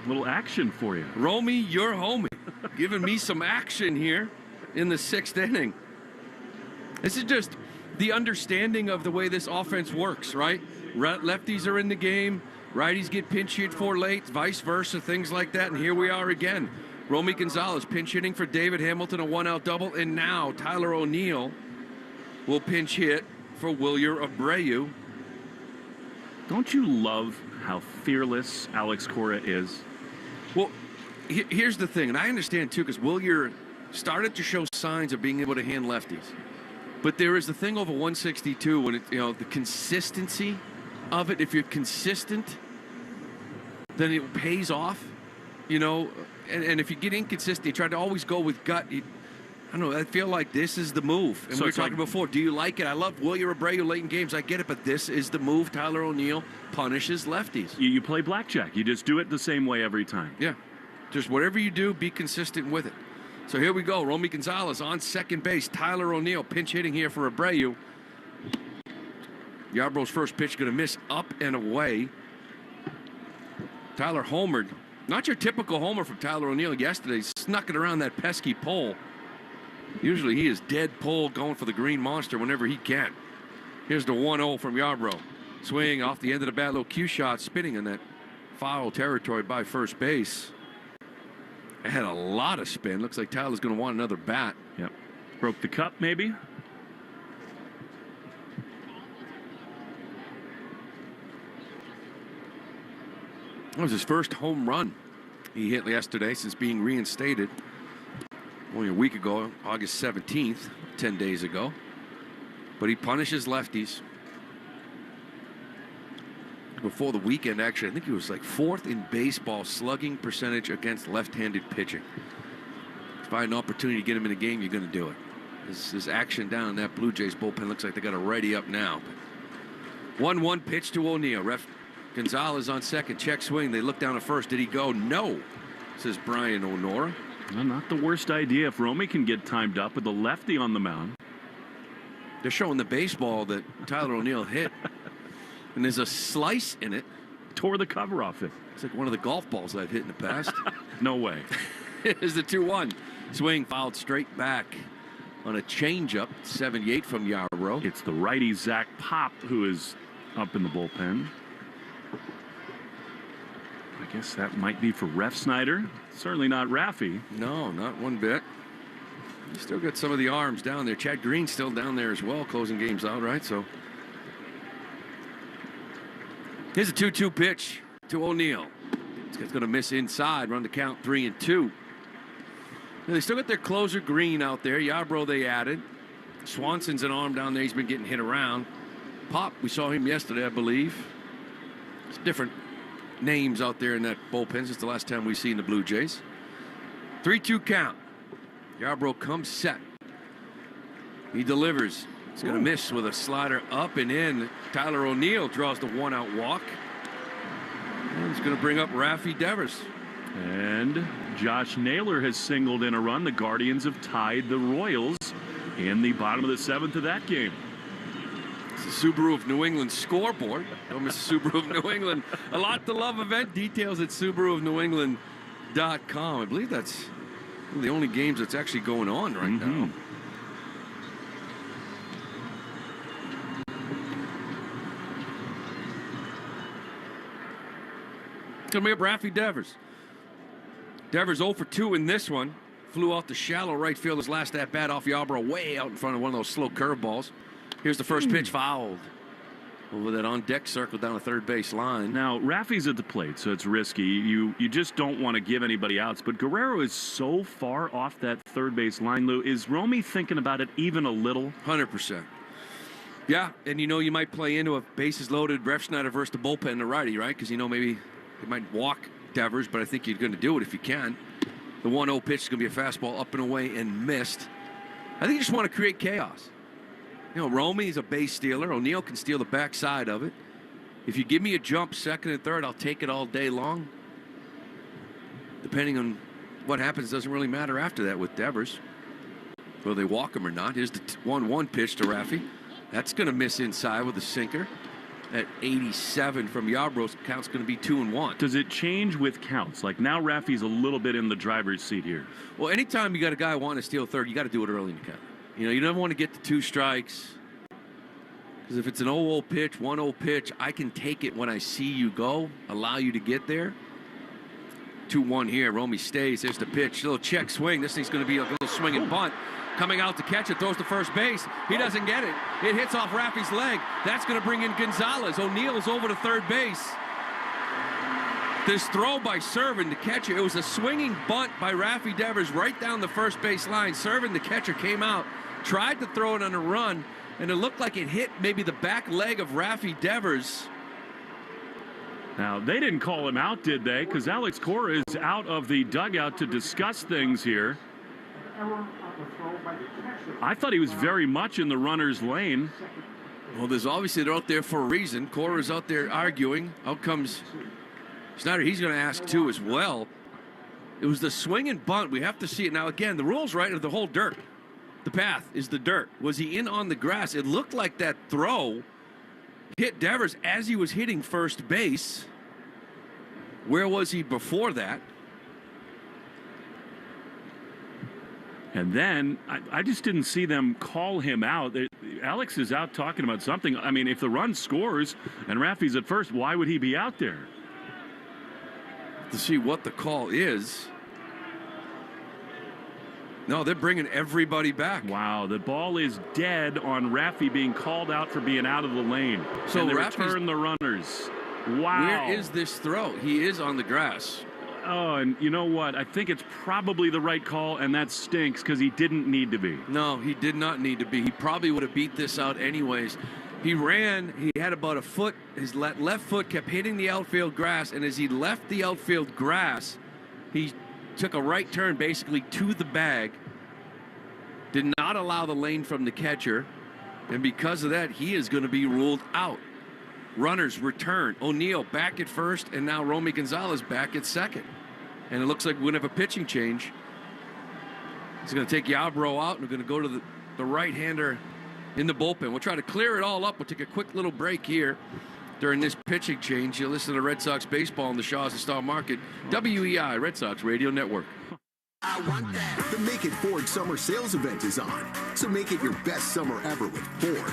Little action for you. Romy, your homie. Giving me some action here in the 6th inning. This is just the understanding of the way this offense works, right? Lefties are in the game. Righties get pinch hit for late, vice versa, things like that. And here we are again. Romy Gonzalez pinch hitting for David Hamilton, a one-out double. And now Tyler O'Neill will pinch hit for Wilyer Abreu. Don't you love how fearless Alex Cora is? Well, here's the thing, and I understand too, because Wilyer started to show signs of being able to hand lefties. But there is the thing over 162 when the consistency of it. If you're consistent, then it pays off. And if you get inconsistent, you try to always go with gut. I don't know. I feel like this is the move. And So we were it's talking before. Do you like it? I love Wilyer Abreu late in games. I get it, but this is the move. Tyler O'Neill punishes lefties. You play blackjack. You just do it the same way every time. Yeah. Just whatever you do, be consistent with it. So here we go. Romy Gonzalez on second base. Tyler O'Neill pinch hitting here for Abreu. Yarbrough's first pitch going to miss up and away. Tyler homered. Not your typical homer from Tyler O'Neill yesterday. Snuck it around that pesky pole. Usually he is dead pole going for the green monster whenever he can. Here's the 1-0 from Yarbrough. Swing off the end of the bat, little cue shot, spinning in that foul territory by first base. It had a lot of spin. Looks like Tyler's going to want another bat. Yep. Broke the cup, maybe? That was his first home run he hit yesterday since being reinstated only a week ago, August 17th, 10 days ago. but he punishes lefties. Before the weekend, actually, I think he was like 4th in baseball slugging percentage against left-handed pitching. If you find an opportunity to get him in a game, you're going to do it. His action down in that Blue Jays bullpen looks like they got a righty up now. 1-1 pitch to O'Neill. Ref Gonzalez on second. Check swing. They look down at first. Did he go? No, says Brian O'Nora. Well, not the worst idea if Romy can get timed up with the lefty on the mound. They're showing the baseball that Tyler O'Neill hit. And there's a slice in it. Tore the cover off it. It's like one of the golf balls I've hit in the past. No way. Here's the 2-1. Swing fouled straight back on a changeup. 78 from Yarbrough. It's the righty Zach Pop who is up in the bullpen. I guess that might be for Ref Snyder. Certainly not Raffy. No, not one bit. You still got some of the arms down there. Chad Green's still down there as well, closing games out, right? So here's a 2-2 pitch to O'Neill. It's going to miss inside, run the count 3-2. They still got their closer Green out there. Yarbrough they added. Swanson's an arm down there. He's been getting hit around. Pop, we saw him yesterday, I believe. It's different names out there in that bullpen since the last time we've seen the Blue Jays. 3-2 count. Yarbrough comes set. He delivers. He's going to miss with a slider up and in. Tyler O'Neill draws the 1-out walk. And he's going to bring up Raffy Devers. And Josh Naylor has singled in a run. The Guardians have tied the Royals in the bottom of the 7th of that game. It's the Subaru of New England scoreboard. Don't miss the Subaru of New England. A lot to love event details at SubaruofNewEngland.com. I believe that's one of the only games that's actually going on right now. It's going to be up Raffy Devers. Devers 0 for 2 in this one. Flew off the shallow right field his last at bat off Yarbrough, way out in front of one of those slow curveballs. Here's the first pitch fouled. Over that on-deck circle down the third base line. Now, Raffy's at the plate, so it's risky. You just don't want to give anybody outs. But Guerrero is so far off that third base line, Lou. Is Romy thinking about it even a little? 100%. Yeah, and you might play into a bases loaded Ref Snyder versus the bullpen, the righty, right? Because maybe they might walk Devers, but I think you're going to do it if you can. The 1-0 pitch is going to be a fastball up and away and missed. I think you just want to create chaos. Romy is a base stealer. O'Neill can steal the backside of it. If you give me a jump second and third, I'll take it all day long. Depending on what happens, doesn't really matter after that with Devers. Will they walk him or not? Here's the 1-1 pitch to Raffy. That's going to miss inside with a sinker. At 87 from Yarbrough's count's going to be 2-1. Does it change with counts? Like now Raffy's a little bit in the driver's seat here. Well, anytime you got a guy wanting to steal third, you got to do it early in the count. You don't want to get to 2 strikes. Because if it's an 0-0 pitch, 1-0 pitch, I can take it when I see you go, allow you to get there. 2-1 here. Romy stays. There's the pitch. Little check swing. This thing's going to be a little swing and bunt. Coming out to catch it. Throws to first base. He doesn't get it. It hits off Raffy's leg. That's going to bring in Gonzalez. O'Neill's over to third base. This throw by Servin to catcher. It was a swinging bunt by Raffy Devers right down the first base line. Servin, the catcher, came out, tried to throw it on a run, and it looked like it hit maybe the back leg of Raffy Devers. Now, they didn't call him out, did they? Because Alex Cora is out of the dugout to discuss things here. I thought he was very much in the runner's lane. Well, they're out there for a reason. Cora's out there arguing. Out comes Snyder. He's going to ask, too, as well. It was the swing and bunt. We have to see it. Now, again, the rule's right of the whole dirt. The path is the dirt. Was he in on the grass? It looked like that throw hit Devers as he was hitting first base. Where was he before that? And then I just didn't see them call him out. Alex is out talking about something. I mean, if the run scores and Raffy's at first, why would he be out there? To see what the call is. No, they're bringing everybody back. Wow, the ball is dead on Raffy being called out for being out of the lane. So they return the runners. Wow. Where is this throw? He is on the grass. Oh, and you know what? I think it's probably the right call, and that stinks because he didn't need to be. No, he did not need to be. He probably would have beat this out anyways. He ran, he had about a foot, his left foot kept hitting the outfield grass, and as he left the outfield grass, he took a right turn basically to the bag, did not allow the lane from the catcher, and because of that, he is going to be ruled out. Runners return. O'Neill back at first, and now Romy Gonzalez back at second. And it looks like we're going to have a pitching change. He's going to take Yarbrough out, and we're going to go to the right-hander in the bullpen. We'll try to clear it all up. We'll take a quick little break here during this pitching change. You'll listen to Red Sox baseball on the Shaw's and Star Market, WEI, Red Sox Radio Network. I want that. The Make It Ford summer sales event is on. So make it your best summer ever with Ford.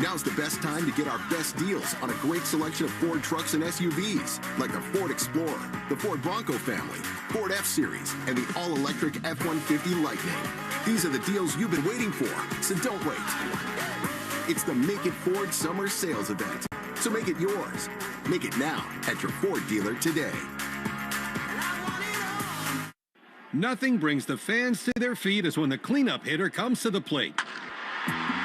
Now's the best time to get our best deals on a great selection of Ford trucks and SUVs, like the Ford Explorer, the Ford Bronco family, Ford F-Series, and the all-electric F-150 Lightning. These are the deals you've been waiting for, so don't wait. It's the Make It Ford summer sales event. So make it yours. Make it now at your Ford dealer today. Nothing brings the fans to their feet as when the cleanup hitter comes to the plate.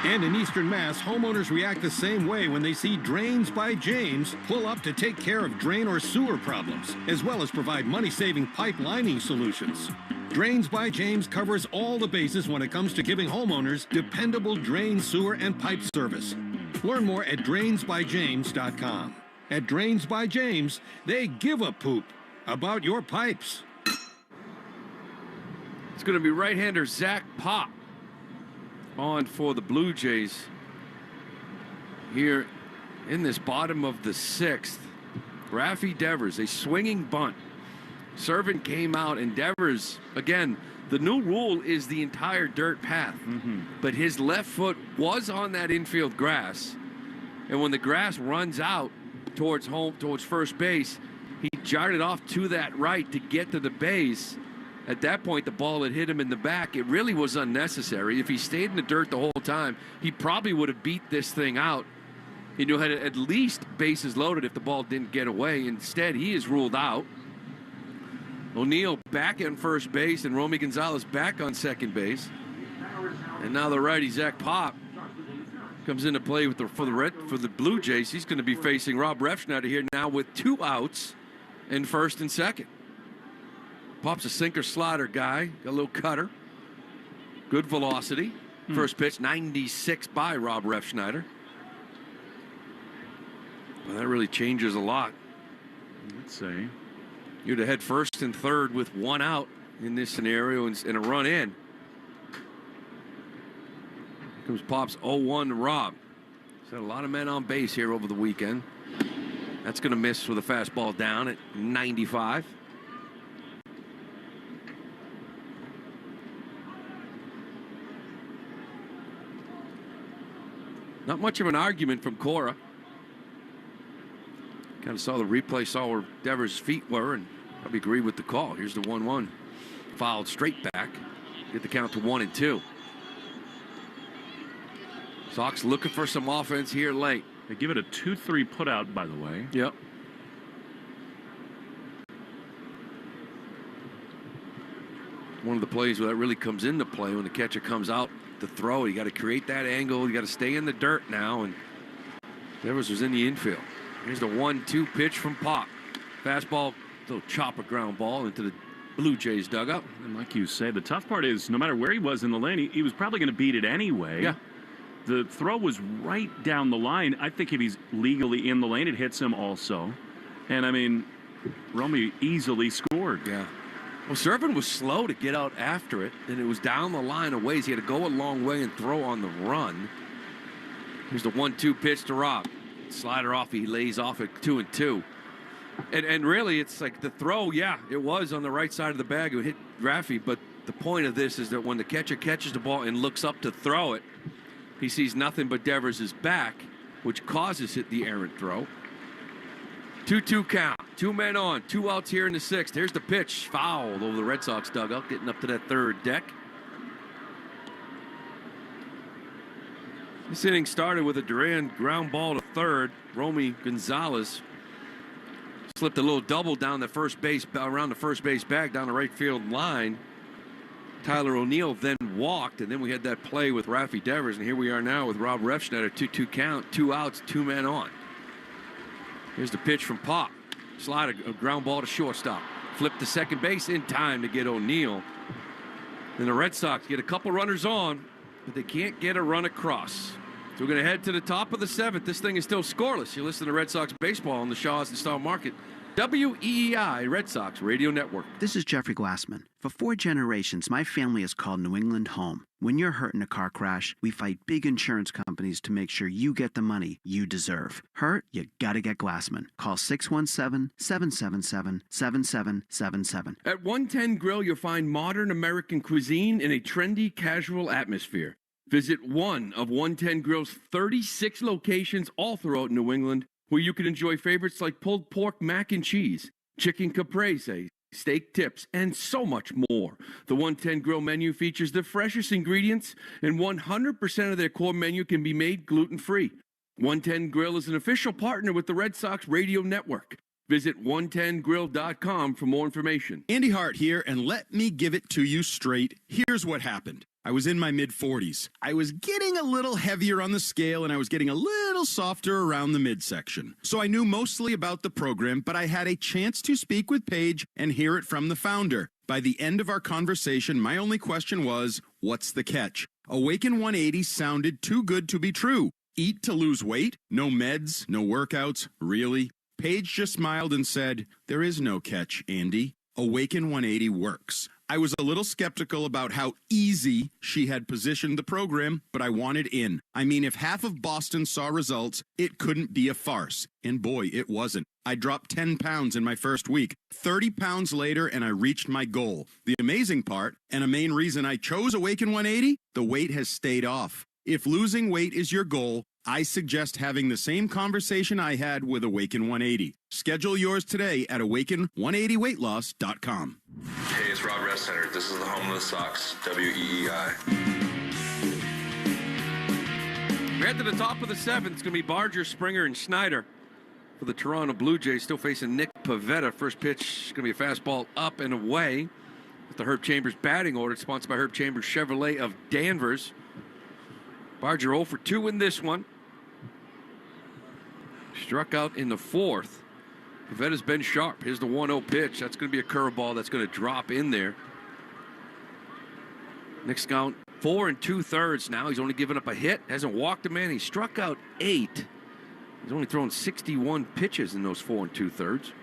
And in Eastern Mass, homeowners react the same way when they see Drains by James pull up to take care of drain or sewer problems, as well as provide money-saving pipe lining solutions. Drains by James covers all the bases when it comes to giving homeowners dependable drain, sewer, and pipe service. Learn more at drainsbyjames.com. At Drains by James, they give a poop about your pipes. It's going to be right-hander Zach Pop on for the Blue Jays here in this bottom of the sixth. Raffy Devers, a swinging bunt. Servant came out, and Devers, again, the new rule is the entire dirt path. But his left foot was on that infield grass, and when the grass runs out towards first base, he jarred it off to that right to get to the base. At that point, the ball had hit him in the back. It really was unnecessary. If he stayed in the dirt the whole time, he probably would have beat this thing out. He knew had at least bases loaded if the ball didn't get away. Instead, he is ruled out. O'Neill back in first base, and Romy Gonzalez back on second base. And now the righty Zach Pop comes into play with for the Blue Jays. He's going to be facing Rob Refschneider here now with 2 outs in first and second. Pop's a sinker slider guy, got a little cutter, good velocity. First pitch, 96 by Rob Refschneider. Well, that really changes a lot. Let's see. You're to head first and third with 1 out in this scenario and a run in. Here comes Pop's 0-1 to Rob. He's had a lot of men on base here over the weekend. That's going to miss with a fastball down at 95. Not much of an argument from Cora. Kind of saw the replay, saw where Devers' feet were, and probably agreed with the call. Here's the 1-1. Fouled straight back. Get the count to 1-2. Sox looking for some offense here late. They give it a 2-3 putout, by the way. Yep. One of the plays where that really comes into play when the catcher comes out to throw. You got to create that angle. You got to stay in the dirt now, and Devers was in the infield. Here's the 1-2 pitch from Pop. Fastball, little chopper ground ball into the Blue Jays dugout. And like you say, the tough part is no matter where he was in the lane, he was probably going to beat it anyway. Yeah. The throw was right down the line. I think if he's legally in the lane, it hits him also. And, I mean, Romy easily scored. Yeah. Well, Servant was slow to get out after it, and it was down the line a ways. He had to go a long way and throw on the run. Here's the 1-2 pitch to Rob. Slider off, he lays off at 2-2. And really, it's like the throw, yeah, it was on the right side of the bag. It hit Raffy, but the point of this is that when the catcher catches the ball and looks up to throw it, he sees nothing but Devers' back, which causes it the errant throw. 2-2 count. 2 men on. 2 outs here in the sixth. Here's the pitch. Fouled over the Red Sox dugout, getting up to that third deck. This inning started with a Duran ground ball to third. Romy Gonzalez slipped a little double down the first base, around the first base bag, down the right field line. Tyler O'Neill then walked, and then we had that play with Rafi Devers, and here we are now with Rob Refschneider, 2-2 count, 2 outs, 2 men on. Here's the pitch from Pop. Slide a ground ball to shortstop. Flip to second base in time to get O'Neill. Then the Red Sox get a couple runners on, but they can't get a run across. So we're going to head to the top of the 7th. This thing is still scoreless. You listen to Red Sox baseball on the Shaw's and Star Market. WEEI Red Sox Radio Network. This is Jeffrey Glassman. For 4 generations, my family has called New England home. When you're hurt in a car crash, we fight big insurance companies to make sure you get the money you deserve. Hurt? You gotta get Glassman. Call 617-777-7777. At 110 Grill, you'll find modern American cuisine in a trendy, casual atmosphere. Visit one of 110 Grill's 36 locations all throughout New England, where you can enjoy favorites like pulled pork mac and cheese, chicken caprese, steak tips, and so much more. The 110 Grill menu features the freshest ingredients, and 100% of their core menu can be made gluten-free. 110 Grill is an official partner with the Red Sox Radio Network. Visit 110grill.com for more information. Andy Hart here, and let me give it to you straight. Here's what happened. I was in my mid-40s. I was getting a little heavier on the scale, and I was getting a little softer around the midsection. So I knew mostly about the program, but I had a chance to speak with Paige and hear it from the founder. By the end of our conversation, my only question was, what's the catch? Awaken 180 sounded too good to be true. Eat to lose weight? No meds? No workouts? Really? Paige just smiled and said, there is no catch, Andy. Awaken 180 works. I was a little skeptical about how easy she had positioned the program, but I wanted in. I mean, if half of Boston saw results, it couldn't be a farce. And boy, it wasn't. I dropped 10 pounds in my first week, 30 pounds later, and I reached my goal. The amazing part, and a main reason I chose Awaken 180, the weight has stayed off. If losing weight is your goal, I suggest having the same conversation I had with Awaken 180. Schedule yours today at awaken180weightloss.com. Hey, it's Rob Refschneider. This is the home of the Sox, WEEI. We head to the top of the 7th. It's going to be Barger, Springer, and Schneider for the Toronto Blue Jays. Still facing Nick Pivetta. First pitch is going to be a fastball up and away. With the Herb Chambers batting order, sponsored by Herb Chambers Chevrolet of Danvers. Barger 0 for 2 in this one. Struck out in the 4th. Pavetta's been sharp. Here's the 1-0 pitch. That's going to be a curveball that's going to drop in there. Nick's count 4 2/3 now. He's only given up a hit. Hasn't walked a man. He struck out 8. He's only thrown 61 pitches in those 4 2/3.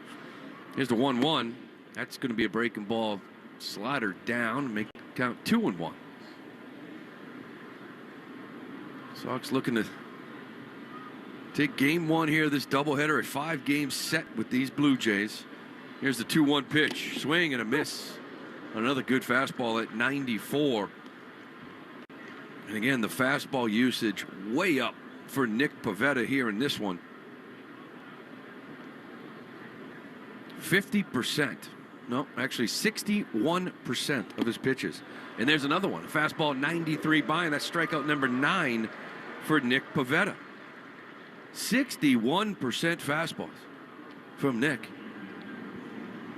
Here's the 1-1. That's going to be a breaking ball slider down. Make it count 2-1. Sox looking to take game 1 here, this doubleheader, a 5-game set with these Blue Jays. Here's the 2-1 pitch. Swing and a miss. Another good fastball at 94. And again, the fastball usage way up for Nick Pivetta here in this one. 50%. No, actually 61% of his pitches. And there's another one. A fastball 93 by, and that's strikeout number 9 for Nick Pivetta. 61% fastballs from Nick.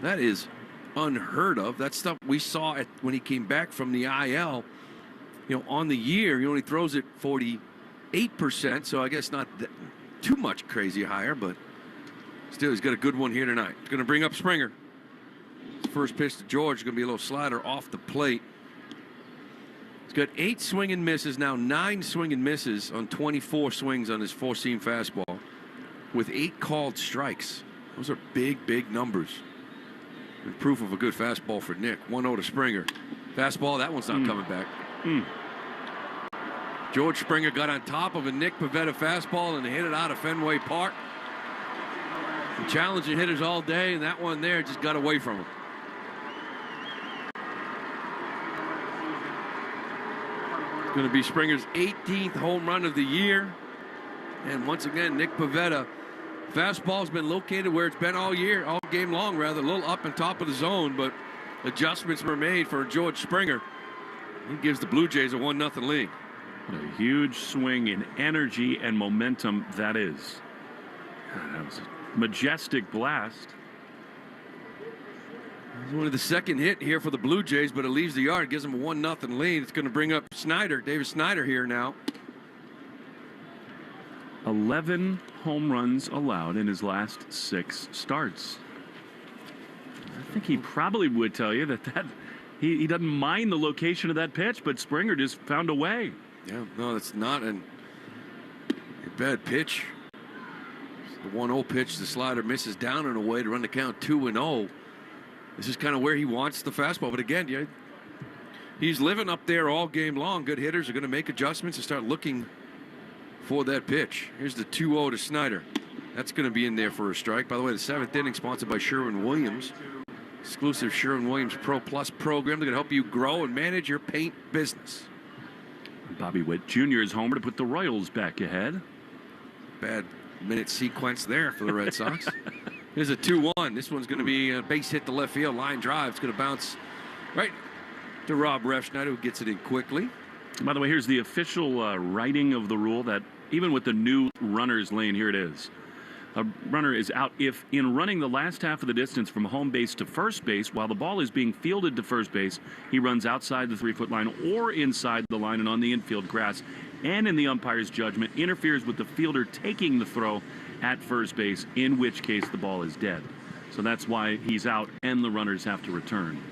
That is unheard of. That's stuff we saw when he came back from the IL. You know, on the year, he only throws it 48%, so I guess not too much crazy higher, but still, he's got a good one here tonight. He's going to bring up Springer. First pitch to George, going to be a little slider off the plate. He's got 8 swing and misses now, 9 swing and misses on 24 swings on his 4-seam fastball with 8 called strikes. Those are big, big numbers. And proof of a good fastball for Nick. 1-0 to Springer. Fastball, that one's not coming back. George Springer got on top of a Nick Pivetta fastball and hit it out of Fenway Park. Challenging hitters all day, and that one there just got away from him. It's going to be Springer's 18th home run of the year. And once again, Nick Pivetta, fastball's been located where it's been all year, all game long rather, a little up and top of the zone, but adjustments were made for George Springer. He gives the Blue Jays a 1-0 lead. What a huge swing in energy and momentum that is. God, that was a majestic blast. Only the second hit here for the Blue Jays, but it leaves the yard, gives them a 1-0 lead. It's going to bring up Snyder, David Snyder here now. 11 home runs allowed in his last 6 starts. I think he probably would tell you that he doesn't mind the location of that pitch, but Springer just found a way. Yeah, no, it's not a bad pitch. The 1-0 pitch, the slider misses down and away to run the count 2-0. This is kind of where he wants the fastball. But again, he's living up there all game long. Good hitters are going to make adjustments and start looking for that pitch. Here's the 2-0 to Snyder. That's going to be in there for a strike. By the way, the 7th inning sponsored by Sherwin-Williams. Exclusive Sherwin-Williams Pro Plus program. They're going to help you grow and manage your paint business. Bobby Witt Jr. is homer to put the Royals back ahead. Bad minute sequence there for the Red Sox. Here's a 2-1. This one's going to be a base hit to left field. Line drive. It's going to bounce right to Rob Refsnyder, who gets it in quickly. By the way, here's the official writing of the rule that even with the new runner's lane, here it is. A runner is out if in running the last half of the distance from home base to first base while the ball is being fielded to first base, he runs outside the 3-foot line or inside the line and on the infield grass, and in the umpire's judgment interferes with the fielder taking the throw at first base, in which case the ball is dead. So that's why he's out and the runners have to return.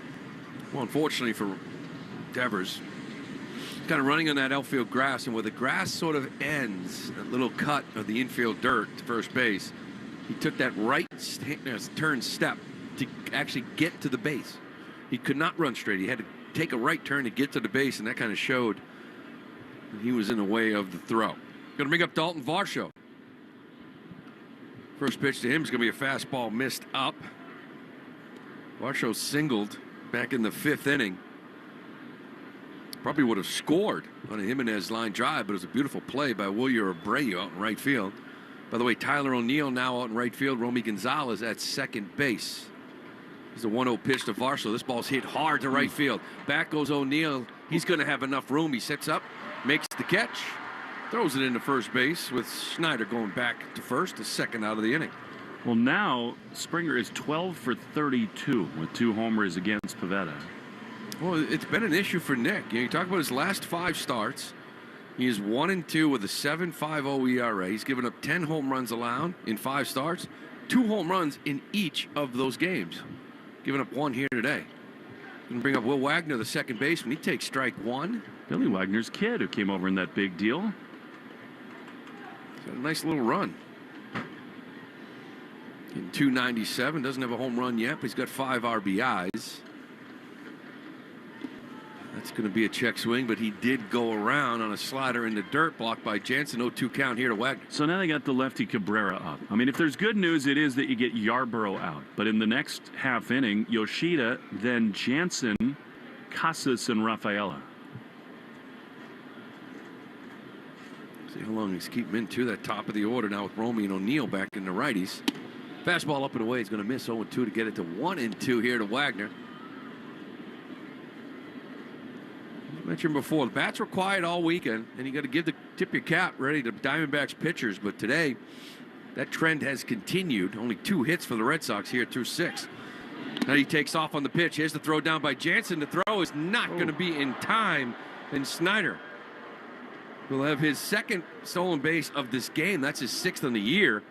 Well, unfortunately for Devers, kind of running on that outfield grass, and where the grass sort of ends, that little cut of the infield dirt to first base, he took that right turn step to actually get to the base. He could not run straight. He had to take a right turn to get to the base, and that kind of showed he was in the way of the throw. Going to bring up Dalton Varsho. First pitch to him is going to be a fastball missed up. Varsho singled back in the 5th inning. Probably would have scored on a Jimenez line drive, but it was a beautiful play by Wilyer Abreu out in right field. By the way, Tyler O'Neill now out in right field. Romy Gonzalez at second base. It's a 1-0 pitch to Varsho. This ball's hit hard to right field. Back goes O'Neill. He's going to have enough room. He sets up, makes the catch, throws it into first base with Snyder going back to first, the second out of the inning. Well, now Springer is 12 for 32 with 2 homers against Pivetta. Well, it's been an issue for Nick. You talk about his last 5 starts. He is 1-2 with a 7.50 ERA. He's given up 10 home runs allowed in 5 starts, 2 home runs in each of those games. Giving up 1 here today. Going to bring up Will Wagner, the second baseman. He takes strike 1. Billy Wagner's kid who came over in that big deal. He's got a nice little run. In 297, doesn't have a home run yet, but he's got 5 RBIs. That's going to be a check swing, but he did go around on a slider in the dirt, blocked by Jansen. 0-2 count here to Wagner. So now they got the lefty Cabrera up. I mean, if there's good news, it is that you get Yarborough out. But in the next half inning, Yoshida, then Jansen, Casas, and Rafaela. See how long he's keeping into that top of the order now with Romy and O'Neill back in the righties. Fastball up and away. He's going to miss 0-2 to get it to 1-2 here to Wagner. I mentioned before, the bats were quiet all weekend, and you got to tip your cap ready to Diamondbacks pitchers. But today, that trend has continued. Only 2 hits for the Red Sox here through 6. Now he takes off on the pitch. Here's the throw down by Jansen. The throw is not going to be in time. And Snyder will have his 2nd stolen base of this game. That's his 6th on the year.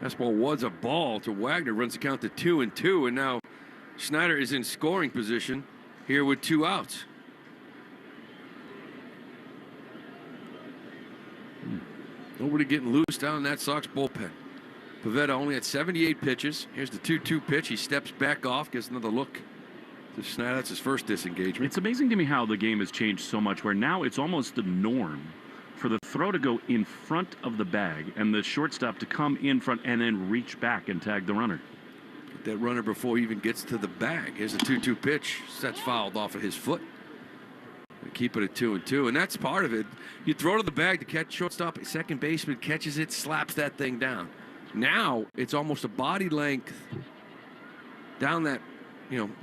Fastball was a ball to Wagner. Runs the count to 2-2. And now Snyder is in scoring position here with 2 outs. Nobody getting loose down in that Sox bullpen. Pivetta only had 78 pitches. Here's the 2-2 pitch. He steps back off, gets another look to Snyder. That's his first disengagement. It's amazing to me how the game has changed so much, where now it's almost the norm for the throw to go in front of the bag and the shortstop to come in front and then reach back and tag the runner. Get that runner before he even gets to the bag. Here's a 2-2 pitch. That's fouled off of his foot. They keep it at 2-2, and that's part of it. You throw to the bag to catch shortstop. Second baseman catches it, slaps that thing down. Now it's almost a body length down that,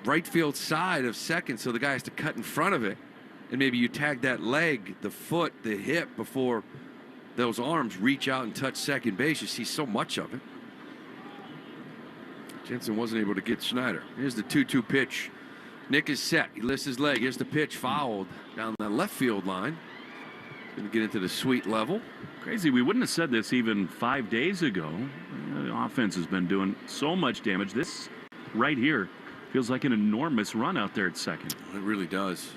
right field side of second, so the guy has to cut in front of it. And maybe you tag that leg, the foot, the hip before those arms reach out and touch second base. You see so much of it. Jensen wasn't able to get Schneider. Here's the 2-2 pitch. Nick is set. He lifts his leg. Here's the pitch, fouled down the left field line. Going to get into the sweet level. Crazy. We wouldn't have said this even 5 days ago. The offense has been doing so much damage. This right here feels like an enormous run out there at second. It really does.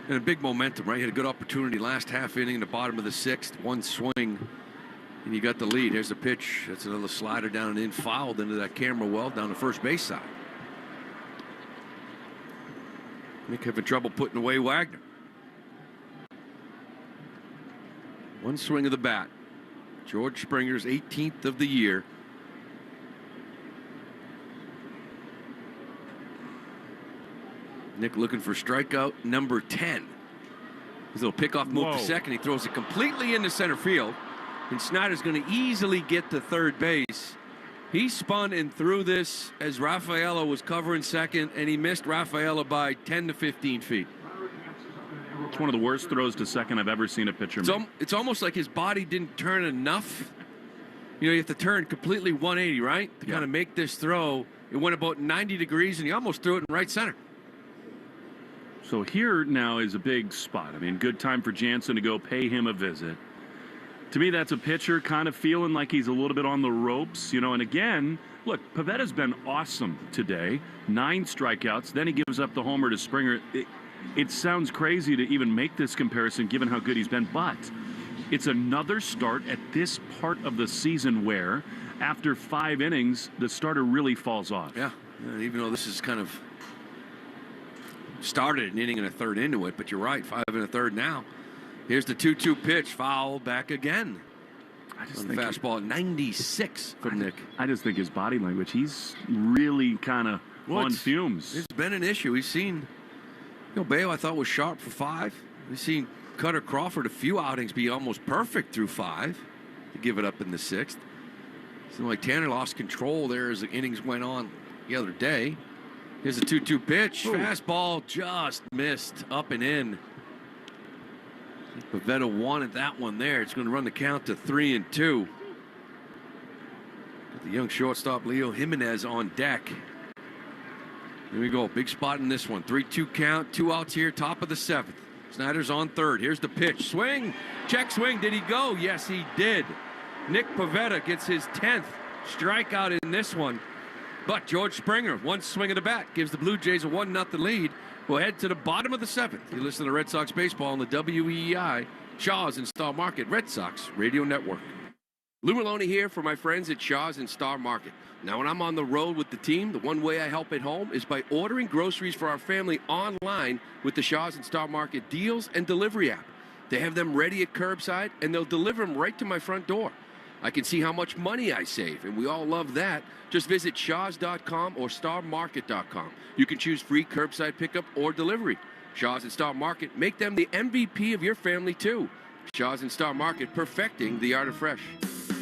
And a big momentum, right? He had a good opportunity last half inning in the bottom of the sixth. One swing, and you got the lead. Here's the pitch. That's another slider down and in, fouled into that camera well down the first base side. Nick having trouble putting away Wagner. One swing of the bat. George Springer's 18th of the year. Nick looking for strikeout number 10. His little pickoff move to second. He throws it completely into center field. And Snyder's going to easily get to third base. He spun and threw this as Rafaela was covering second, and he missed Rafaela by 10 to 15 feet. It's one of the worst throws to second I've ever seen a pitcher make. It's almost like his body didn't turn enough. You know, you have to turn completely 180, right? To kind of make this throw. It went about 90 degrees, and he almost threw it in right center. So here now is a big spot. I mean, good time for Jansen to go pay him a visit. To me, that's a pitcher kind of feeling like he's a little bit on the ropes, you know. And again, look, Pavetta's been awesome today. 9 strikeouts. Then he gives up the homer to Springer. It sounds crazy to even make this comparison given how good he's been, but it's another start at this part of the season where after 5 innings, the starter really falls off. Yeah, even though this is kind of started an inning and a third into it, but you're right, 5 and a third now. Here's the 2-2 pitch, foul back again. I just on think the fastball at 96 from Nick. I just think his body language, he's really kind of on fumes. It's been an issue. We've seen, Bayo I thought was sharp for 5. We've seen Cutter Crawford a few outings be almost perfect through 5 to give it up in the 6th. Seemed like Tanner lost control there as the innings went on the other day. Here's a 2-2 pitch. Ooh. Fastball just missed up and in. Pavetta wanted that one there. It's going to run the count to 3-2. Got the young shortstop Leo Jimenez on deck. Here we go. Big spot in this one. 3-2 count. 2 outs here. Top of the 7th. Snyder's on third. Here's the pitch. Swing. Check swing. Did he go? Yes, he did. Nick Pavetta gets his 10th strikeout in this one. But George Springer, one swing of the bat, gives the Blue Jays a 1-0 lead. We'll head to the bottom of the 7th. You listen to Red Sox baseball on the WEEI, Shaw's and Star Market Red Sox Radio Network. Lou Maloney here for my friends at Shaw's and Star Market. Now, when I'm on the road with the team, the one way I help at home is by ordering groceries for our family online with the Shaw's and Star Market Deals and Delivery app. They have them ready at curbside, and they'll deliver them right to my front door. I can see how much money I save, and we all love that. Just visit shaws.com or starmarket.com. You can choose free curbside pickup or delivery. Shaw's and Star Market, make them the MVP of your family, too. Shaw's and Star Market, perfecting the art of fresh.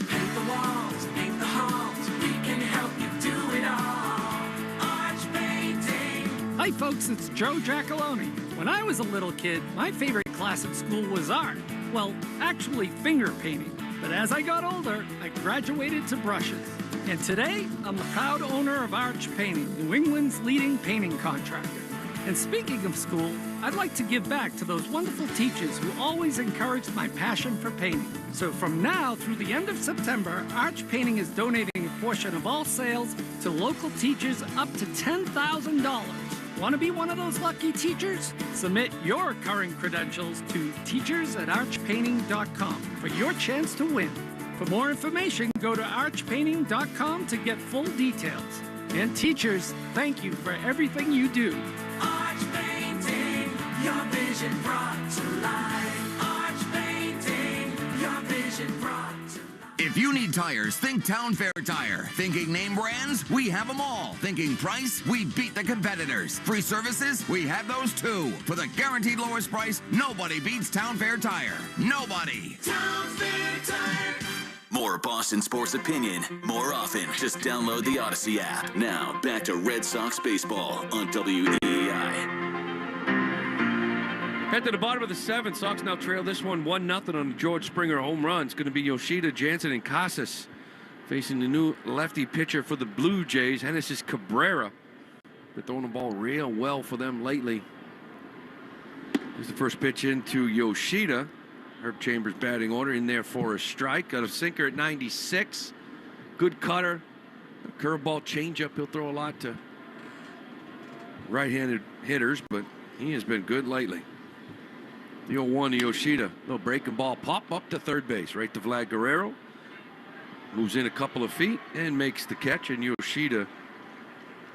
Paint the walls, paint the halls, we can help you do it all. Arch Painting. Hi, folks, it's Joe Giacalone. When I was a little kid, my favorite class at school was art. Well, actually, finger painting. But as I got older, I graduated to brushes. And today, I'm the proud owner of Arch Painting, New England's leading painting contractor. And speaking of school, I'd like to give back to those wonderful teachers who always encouraged my passion for painting. So from now through the end of September, Arch Painting is donating a portion of all sales to local teachers up to $10,000. Want to be one of those lucky teachers? Submit your current credentials to teachers@archpainting.com for your chance to win. For more information, go to archpainting.com to get full details. And teachers, thank you for everything you do. Arch Painting, your vision brought to life. Arch Painting, your vision brought to life. If you need tires, think Town Fair Tire. Thinking name brands? We have them all. Thinking price? We beat the competitors. Free services? We have those too. For the guaranteed lowest price, nobody beats Town Fair Tire. Nobody. Town Fair Tire. More Boston sports opinion, more often. Just download the Odyssey app. Now, back to Red Sox baseball on WEEI. Head to the bottom of the 7th. Sox now trail this one 1-0 on the George Springer home run. It's going to be Yoshida, Jansen, and Casas facing the new lefty pitcher for the Blue Jays, Genesis Cabrera. Been throwing the ball real well for them lately. Here's the first pitch into Yoshida. Herb Chambers batting order in there for a strike. Got a sinker at 96. Good cutter. A curveball, changeup. He'll throw a lot to right-handed hitters, but he has been good lately. The 0-1 to Yoshida. Little breaking ball pop up to third base. Right to Vlad Guerrero. Moves in a couple of feet and makes the catch, and Yoshida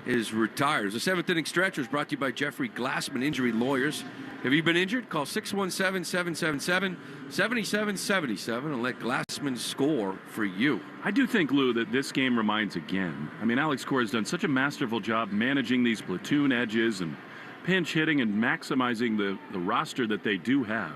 is retired. The 7th inning stretch was brought to you by Jeffrey Glassman Injury Lawyers. Have you been injured? Call 617-777-7777 and let Glassman score for you. I do think, Lou, that this game reminds again. I mean, Alex Cora has done such a masterful job managing these platoon edges and pinch hitting and maximizing the roster that they do have.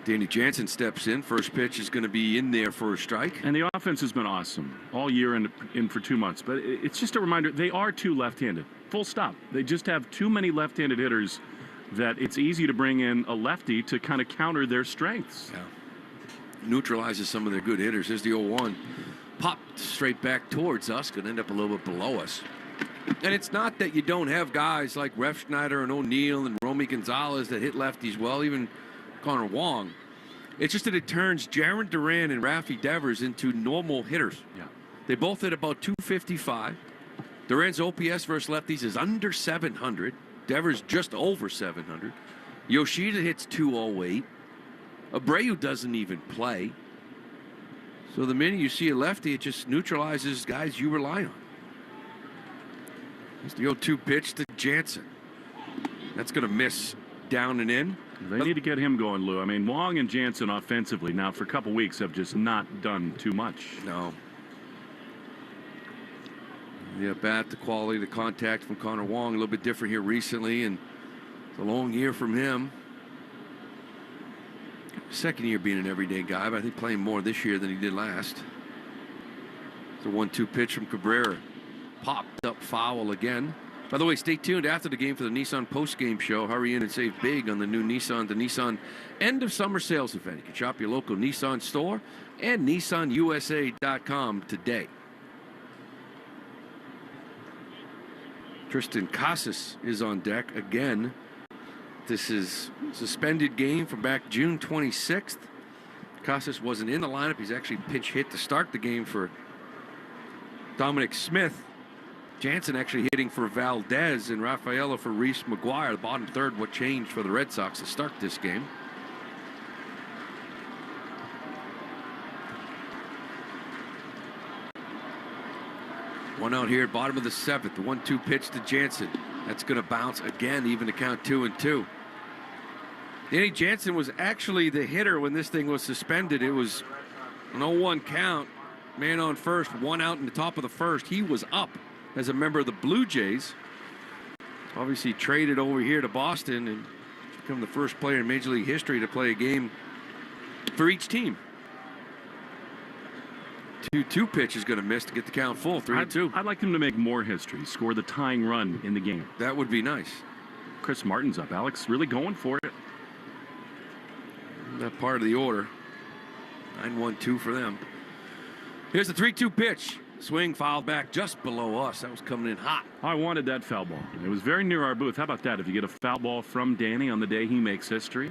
Danny Jansen steps in. First pitch is going to be in there for a strike. And the offense has been awesome all year and in for 2 months. But it's just a reminder, they are too left-handed. Full stop. They just have too many left-handed hitters that it's easy to bring in a lefty to kind of counter their strengths. Yeah. Neutralizes some of their good hitters. Here's the 0-1. Popped straight back towards us. Could end up a little bit below us. And it's not that you don't have guys like Refschneider and O'Neill and Romy Gonzalez that hit lefties well, even Connor Wong. It's just that it turns Jaron Duran and Rafi Devers into normal hitters. Yeah. They both hit about 255. Duran's OPS versus lefties is under 700. Devers just over 700. Yoshida hits 208. Abreu doesn't even play. So the minute you see a lefty, it just neutralizes guys you rely on. It's the 0-2 pitch to Jansen. That's going to miss down and in. They need to get him going, Lou. I mean, Wong and Jansen offensively now for a couple weeks have just not done too much. No. The at-bat, the quality, the contact from Connor Wong, a little bit different here recently, and it's a long year from him. Second year being an everyday guy, but I think playing more this year than he did last. It's a 1-2 pitch from Cabrera. Popped up foul again. By the way, stay tuned after the game for the Nissan post-game show. Hurry in and save big on the new Nissan, the Nissan end of summer sales event. You can shop your local Nissan store and NissanUSA.com today. Tristan Casas is on deck again. This is a suspended game from back June 26th. Casas wasn't in the lineup. He's actually pinch hit to start the game for Dominic Smith. Jansen actually hitting for Valdez and Rafaela for Reese McGuire. The bottom third, what changed for the Red Sox to start this game. One out here at bottom of the 7th. The 1-2 pitch to Jansen. That's going to bounce again, even to count 2-2. Danny Jansen was actually the hitter when this thing was suspended. It was an 0-1 count. Man on first, one out in the top of the first. He was up as a member of the Blue Jays. Obviously traded over here to Boston and become the first player in Major League history to play a game for each team. 2-2 pitch is going to miss to get the count full, 3-2. I'd like him to make more history, score the tying run in the game. That would be nice. Chris Martin's up. Alex really going for it. That part of the order. 9-1-2 for them. Here's the 3-2 pitch. Swing fouled back just below us. That was coming in hot. I wanted that foul ball. It was very near our booth. How about that? If you get a foul ball from Danny on the day he makes history.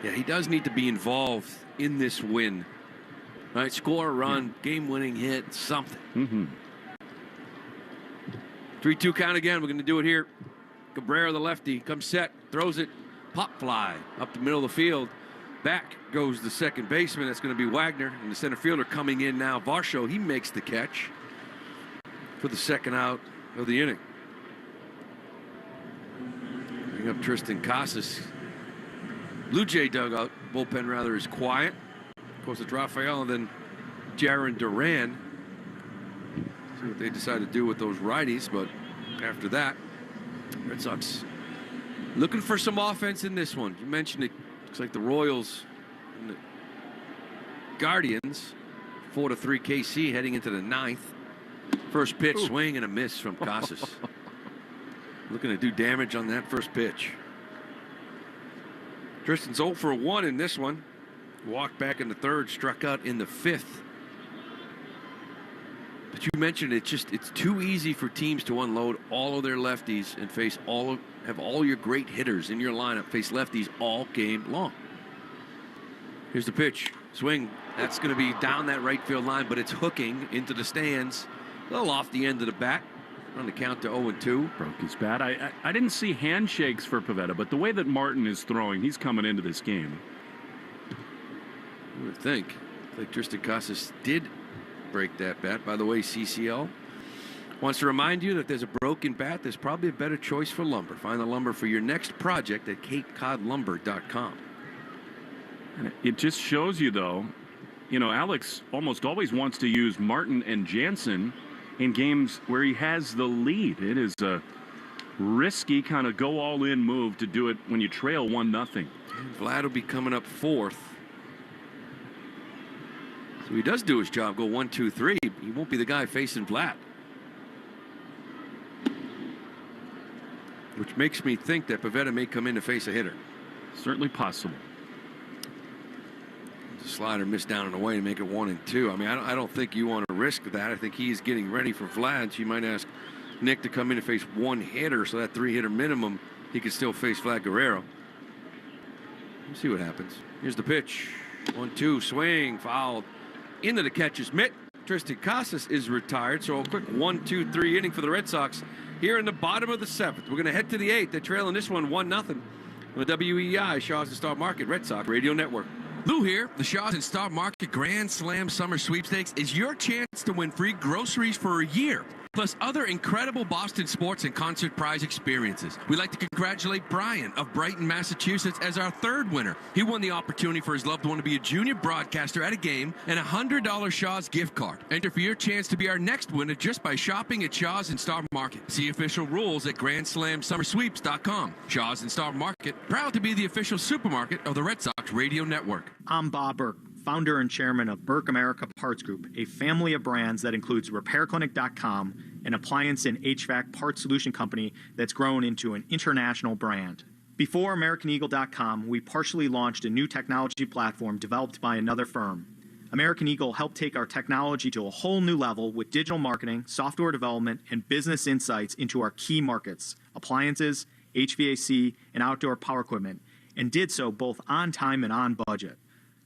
Yeah, he does need to be involved in this win. All right, score a run, game-winning hit, something. Mm-hmm. 3-2 count again. We're going to do it here. Cabrera, the lefty, comes set, throws it, pop fly up the middle of the field. Back goes the second baseman. That's going to be Wagner. And the center fielder coming in now, Varsho. He makes the catch for the second out of the inning. Bring up Tristan Casas. Blue Jay dugout, bullpen rather, is quiet. Of course, it's Rafael and then Jaron Duran. See what they decide to do with those righties. But after that, Red Sox looking for some offense in this one. You mentioned it. Looks like the Royals and the Guardians, 4-3 KC heading into the 9th. First pitch, swing and a miss from Casas. looking to do damage on that first pitch. Tristan's 0 for 1 in this one. Walked back in the third, struck out in the fifth. But you mentioned it's too easy for teams to unload all of their lefties and have all your great hitters in your lineup face lefties all game long. Here's the pitch. Swing. That's going to be down that right field line, but it's hooking into the stands. A little off the end of the bat. On the count to 0-2. Broke his bat. I didn't see handshakes for Pivetta, but the way that Martin is throwing, he's coming into this game. I would think. Like Tristan Casas did break that bat. By the way, CCL wants to remind you that there's a broken bat. There's probably a better choice for lumber. Find the lumber for your next project at CapeCodLumber.com. And it just shows you, though, Alex almost always wants to use Martin and Jansen in games where he has the lead. It is a risky kind of go all in move to do it when you trail 1-0. Vlad will be coming up fourth. So he does do his job, go 1-2-3. He won't be the guy facing Vlad. Which makes me think that Pivetta may come in to face a hitter. Certainly possible. The slider missed down and away to make it 1-2. I mean, I don't think you want to risk that. I think he's getting ready for Vlad. So you might ask Nick to come in and face one hitter, so that 3-hitter minimum, he could still face Vlad Guerrero. We'll see what happens. Here's the pitch. 1-2, swing, fouled into the catcher's mitt. Tristan Casas is retired, so a quick 1-2-3 inning for the Red Sox here in the bottom of the 7th. We're going to head to the 8th. They're trailing this one 1-0 on the WEI Shaw's and Star Market Red Sox Radio Network. Lou here. The Shaw's and Star Market Grand Slam Summer Sweepstakes is your chance to win free groceries for a year, plus other incredible Boston sports and concert prize experiences. We'd like to congratulate Brian of Brighton, Massachusetts as our 3rd winner. He won the opportunity for his loved one to be a junior broadcaster at a game and a $100 Shaw's gift card. Enter for your chance to be our next winner just by shopping at Shaw's and Star Market. See official rules at GrandSlamSummerSweeps.com. Shaw's and Star Market, proud to be the official supermarket of the Red Sox Radio Network. I'm Bob Burke, founder and chairman of Burke America Parts Group, a family of brands that includes RepairClinic.com, an appliance and HVAC parts solution company that's grown into an international brand. Before AmericanEagle.com, we partially launched a new technology platform developed by another firm. American Eagle helped take our technology to a whole new level with digital marketing, software development, and business insights into our key markets, appliances, HVAC, and outdoor power equipment, and did so both on time and on budget.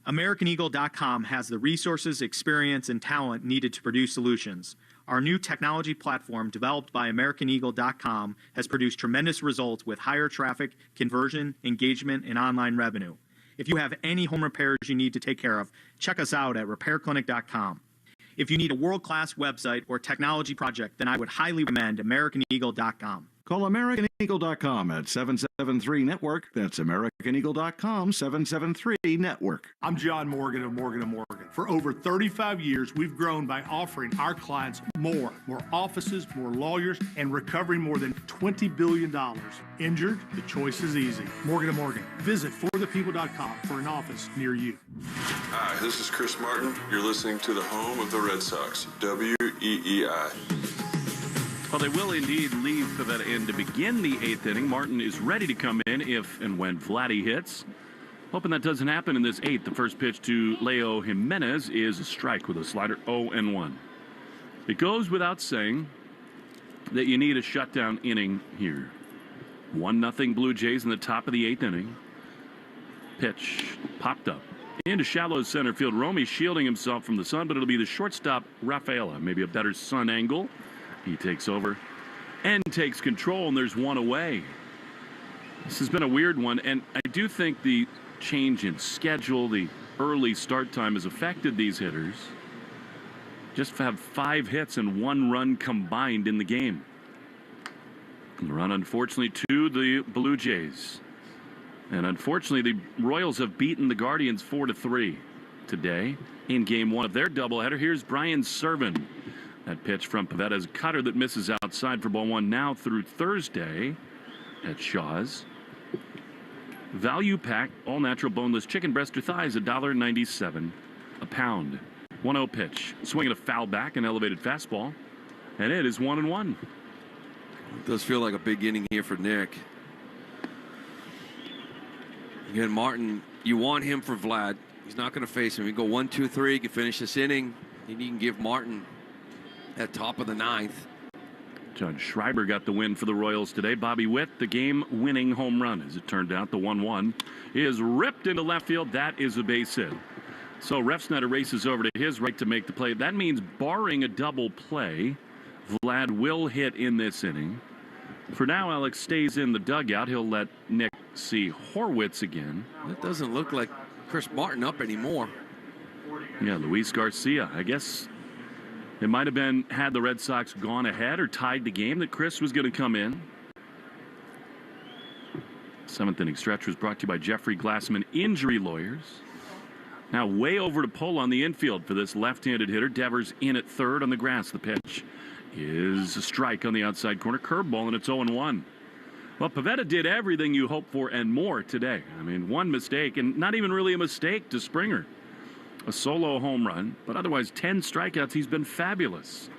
AmericanEagle.com has the resources, experience, and talent needed to produce solutions. Our new technology platform, developed by AmericanEagle.com, has produced tremendous results with higher traffic, conversion, engagement, and online revenue. If you have any home repairs you need to take care of, check us out at RepairClinic.com. If you need a world-class website or technology project, then I would highly recommend AmericanEagle.com. Call AmericanEagle.com at 773-NETWORK. That's AmericanEagle.com, 773-NETWORK. I'm John Morgan of Morgan & Morgan. For over 35 years, we've grown by offering our clients more offices, more lawyers, and recovering more than $20 billion. Injured? The choice is easy. Morgan & Morgan. Visit forthepeople.com for an office near you. Hi, this is Chris Martin. You're listening to the home of the Red Sox, WEEI. Well, they will indeed leave Pivetta in to begin the 8th inning. Martin is ready to come in if and when Vladdy hits. Hoping that doesn't happen in this 8th. The first pitch to Leo Jimenez is a strike with a slider 0-1. It goes without saying that you need a shutdown inning here. 1-0 Blue Jays in the top of the 8th inning. Pitch popped up into shallow center field. Romy shielding himself from the sun, but it'll be the shortstop Rafaela. Maybe a better sun angle. He takes over and takes control, and there's one away. This has been a weird one, and I do think the change in schedule, the early start time has affected these hitters. Just have 5 hits and 1 run combined in the game. And the run, unfortunately, to the Blue Jays. And unfortunately, the Royals have beaten the Guardians 4-3 today in Game 1 of their doubleheader. Here's Brian Serven. That pitch from Pivetta's cutter that misses outside for ball 1 now through Thursday at Shaw's. Value pack, all natural boneless chicken breast or thighs, $1.97 a pound. 1-0 pitch. Swinging a foul back, an elevated fastball. And it is 1-1. It does feel like a big inning here for Nick. Again, Martin, you want him for Vlad. He's not going to face him. You go 1, 2, 3, you can finish this inning, and you can give Martin at top of the 9th. Judge Schreiber got the win for the Royals today. Bobby Witt, the game-winning home run. As it turned out, the 1-1 is ripped into left field. That is a base hit. So Refsnyder races over to his right to make the play. That means barring a double play, Vlad will hit in this inning. For now, Alex stays in the dugout. He'll let Nick see Horwitz again. That doesn't look like Chris Martin up anymore. Yeah, Luis Garcia. I guess it might have been, had the Red Sox gone ahead or tied the game, that Chris was going to come in. 7th inning stretch was brought to you by Jeffrey Glassman Injury Lawyers. Now way over to pull on the infield for this left-handed hitter. Devers in at third on the grass. The pitch is a strike on the outside corner. Curveball, and it's 0-1. Well, Pivetta did everything you hope for and more today. I mean, one mistake, and not even really a mistake to Springer. A solo home run, but otherwise 10 strikeouts. He's been fabulous.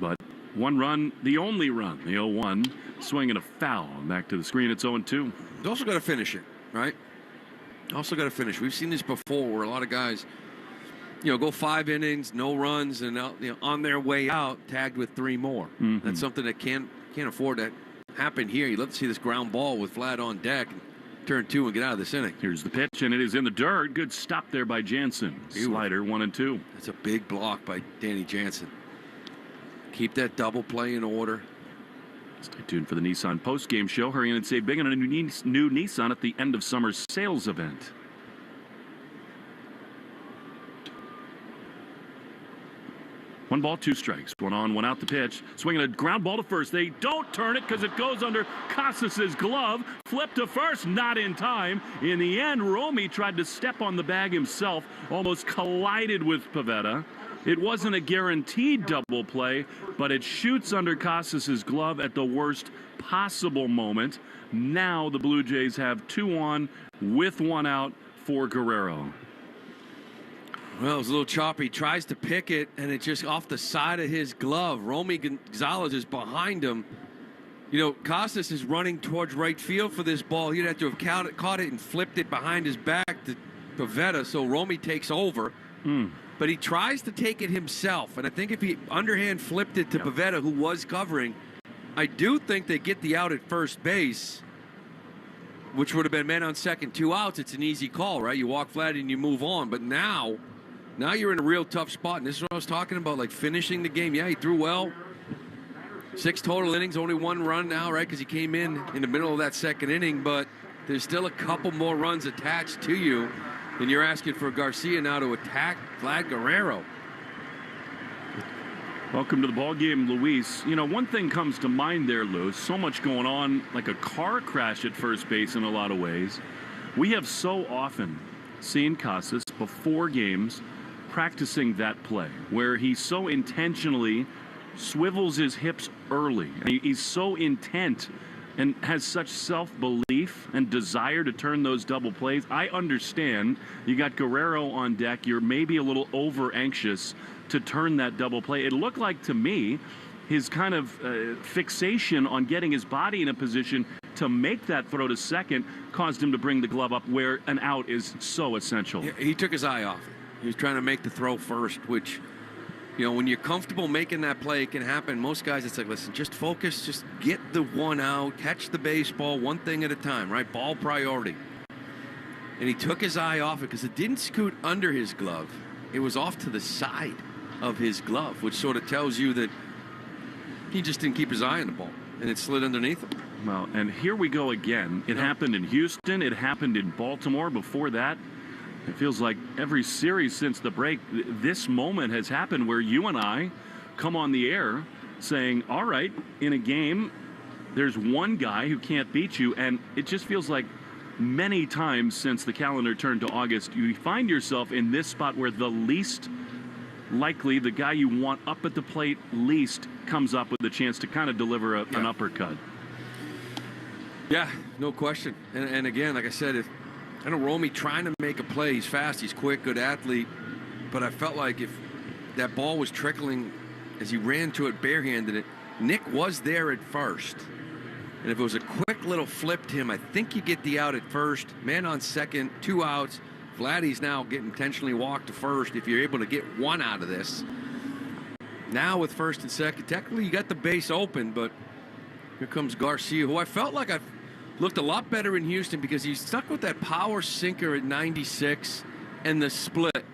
But one run, the only run, the 0-1, swing and a foul. Back to the screen, it's 0-2. You also got to finish it, right? Also got to finish. We've seen this before where a lot of guys, go 5 innings, no runs, and on their way out, tagged with 3 more. Mm-hmm. That's something that can't afford to happen here. You'd love to see this ground ball with Vlad on deck and turn 2 and get out of this inning. Here's the pitch, and it is in the dirt. Good stop there by Jansen. Slider, 1-2. That's a big block by Danny Jansen. Keep that double play in order. Stay tuned for the Nissan post-game show. Hurry in and save big on a new Nissan at the end of summer sales event. One ball, 2 strikes. 1 on, 1 out the pitch. Swinging a ground ball to first. They don't turn it because it goes under Casas' glove. Flip to first, not in time. In the end, Romy tried to step on the bag himself. Almost collided with Pivetta. It wasn't a guaranteed double play, but it shoots under Casas' glove at the worst possible moment. Now the Blue Jays have 2 on with 1 out for Guerrero. Well, it was a little choppy. He tries to pick it, and it's just off the side of his glove. Romy Gonzalez is behind him. Casas is running towards right field for this ball. He'd have to have caught it and flipped it behind his back to Pivetta, so Romy takes over. But he tries to take it himself, and I think if he underhand flipped it to Pivetta, who was covering, I do think they get the out at first base, which would have been men on second, 2 outs. It's an easy call, right? You walk flat and you move on. But now you're in a real tough spot, and this is what I was talking about, like finishing the game. Yeah, he threw well. 6 total innings, only 1 run now, right? Because he came in the middle of that second inning, but there's still a couple more runs attached to you. And you're asking for Garcia now to attack Vlad Guerrero. Welcome to the ball game, Luis. One thing comes to mind there, Lou. So much going on, like a car crash at first base in a lot of ways. We have so often seen Casas before games practicing that play, where he so intentionally swivels his hips early. He's so intent and has such self-belief and desire to turn those double plays. I understand you got Guerrero on deck. You're maybe a little over-anxious to turn that double play. It looked like to me his kind of fixation on getting his body in a position to make that throw to second caused him to bring the glove up where an out is so essential. He took his eye off it. He was trying to make the throw first, which, when you're comfortable making that play, it can happen. Most guys, it's like, listen, just focus, just get the 1 out, catch the baseball, one thing at a time, right? Ball priority. And he took his eye off it because it didn't scoot under his glove. It was off to the side of his glove, which sort of tells you that he just didn't keep his eye on the ball, and it slid underneath him. Well, and here we go again. It happened in Houston. It happened in Baltimore before that. It feels like every series since the break, this moment has happened where you and I come on the air saying, all right, in a game, there's one guy who can't beat you, and it just feels like many times since the calendar turned to August, you find yourself in this spot where the least likely, the guy you want up at the plate least, comes up with a chance to kind of deliver an uppercut. Yeah, no question. And again, like I said, I know Romy trying to make a play. He's fast, he's quick, good athlete. But I felt like if that ball was trickling as he ran to it barehanded, it Nick was there at first. And if it was a quick little flip to him, I think you get the out at first. Man on second, 2 outs. Vladdy's now getting intentionally walked to first if you're able to get one out of this. Now with first and second, technically you got the base open, but here comes Garcia, who I felt like I've looked a lot better in Houston because he's stuck with that power sinker at 96 and the split.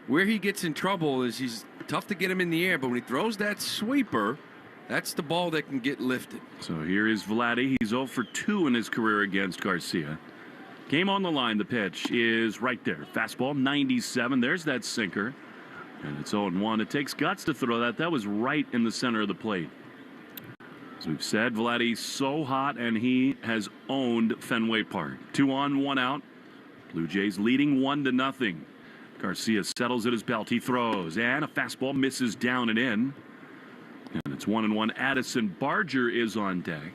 Where he gets in trouble is he's tough to get him in the air, but when he throws that sweeper, that's the ball that can get lifted. So here is Vladdy. He's 0 for 2 in his career against Garcia. Game on the line. The pitch is right there. Fastball, 97. There's that sinker. And it's 0-1. It takes guts to throw that. That was right in the center of the plate. As we've said, Vladdy's so hot, and he has owned Fenway Park. 2 on, 1 out. Blue Jays leading 1-0. Garcia settles at his belt. He throws, and a fastball misses down and in. And it's 1-1. Addison Barger is on deck.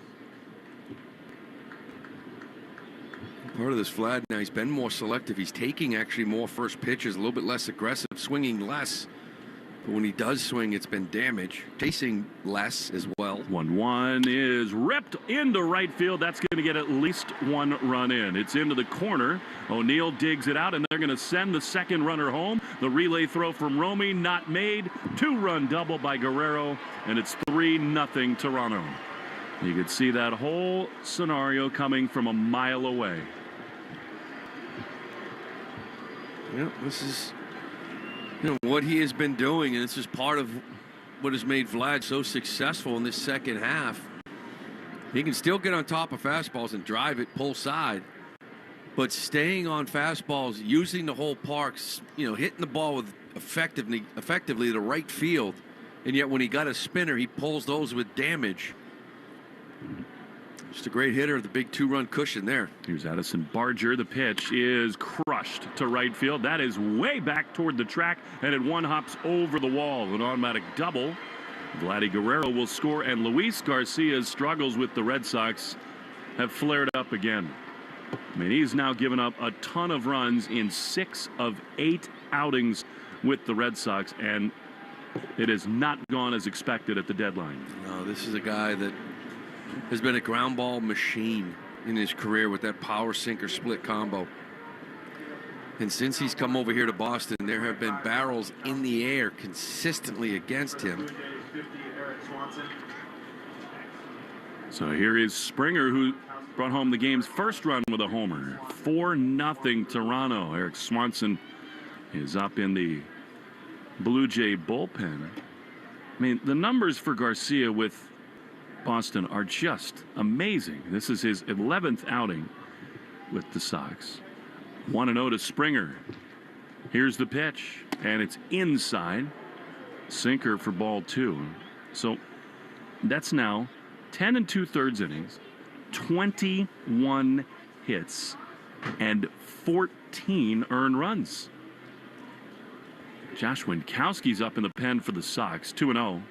Part of this Vlad now, he's been more selective. He's taking actually more first pitches, a little bit less aggressive, swinging less. But when he does swing, it's been damage. Chasing less as well. 1-1 is ripped into right field. That's going to get at least 1 run in. It's into the corner. O'Neill digs it out, and they're going to send the second runner home. The relay throw from Romy, not made. 2-run double by Guerrero, and it's 3-0 Toronto. You could see that whole scenario coming from a mile away. Yeah, this is what he has been doing, and this is part of what has made Vlad so successful in this second half. He can still get on top of fastballs and drive it, pull side, but staying on fastballs, using the whole parks, hitting the ball with effectively to right field, and yet when he got a spinner, he pulls those with damage. Just a great hitter, the big 2-run cushion there. Here's Addison Barger. The pitch is crushed to right field. That is way back toward the track, and it one hops over the wall. An automatic double. Vladdy Guerrero will score, and Luis Garcia's struggles with the Red Sox have flared up again. I mean, he's now given up a ton of runs in 6 of 8 outings with the Red Sox, and it has not gone as expected at the deadline. No, this is a guy that has been a ground ball machine in his career with that power sinker split combo. And since he's come over here to Boston, there have been barrels in the air consistently against him. So here is Springer, who brought home the game's first run with a homer. 4-0 Toronto. Eric Swanson is up in the Blue Jay bullpen. I mean, the numbers for Garcia with Boston are just amazing. This is his 11th outing with the Sox. 1-0 to Springer. Here's the pitch, and it's inside. Sinker for ball 2. So that's now 10 2/3 innings, 21 hits, and 14 earned runs. Josh Winkowski's up in the pen for the Sox. 2-0.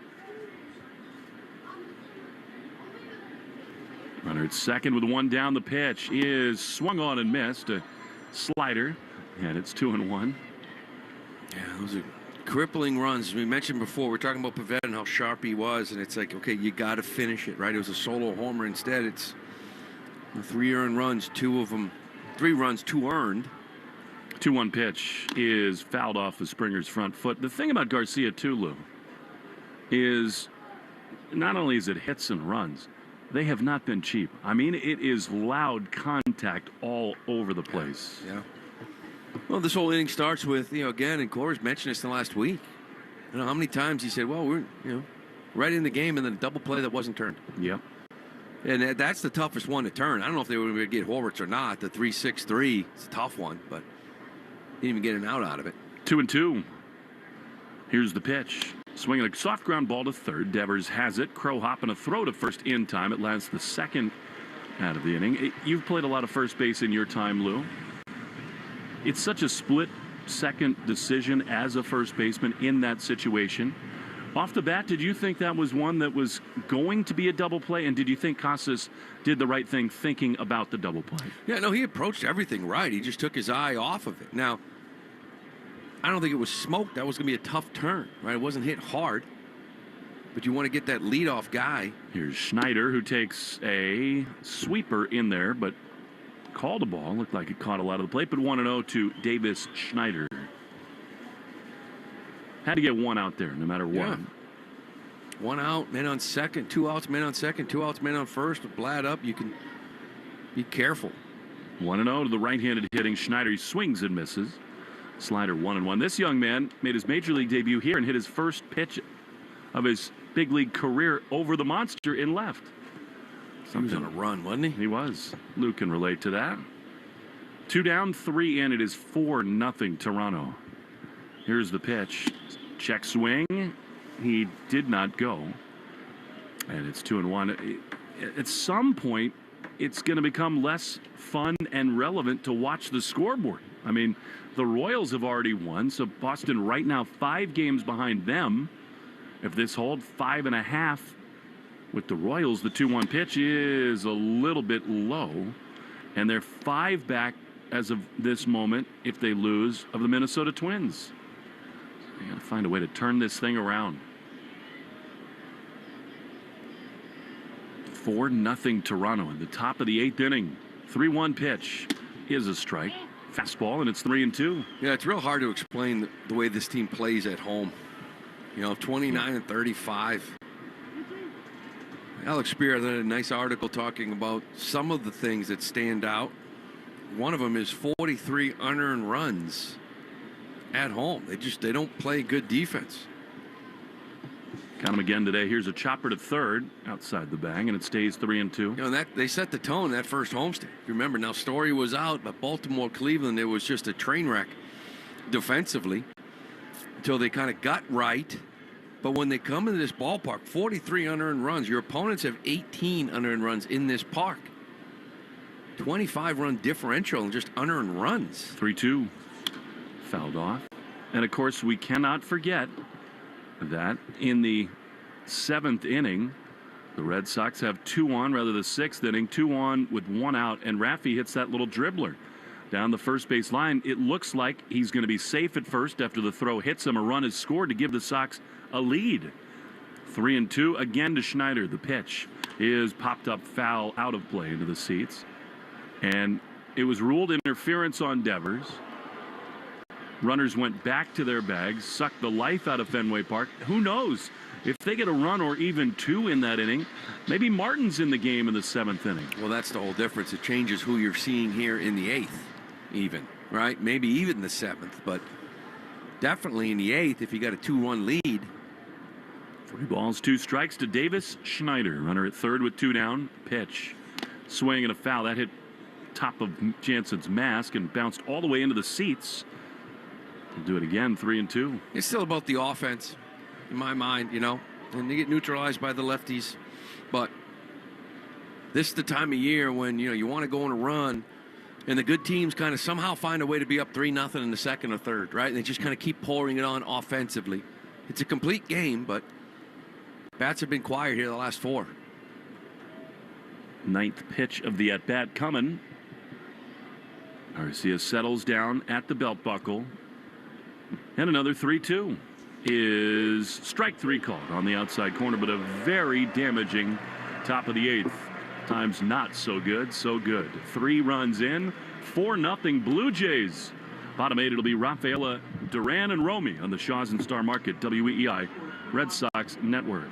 Runner at second with 1 down. The pitch is swung on and missed. A slider, and it's 2-1. Yeah, those are crippling runs. We mentioned before, we're talking about Pivetta and how sharp he was, and it's like, okay, you got to finish it, right? It was a solo homer. Instead, it's 3 earned runs, 2 of them, 3 runs, 2 earned. 2-1 pitch is fouled off of Springer's front foot. The thing about Garcia, too, Lou, is not only is it hits and runs, they have not been cheap. I mean, it is loud contact all over the place. Yeah. Well, this whole inning starts with, again, and Corey's mentioned this in the last week. How many times he said, well, we're, right in the game, and then a double play that wasn't turned. Yep. And that's the toughest one to turn. I don't know if they were going to get Horwitz or not. The 3-6-3, it's a tough one, but didn't even get an out of it. 2-2. Here's the pitch. Swinging a soft ground ball to third. Devers has it. Crow hopping a throw to first in time. It lands the second out of the inning. You've played a lot of first base in your time, Lou. It's such a split-second decision as a first baseman in that situation. Off the bat, did you think that was one that was going to be a double play? And did you think Casas did the right thing thinking about the double play? Yeah, no, he approached everything right. He just took his eye off of it. Now, I don't think it was smoked. That was going to be a tough turn, right? It wasn't hit hard. but you want to get that leadoff guy. Here's Schneider, who takes a sweeper in there, but called a ball. Looked like it caught a lot of the plate, but 1-0 to Davis Schneider. Had to get one out there, no matter what. Yeah. 1 out, man on second, 2 outs, man on second, 2 outs, man on first. With Blad up, you can be careful. 1-0 to the right-handed hitting Schneider. He swings and misses. Slider 1-1. This young man made his major league debut here and hit his first pitch of his big league career over the monster in left. He was on a run, wasn't he? He was. Luke can relate to that. 2 down, 3 in. It is 4-0 Toronto. Here's the pitch. Check swing. He did not go. And it's 2-1. At some point, it's going to become less fun and relevant to watch the scoreboard. I mean, the Royals have already won, so Boston right now 5 games behind them. If this holds 5.5 with the Royals, the 2-1 pitch is a little bit low. And they're 5 back as of this moment, if they lose, of the Minnesota Twins. So they got to find a way to turn this thing around. 4-0 Toronto in the top of the 8th inning. 3-1 pitch is a strike. Fastball, and it's 3-2. Yeah, it's real hard to explain the way this team plays at home. 29-35. Alex Spear had a nice article talking about some of the things that stand out. One of them is 43 unearned runs at home. They don't play good defense. Count them again today. Here's a chopper to third outside the bag, and it stays 3-2. That they set the tone that first homestand. If you remember, now Story was out, but Baltimore, Cleveland, it was just a train wreck defensively until they kind of got right. But when they come into this ballpark, 43 unearned runs. Your opponents have 18 unearned runs in this park. 25-run differential and just unearned runs. 3-2. Fouled off. And, of course, we cannot forget that in the 7th inning, the Red Sox have 2 on, rather the 6th inning, 2 on with 1 out, and Raffy hits that little dribbler down the first base line. It looks like he's going to be safe at first after the throw hits him. A run is scored to give the Sox a lead. 3-2 again to Schneider. The pitch is popped up foul out of play into the seats, and it was ruled interference on Devers. Runners went back to their bags, sucked the life out of Fenway Park. Who knows if they get a run or even 2 in that inning? Maybe Martin's in the game in the 7th inning. Well, that's the whole difference. It changes who you're seeing here in the 8th, even, right? Maybe even the 7th, but definitely in the 8th if you got a 2-1 lead. 3 balls, 2 strikes to Davis Schneider. Runner at third with 2 down. Pitch. Swing and a foul. That hit top of Jansen's mask and bounced all the way into the seats. We'll do it again, 3-2. It's still about the offense, in my mind, and they get neutralized by the lefties. But this is the time of year when, you want to go on a run, and the good teams kind of somehow find a way to be up 3-0 in the second or third, right? And they just kind of keep pouring it on offensively. It's a complete game, but bats have been quiet here the last 4. 9th pitch of the at-bat coming. Garcia settles down at the belt buckle. And another 3-2 is strike 3 called on the outside corner, but a very damaging top of the 8th. Times not so good, so good. 3 runs in, 4-0 Blue Jays. Bottom 8, it'll be Rafaela, Duran, and Romy on the Shaws and Star Market, WEEI Red Sox Network.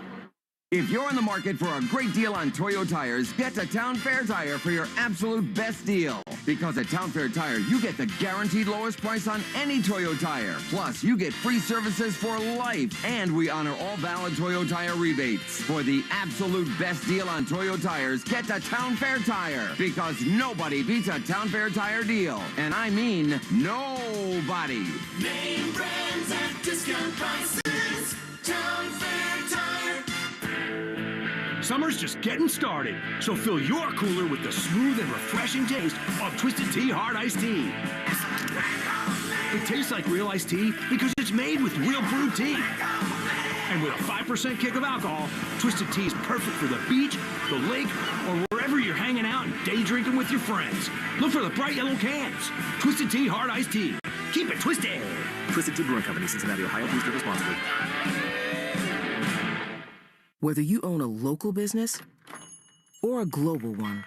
If you're in the market for a great deal on Toyo tires, get to Town Fair Tire for your absolute best deal. Because at Town Fair Tire, you get the guaranteed lowest price on any Toyo tire. Plus, you get free services for life. And we honor all valid Toyo tire rebates. For the absolute best deal on Toyo tires, get to Town Fair Tire. Because nobody beats a Town Fair Tire deal. And I mean nobody. Name brands at discount prices. Town Fair Tire. Summer's just getting started, so fill your cooler with the smooth and refreshing taste of Twisted Tea Hard Iced Tea. It tastes like real iced tea because it's made with real brewed tea. And with a 5% kick of alcohol, Twisted Tea is perfect for the beach, the lake, or wherever you're hanging out and day drinking with your friends. Look for the bright yellow cans. Twisted Tea Hard Iced Tea. Keep it twisted. Twisted Tea Brewing Company, Cincinnati, Ohio. Please drink responsibly. Whether you own a local business or a global one,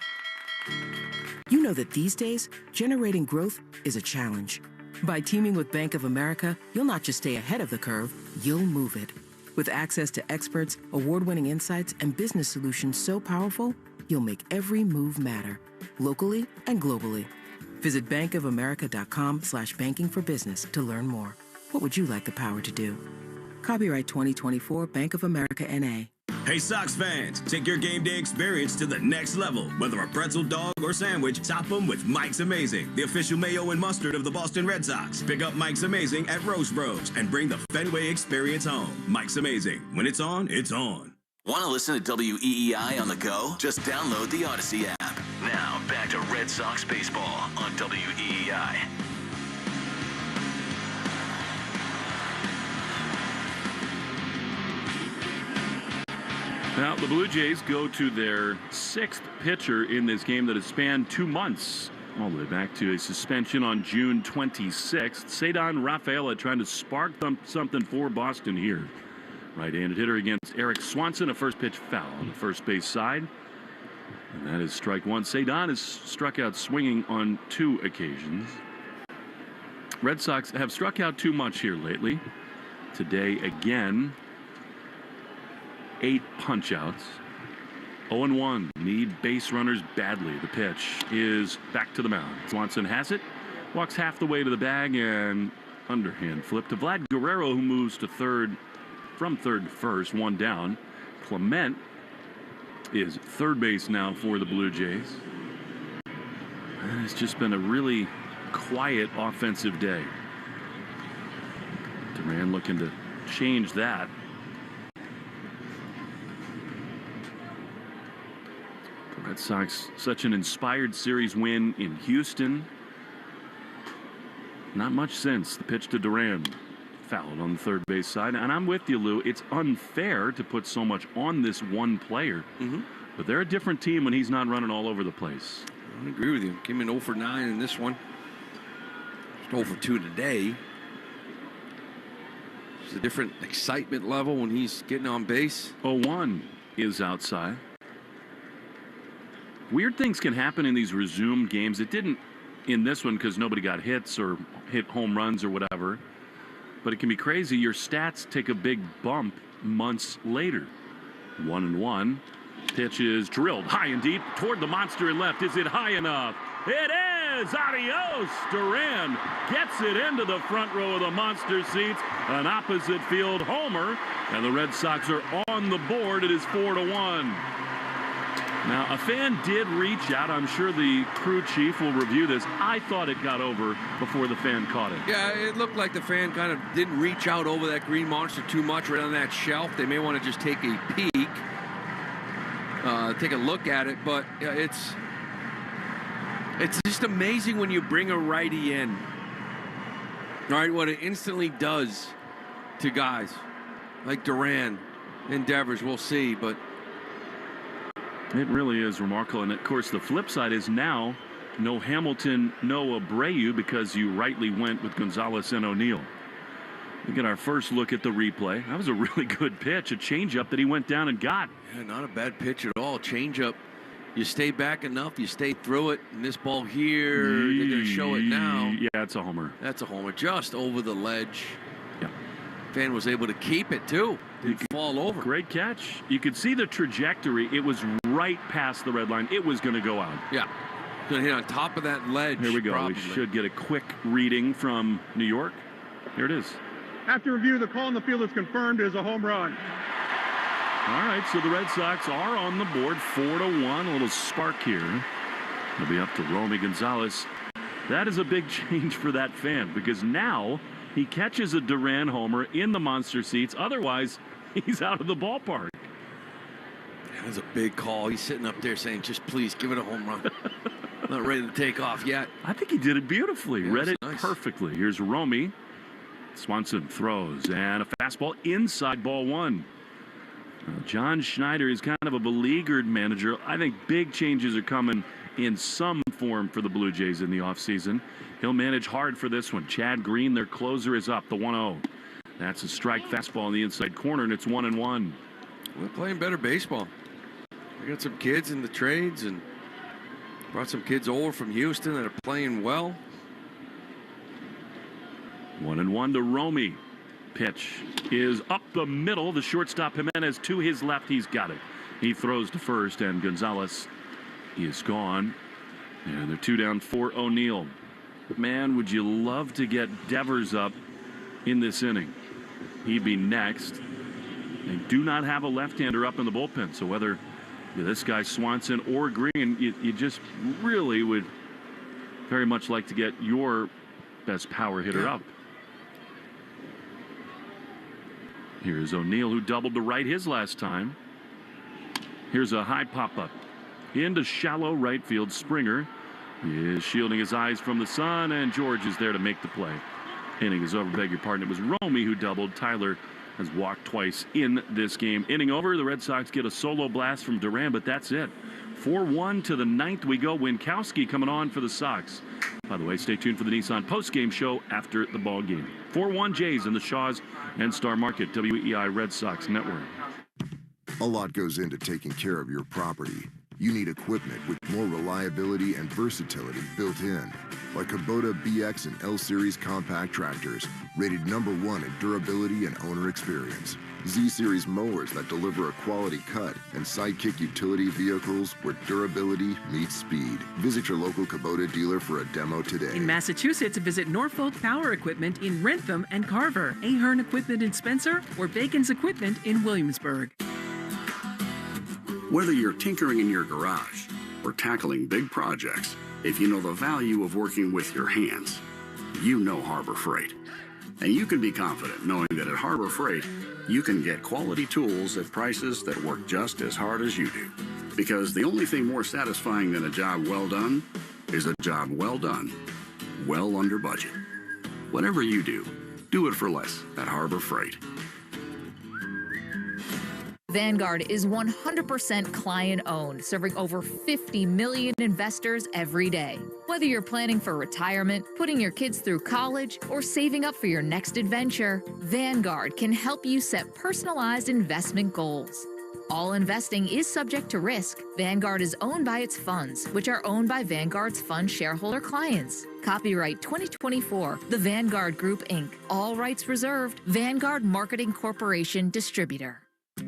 you know that these days, generating growth is a challenge. By teaming with Bank of America, you'll not just stay ahead of the curve, you'll move it. With access to experts, award-winning insights, and business solutions so powerful, you'll make every move matter, locally and globally. Visit bankofamerica.com/banking for business to learn more. What would you like the power to do? Copyright 2024 Bank of America N.A. Hey Sox fans, take your game day experience to the next level. Whether a pretzel, dog, or sandwich, top them with Mike's Amazing, the official mayo and mustard of the Boston Red Sox. Pick up Mike's Amazing at Roast Bros and bring the Fenway experience home. Mike's Amazing. When it's on, it's on. Want to listen to WEEI on the go? Just download the Odyssey app. Now, back to Red Sox baseball on WEEI. Now, the Blue Jays go to their sixth pitcher in this game that has spanned 2 months, all the way back to a suspension on June 26th. Ceddanne Rafaela trying to spark something for Boston here. Right-handed hitter against Eric Swanson, a first pitch foul on the first base side. And that is strike one. Ceddanne has struck out swinging on 2 occasions. Red Sox have struck out too much here lately. Today again. 8 punch-outs. 0-1. Need base runners badly. The pitch is back to the mound. Swanson has it. Walks half the way to the bag and underhand flip to Vlad Guerrero, who moves to third from third to first. 1 down. Clement is third base now for the Blue Jays. And it's just been a really quiet offensive day. Duran looking to change that. Red Sox, such an inspired series win in Houston. Not much since. The pitch to Duran. Fouled on the third base side. And I'm with you, Lou. It's unfair to put so much on this one player. But they're a different team when he's not running all over the place. I agree with you. Give him an 0 for 9 in this one. Just 0 for 2 today. It's a different excitement level when he's getting on base. 0-1 is outside. Weird things can happen in these resumed games. It didn't in this one because nobody got hits or hit home runs or whatever. But it can be crazy. Your stats take a big bump months later. 1-1. Pitch is drilled high and deep toward the monster in left. Is it high enough? It is! Adios! Duran gets it into the front row of the monster seats. An opposite field homer. And the Red Sox are on the board. It is 4-1. Now, a fan did reach out. I'm sure the crew chief will review this. I thought it got over before the fan caught it. Yeah, it looked like the fan kind of didn't reach out over that green monster too much right on that shelf. They may want to just take a peek, take a look at it. But it's just amazing when you bring a righty in. All right, what it instantly does to guys like Duran and Devers, we'll see, but it really is remarkable. And, of course, the flip side is now no Hamilton, no Abreu because you rightly went with Gonzalez and O'Neill. We get our first look at the replay. That was a really good pitch, a changeup that he went down and got. Yeah, not a bad pitch at all. Changeup. You stay back enough, you stay through it. And this ball here, they're going to show it now. Yeah, it's a homer. That's a homer, just over the ledge. Yeah. Fan was able to keep it, too. Didn't fall over. Great catch. You could see the trajectory. It was right past the red line. It was going to go out. Yeah. Going to hit on top of that ledge. Here we go. Probably. We should get a quick reading from New York. Here it is. After review, the call in the field is confirmed as a home run. All right, so the Red Sox are on the board, 4-1. A little spark here. It'll be up to Romy Gonzalez. That is a big change for that fan because now he catches a Duran homer in the monster seats. Otherwise, he's out of the ballpark. That was a big call. He's sitting up there saying, just please give it a home run. Not ready to take off yet. I think he did it beautifully. Yeah, Read it nice. perfectly. Here's Romy. Swanson throws and a fastball inside ball 1. John Schneider is kind of a beleaguered manager. I think big changes are coming in some form for the Blue Jays in the offseason. He'll manage hard for this one. Chad Green, their closer, is up, the 1-0. That's a strike fastball in the inside corner, and it's 1-1. We're playing better baseball. We got some kids in the trades and brought some kids over from Houston that are playing well. 1-1 to Romy. Pitch is up the middle. The shortstop Jimenez to his left. He's got it. He throws to first, and Gonzalez is gone. And they're 2 down for O'Neill. Man, would you love to get Devers up in this inning? He'd be next. They do not have a left-hander up in the bullpen, so whether this guy Swanson or Green, you just really would very much like to get your best power hitter up. Here's O'Neill, who doubled to right his last time. Here's a high pop-up into shallow right field. Springer is shielding his eyes from the sun, and George is there to make the play. Inning is over. Beg your pardon. It was Romy who doubled. Tyler has walked twice in this game. Inning over. The Red Sox get a solo blast from Duran, but that's it. 4-1 to the ninth we go. Winkowski coming on for the Sox. By the way, stay tuned for the Nissan postgame show after the ball game. 4-1 Jays in the Shaws and Star Market, WEI Red Sox Network. A lot goes into taking care of your property. You need equipment with more reliability and versatility built in, like Kubota BX and L Series compact tractors, rated #1 in durability and owner experience. Z Series mowers that deliver a quality cut, and Sidekick utility vehicles where durability meets speed. Visit your local Kubota dealer for a demo today. In Massachusetts, visit Norfolk Power Equipment in Rentham and Carver, Ahern Equipment in Spencer, or Bacon's Equipment in Williamsburg. Whether you're tinkering in your garage or tackling big projects, if you know the value of working with your hands, you know Harbor Freight. And you can be confident knowing that at Harbor Freight, you can get quality tools at prices that work just as hard as you do. Because the only thing more satisfying than a job well done is a job well done, well under budget. Whatever you do it for less at Harbor Freight. Vanguard is 100% client-owned, serving over 50 million investors every day. Whether you're planning for retirement, putting your kids through college, or saving up for your next adventure, Vanguard can help you set personalized investment goals. All investing is subject to risk. Vanguard is owned by its funds, which are owned by Vanguard's fund shareholder clients. Copyright 2024, The Vanguard Group, Inc. All rights reserved. Vanguard Marketing Corporation Distributor.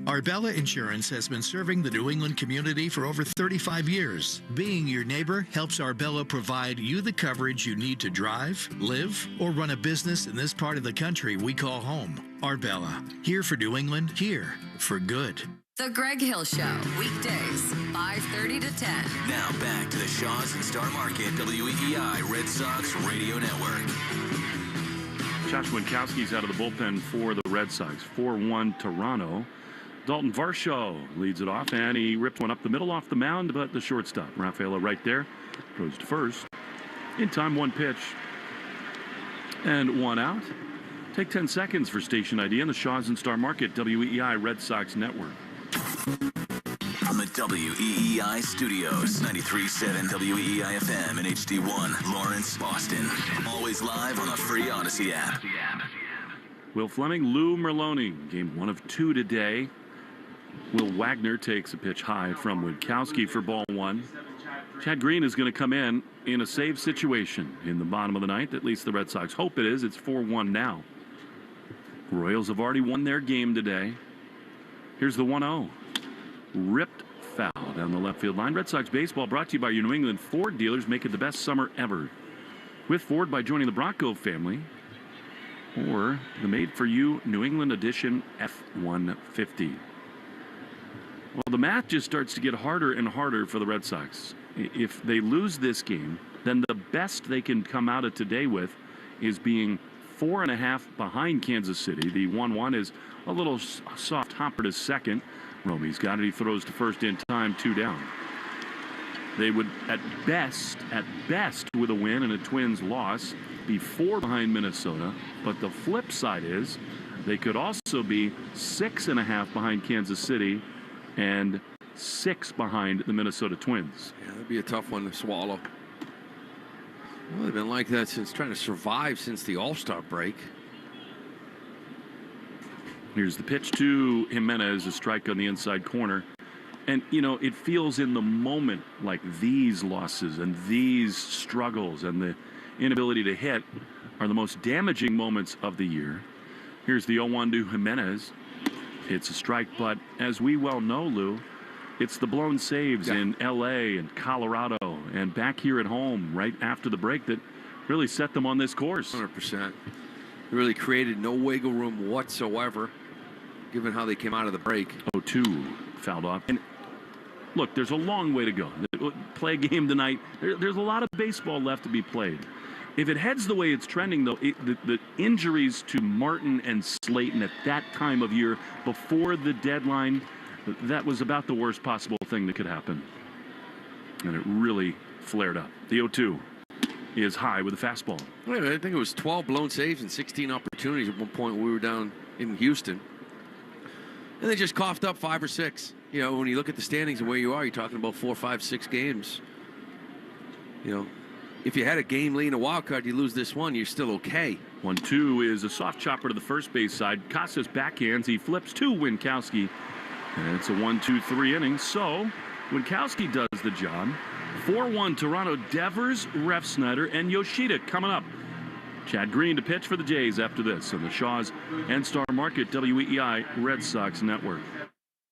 Arbella Insurance has been serving the New England community for over 35 years. Being your neighbor helps Arbella provide you the coverage you need to drive, live, or run a business in this part of the country we call home. Arbella, here for New England, here for good. The Greg Hill Show, weekdays, 5:30 to 10. Now back to the Shaws and Star Market, WEI Red Sox Radio Network. Josh Winkowski's out of the bullpen for the Red Sox. 4-1 Toronto. Dalton Varsho leads it off, and he ripped one up the middle off the mound, but the shortstop, Rafaela, right there, goes to first. In time, one pitch and one out. Take 10 seconds for station ID on the Shaws and Star Market, WEI Red Sox Network. From the WEEI studios, 93.7 WEEI FM and HD1, Lawrence, Boston. Always live on the free Odyssey app. Will Fleming, Lou Merloni, game 1 of 2 today. Will Wagner takes a pitch high from Winkowski for ball 1. Chad Green is going to come in a save situation in the bottom of the ninth. At least the Red Sox hope it is. It's 4-1 now. Royals have already won their game today. Here's the 1-0. Ripped foul down the left field line. Red Sox baseball brought to you by your New England Ford dealers. Make it the best summer ever. With Ford by joining the Bronco family. Or the made-for-you New England Edition F-150. Well, the math just starts to get harder and harder for the Red Sox. If they lose this game, then the best they can come out of today with is being 4.5 behind Kansas City. The 1-1 is a little soft hopper to second. Romy's got it. He throws to first in time, 2 down. They would, at best, with a win and a Twins loss, be 4 behind Minnesota. But the flip side is they could also be 6.5 behind Kansas City and 6 behind the Minnesota Twins. Yeah, that'd be a tough one to swallow. Well, they've been like that since trying to survive since the All-Star break. Here's the pitch to Jimenez, a strike on the inside corner. And, it feels in the moment like these losses and these struggles and the inability to hit are the most damaging moments of the year. Here's the 0-1 to Jimenez. It's a strike, but as we well know, Lou, it's the blown saves in L.A. and Colorado and back here at home right after the break that really set them on this course. 100%. Really created no wiggle room whatsoever, given how they came out of the break. 0-2 fouled off. And look, there's a long way to go. Play a game tonight. There's a lot of baseball left to be played. If it heads the way it's trending, though, the injuries to Martin and Slayton at that time of year before the deadline, that was about the worst possible thing that could happen. And it really flared up. The 0-2 is high with a fastball. I think it was 12 blown saves and 16 opportunities at one point when we were down in Houston. And they just coughed up 5 or 6. When you look at the standings and where you are, you're talking about 4, 5, 6 games. If you had a game lead in a wild card, you lose this one, you're still okay. 1-2 is a soft chopper to the first base side. Casas backhands. He flips to Winkowski. And it's a 1-2-3 inning. So Winkowski does the job. 4-1 Toronto. Devers, Refsnyder, and Yoshida coming up. Chad Green to pitch for the Jays after this on the Shaw's and Star Market WEEI Red Sox Network.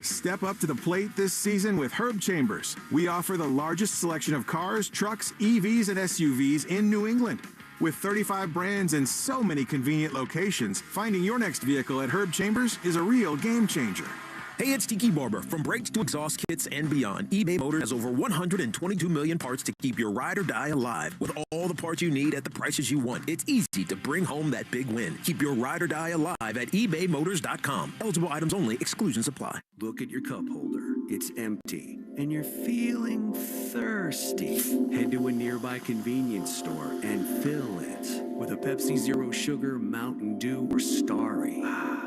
Step up to the plate this season with Herb Chambers. We offer the largest selection of cars, trucks, EVs, and SUVs in New England. With 35 brands and so many convenient locations, finding your next vehicle at Herb Chambers is a real game changer. Hey, it's Tiki Barber. From brakes to exhaust kits and beyond, eBay Motors has over 122 million parts to keep your ride or die alive. With all the parts you need at the prices you want, it's easy to bring home that big win. Keep your ride or die alive at ebaymotors.com. Eligible items only. Exclusions apply. Look at your cup holder. It's empty. And you're feeling thirsty. Head to a nearby convenience store and fill it with a Pepsi Zero Sugar, Mountain Dew, or Starry.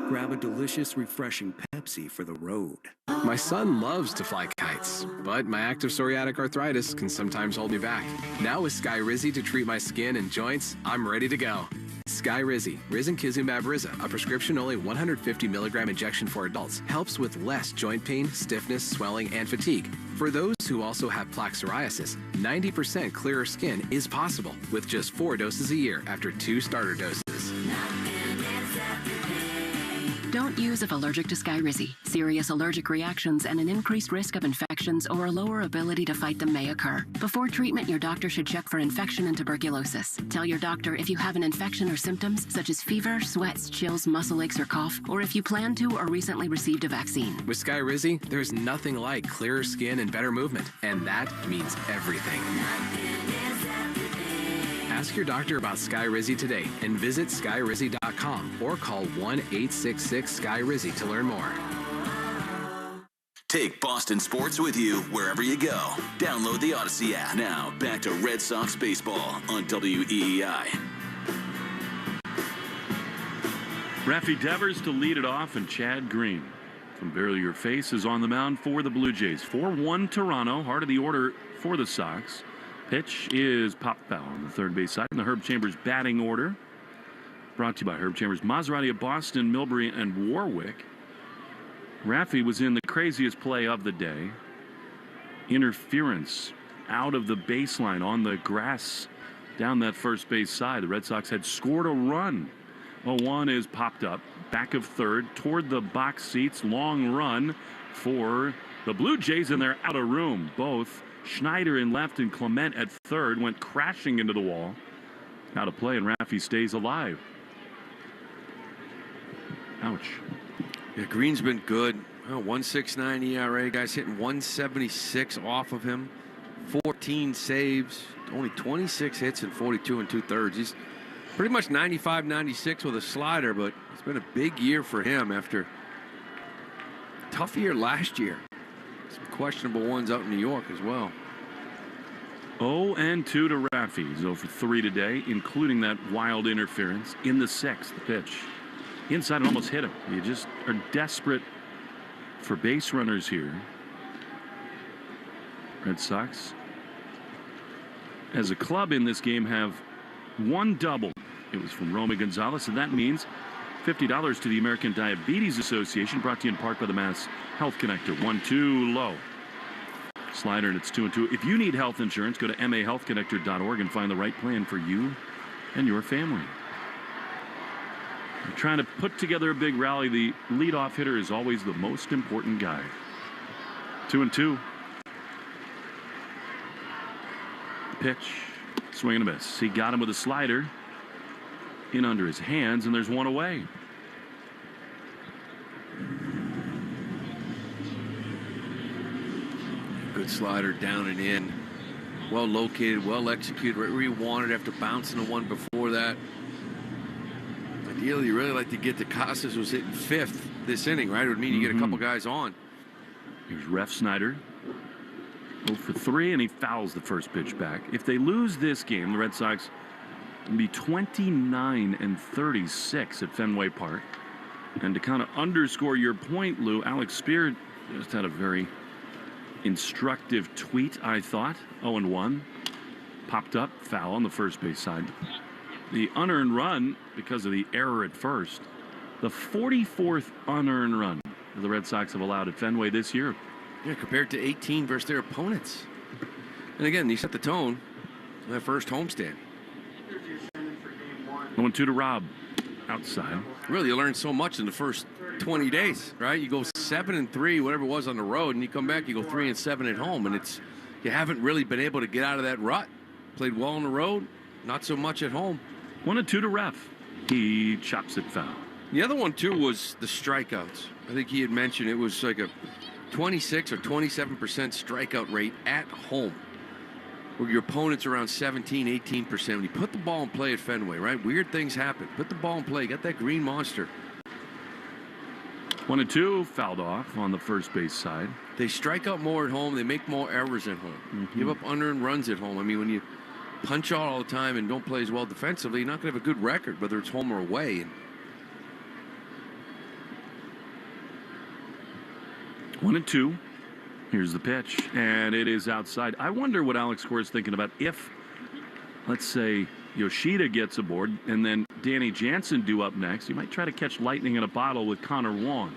Grab a delicious, refreshing Pepsi for the road. My son loves to fly kites, but my active psoriatic arthritis can sometimes hold me back. Now with Skyrizi to treat my skin and joints, I'm ready to go. Skyrizi, Risankizumab Riza, a prescription-only 150 milligram injection for adults, helps with less joint pain, stiffness, swelling, and fatigue. For those who also have plaque psoriasis, 90% clearer skin is possible with just 4 doses a year after 2 starter doses. Don't use if allergic to Skyrizi. Serious allergic reactions and an increased risk of infections or a lower ability to fight them may occur. Before treatment, your doctor should check for infection and tuberculosis. Tell your doctor if you have an infection or symptoms such as fever, sweats, chills, muscle aches, or cough, or if you plan to or recently received a vaccine. With Skyrizi, there's nothing like clearer skin and better movement, and that means everything. Ask your doctor about Skyrizi today and visit skyrizi.com or call 1-866-SKY-RIZZI to learn more. Take Boston sports with you wherever you go. Download the Odyssey app. Now, back to Red Sox baseball on WEEI. Raffy Devers to lead it off, and Chad Green from Barely Your Face is on the mound for the Blue Jays. 4-1 Toronto, heart of the order for the Sox. Pitch is popped foul on the third base side in the Herb Chambers batting order. Brought to you by Herb Chambers, Maserati of Boston, Millbury, and Warwick. Raffy was in the craziest play of the day. Interference out of the baseline on the grass down that first base side. The Red Sox had scored a run. 0-1 is popped up, back of third, toward the box seats. Long run for the Blue Jays, and they're out of room. Both Schneider in left and Clement at third went crashing into the wall. Out of play, and Raffy stays alive. Ouch. Yeah, Green's been good. 1.69 ERA. Guys hitting 176 off of him. 14 saves. Only 26 hits and 42 2/3. He's pretty much 95, 96 with a slider, but it's been a big year for him after a tough year last year. Some questionable ones out in New York as well. 0-2 to Raffy. He's 0 for 3 today, including that wild interference in the sixth pitch. Inside and almost hit him. You just are desperate for base runners here. Red Sox, as a club in this game, have one double. It was from Romy Gonzalez, and that means $50 to the American Diabetes Association, brought to you in part by the Mass Health Connector. 1-2 low. Slider, and it's 2-2. If you need health insurance, go to mahealthconnector.org and find the right plan for you and your family. You're trying to put together a big rally. The leadoff hitter is always the most important guy. 2-2. Pitch. Swing and a miss. He got him with a slider in under his hands, and there's one away. Good slider down and in. Well located, well executed, right where you wanted after bouncing the one before that. Ideally, you really like to get to Casas, who's hitting 5th this inning, right? It would mean you get a couple guys on. Here's Ref Snyder. 0 for 3, and he fouls the first pitch back. If they lose this game, the Red Sox will be 29-36 at Fenway Park. And to kind of underscore your point, Lou, Alex Spear just had a very instructive tweet, I thought. 0-1. Popped up, foul on the first base side. The unearned run, because of the error at first, the 44th unearned run the Red Sox have allowed at Fenway this year. Yeah, compared to 18 versus their opponents. And again, you set the tone on that first homestand. 1-2 to Rob. Outside. Really, you learn so much in the first 20 days, right? You go 7-3, whatever it was on the road, and you come back, you go 3-7 at home, and you haven't really been able to get out of that rut. Played well on the road, not so much at home. 1-2 to Ref. He chops it foul. The other one, too, was the strikeouts. I think he had mentioned it was like a 26 or 27% strikeout rate at home, where your opponent's around 17, 18%. When you put the ball in play at Fenway, right? Weird things happen. Put the ball in play. Got that green monster. 1-2, fouled off on the first base side. They strike out more at home. They make more errors at home. Give up unearned runs at home. I mean, when you punch out all the time and don't play as well defensively, you're not going to have a good record, whether it's home or away. 1-2. Here's the pitch, and it is outside. I wonder what Alex Cora is thinking about if, let's say, Yoshida gets aboard and then Danny Jansen due up next. You might try to catch lightning in a bottle with Connor Wong,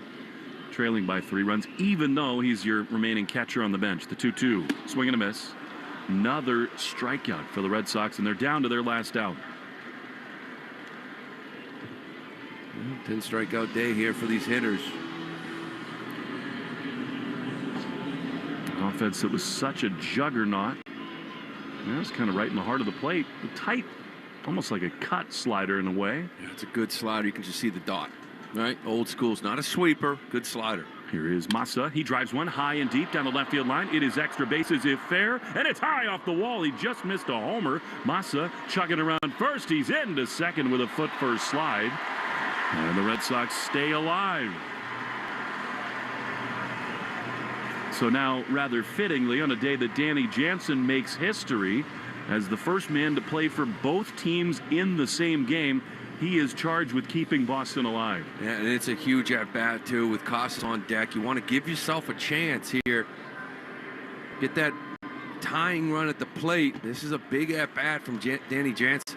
trailing by 3 runs, even though he's your remaining catcher on the bench. The 2-2, swing and a miss. Another strikeout for the Red Sox, and they're down to their last out. 10 strikeout day here for these hitters. Offense that was such a juggernaut. That was kind of right in the heart of the plate. Tight, almost like a cut slider in a way. Yeah, it's a good slider. You can just see the dot. Right? Old school's not a sweeper. Good slider. Here is Massa. He drives one high and deep down the left field line. It is extra bases if fair, and it's high off the wall. He just missed a homer. Massa chugging around first. He's into second with a foot first slide. And the Red Sox stay alive. So now, rather fittingly, on a day that Danny Jansen makes history as the first man to play for both teams in the same game, he is charged with keeping Boston alive. Yeah, and it's a huge at-bat, too, with Casas on deck. You want to give yourself a chance here. Get that tying run at the plate. This is a big at-bat from Danny Jansen.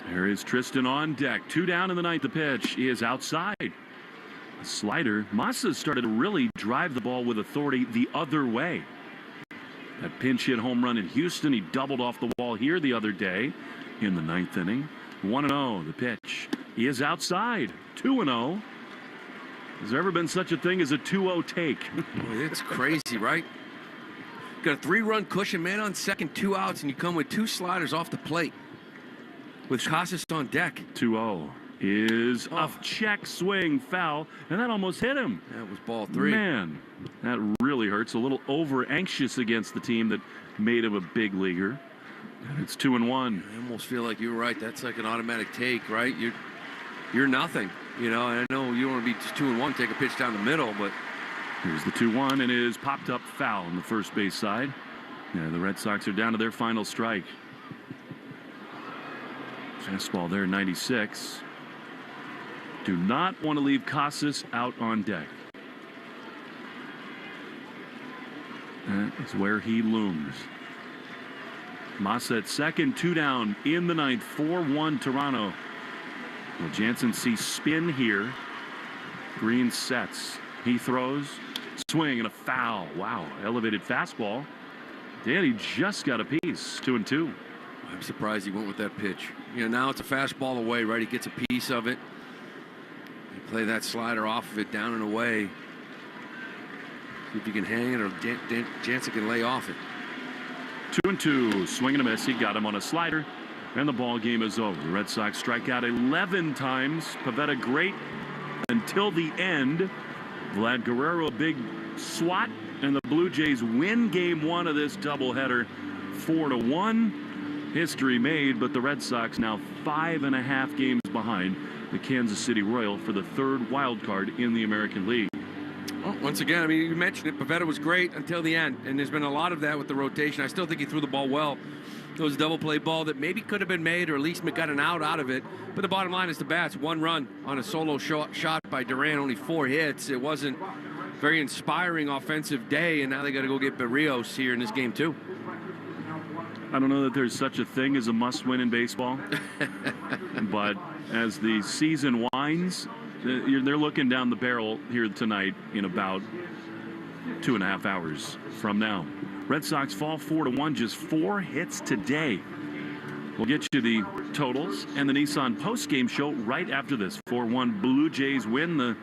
There is Tristan on deck. 2 down in the ninth. The pitch is outside. A slider. Massa started to really drive the ball with authority the other way. That pinch hit home run in Houston. He doubled off the wall here the other day in the ninth inning. 1-0. The pitch is outside. 2-0. Has there ever been such a thing as a 2-0 take? It's crazy, right? Got a 3-run cushion, man on second, 2 outs, and you come with 2 sliders off the plate with Casas on deck. 2-0 is a check swing foul, and that almost hit him. That was ball 3. Man, that really hurts. A little over anxious against the team that made him a big leaguer. And it's 2-1. I almost feel like you're right. That's like an automatic take, right? You're nothing, you know. And I know you want to be just 2-1, take a pitch down the middle, but here's the 2-1, and it is popped up foul on the first base side. Yeah, the Red Sox are down to their final strike. Fastball there, 96. Do not want to leave Casas out on deck. That is where he looms. Massa at second, 2 down in the ninth, 4-1 Toronto. Well, Jansen sees spin here. Green sets. He throws. Swing and a foul. Wow. Elevated fastball. Danny just got a piece. 2-2. I'm surprised he went with that pitch. Now it's a fastball away, right? He gets a piece of it. You play that slider off of it, down and away. See if you can hang it or Jansen can lay off it. 2-2. Swing and a miss. He got him on a slider. And the ball game is over. The Red Sox strike out 11 times. Pivetta great until the end. Vlad Guerrero, a big swat. And the Blue Jays win game 1 of this doubleheader 4-1. History made, but the Red Sox now 5.5 games behind the Kansas City Royals for the third wild card in the American League. Well, once again, I mean, you mentioned it. Pivetta was great until the end, and there's been a lot of that with the rotation. I still think he threw the ball well. It was a double play ball that maybe could have been made, or at least got an out of it. But the bottom line is the bats. 1 run on a solo shot by Duran, only 4 hits. It wasn't a very inspiring offensive day, and now they got to go get Barrios here in this game too. I don't know that there's such a thing as a must-win in baseball, but as the season winds, they're looking down the barrel here tonight in about 2.5 hours from now. Red Sox fall 4-1, just 4 hits today. We'll get you the totals and the Nissan post-game show right after this. 4-1 Blue Jays win. The